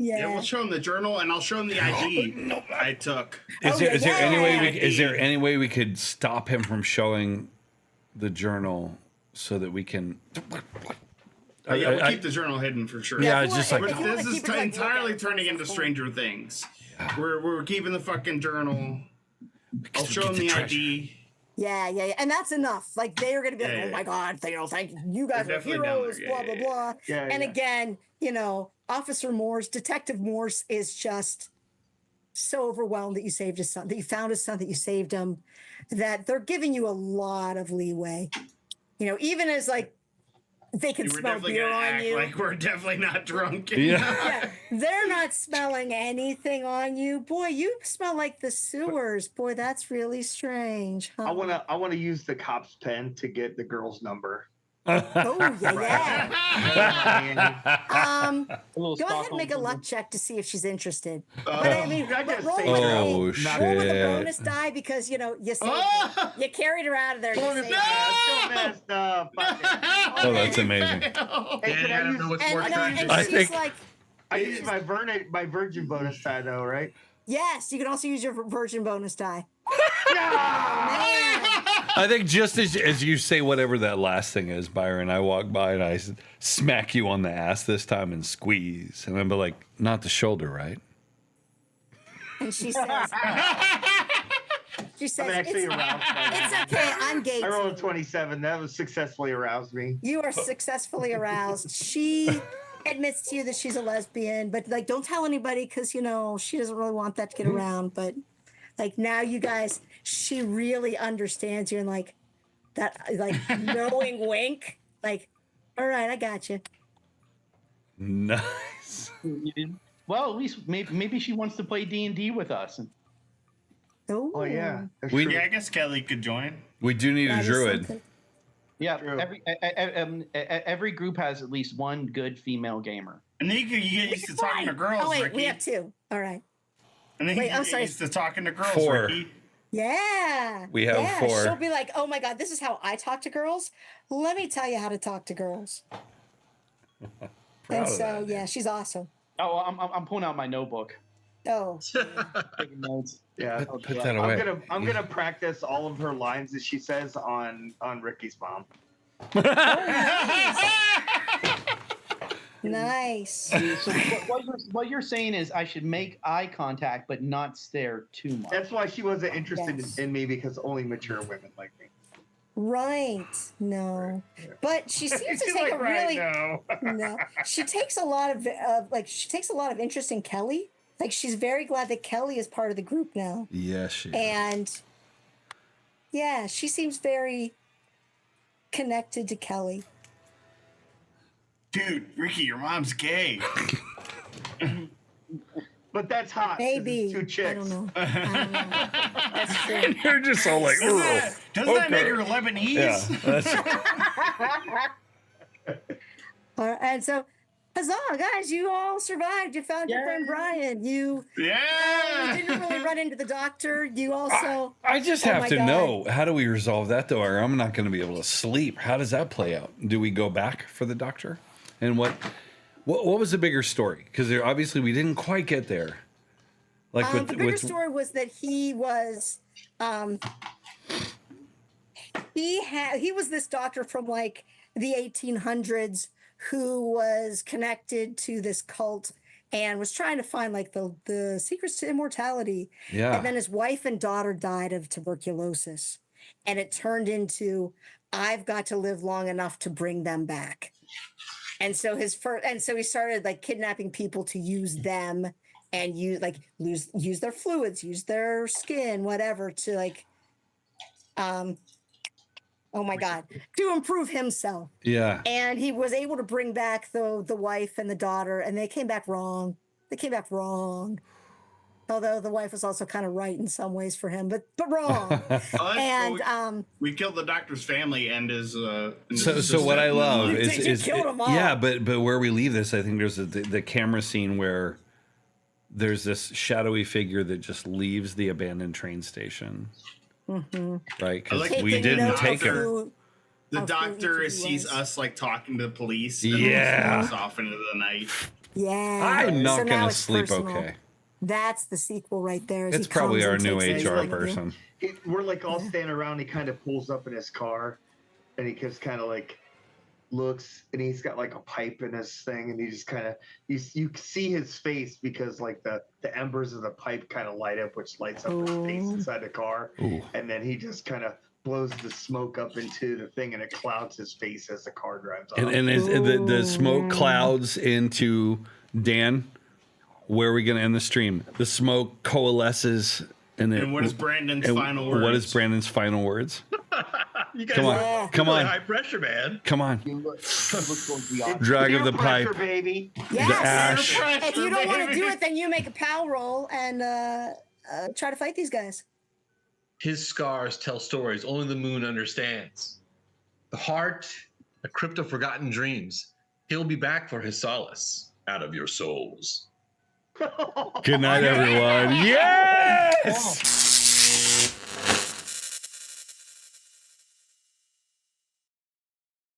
S3: Yeah, we'll show him the journal, and I'll show him the ID I took.
S1: Is
S2: Oh,
S1: there any way?
S3: yeah.
S1: Is there any way we could stop him from showing the journal so that we can?
S3: Yeah, we'll keep the journal hidden for sure.
S1: Yeah, it's just like
S3: But
S2: if you wanna
S3: this is
S2: keep it, like,
S3: entirely
S2: look at it,
S3: turning
S2: it's
S3: into
S2: cool.
S3: Stranger Things. We're keeping the fucking journal. I'll show him
S1: get the
S3: the
S1: treasure.
S3: ID.
S2: Yeah, and that's enough. Like they are going to be like,
S3: Yeah,
S2: "Oh
S3: yeah.
S2: my God, thank you guys
S3: They're
S2: are
S3: definitely down
S2: heroes."
S3: there.
S2: Blah
S3: Yeah,
S2: blah
S3: yeah,
S2: blah.
S6: Yeah,
S2: And
S6: yeah.
S2: again, Officer Morse, Detective Morse is just so overwhelmed that you saved his son, that you found his son, that you saved him, that they're giving you a lot of leeway. Even as like they can
S3: You were
S2: smell
S3: definitely
S2: beer
S3: gonna
S2: on
S3: act
S2: you.
S3: like we're definitely not drunk.
S1: Yeah.
S2: Yeah, they're not smelling anything on you. Boy, you smell like the sewers. Boy, that's really strange. Huh?
S6: I wanna use the cop's pen to get the girl's number.
S2: Oh yeah.
S6: Right.
S7: A little
S2: Go ahead and
S7: Stockholm
S2: make a luck
S7: syndrome.
S2: check to see if she's interested.
S6: Uh,
S2: But I mean,
S6: I
S2: but
S6: just
S2: roll
S6: say
S2: with,
S6: no.
S1: Oh,
S2: roll with a
S1: shit.
S2: bonus die because you saved her. You carried her out of there. You
S6: Bonus
S2: saved
S6: die.
S2: her.
S6: I'm so messed up. Fuck it.
S1: Oh, that's amazing.
S6: Hey,
S5: Danny,
S6: can
S5: I
S6: I
S5: don't
S6: use?
S5: know what's
S2: And,
S5: more
S2: and
S5: tragic.
S1: I
S2: she's
S1: think-
S2: like,
S6: I use my virgin bonus die though, right?
S2: yes, you can also use your virgin bonus die.
S6: Yeah.
S1: I think just as you say whatever that last thing is, Byron, I walk by and I smack you on the ass this time and squeeze, and I'm like, not the shoulder, right?
S2: And she says,
S6: I'm actually aroused by that.
S2: it's okay. I'm gay.
S6: I
S2: too."
S6: rolled a 27. That was successfully aroused me.
S2: You are successfully aroused. She admits to you that she's a lesbian, but like, don't tell anybody because she doesn't really want that to get around. But like now, you guys, she really understands you and like that, like knowing wink. Like, all right, I got you.
S1: Nice.
S7: Well, at least maybe she wants to play D&D with us.
S6: Oh yeah. That's
S1: We-
S6: true.
S3: Yeah, I guess Kelly could join.
S1: We do need a
S2: That is
S1: druid.
S2: something.
S7: Yeah,
S6: True.
S7: every group has at least one good female gamer.
S3: And then you get used to talking to girls,
S2: Oh wait,
S3: Ricky.
S2: we have two. All right.
S3: And then
S2: Wait,
S3: you
S2: I'm
S3: get
S2: sorry.
S3: used to talking to girls,
S1: 4.
S3: Ricky.
S2: Yeah.
S1: We have
S2: yeah.
S1: 4.
S2: She'll be like, "Oh my God, this is how I talk to girls. Let me tell you how to talk to girls."
S1: Proud
S2: And
S1: of
S2: so
S1: that.
S2: yeah, she's awesome.
S7: Oh, I'm pulling out my notebook.
S2: Oh,
S7: Taking notes.
S6: Yeah.
S1: Put that away.
S6: I'm gonna practice all of her lines that she says on Ricky's mom.
S2: nice.
S7: So what you're saying is I should make eye contact but not stare too much.
S6: That's why she wasn't interested
S2: Yes.
S6: in me because only mature women like me.
S2: Right. No. But she seems to
S6: She's
S2: take
S6: like,
S2: a
S6: "Right,
S2: really
S6: no."
S2: no. She takes a lot of interest in Kelly. Like she's very glad that Kelly is part of the group now.
S1: Yes, she is.
S2: And yeah, she seems very connected to Kelly.
S3: Dude, Ricky, your mom's gay.
S6: But that's hot. 'cause it's
S2: Maybe.
S6: two chicks.
S2: I don't know. That's true.
S1: You're just all like,
S3: Doesn't that, doesn't that make
S1: okay.
S3: her Lebanese?
S1: yeah. That's,
S2: All right, and so, huzzah, guys! You all survived. You found your friend Brian. You
S3: Yeah.
S2: didn't really run into the doctor. You also.
S1: I just
S2: Oh
S1: have
S2: my
S1: to
S2: God.
S1: know, how do we resolve that though? Or I'm not going to be able to sleep. How does that play out? Do we go back for the doctor? And what was the bigger story? Because obviously we didn't quite get there. Like
S2: The bigger story was that he was, he was this doctor from like the 1800s who was connected to this cult and was trying to find like the secrets to immortality.
S1: Yeah.
S2: And then his wife and daughter died of tuberculosis, and it turned into, I've got to live long enough to bring them back. And so he started like kidnapping people to use them and use their fluids, use their skin, whatever, to like, oh my God, to improve himself.
S1: Yeah.
S2: And he was able to bring back the wife and the daughter, and they came back wrong. Although the wife was also kind of right in some ways for him, but wrong. And
S3: we killed the doctor's family and his.
S1: So what I love
S2: You
S1: is
S2: killed them all.
S1: yeah, but where we leave this, I think there's the camera scene where there's this shadowy figure that just leaves the abandoned train station, right? Because
S3: like
S1: we
S2: taking
S1: didn't
S2: notes
S1: take
S2: of
S1: her.
S2: who-
S3: The
S2: how
S3: doctor
S2: creepy he
S3: sees
S2: was.
S3: us like talking to the police.
S1: Yeah.
S3: And walks off into the night.
S2: Yeah.
S1: I'm not
S2: So now
S1: gonna
S2: it's
S1: sleep
S2: personal.
S1: okay.
S2: That's the sequel right there. as
S1: It's
S2: he
S1: probably
S2: comes
S1: our
S2: and
S1: new
S2: takes
S1: HR
S2: everything with him.
S1: person.
S6: We're like all standing around. He kind of pulls up in his car, and he just kind of like looks, and he's got like a pipe in his thing, and he just kind of you see his face because like the embers of the pipe kind of light up, which lights up his face
S2: Ooh.
S6: inside the car,
S1: Ooh.
S6: and then he just kind of blows the smoke up into the thing, and it clouds his face as the car drives off.
S1: And the smoke clouds into Dan. Where are we going to end the stream? The smoke coalesces.
S3: And what is Brandon's final words?
S1: What is Brandon's final words?
S5: You guys
S1: Come on,
S5: are
S1: come
S5: really
S1: on.
S5: high pressure, man.
S1: Come on.
S8: You look towards the office.
S1: Drag
S6: Peer
S1: of the
S6: pressure,
S1: pipe.
S6: baby.
S2: Yes.
S1: ash.
S2: If you don't want to
S3: baby.
S2: do it, then you make a pal roll and try to fight these guys.
S5: His scars tell stories only the moon understands. The heart, a crypt of forgotten dreams. He'll be back for his solace out of your souls.
S1: Good night, everyone. Yes!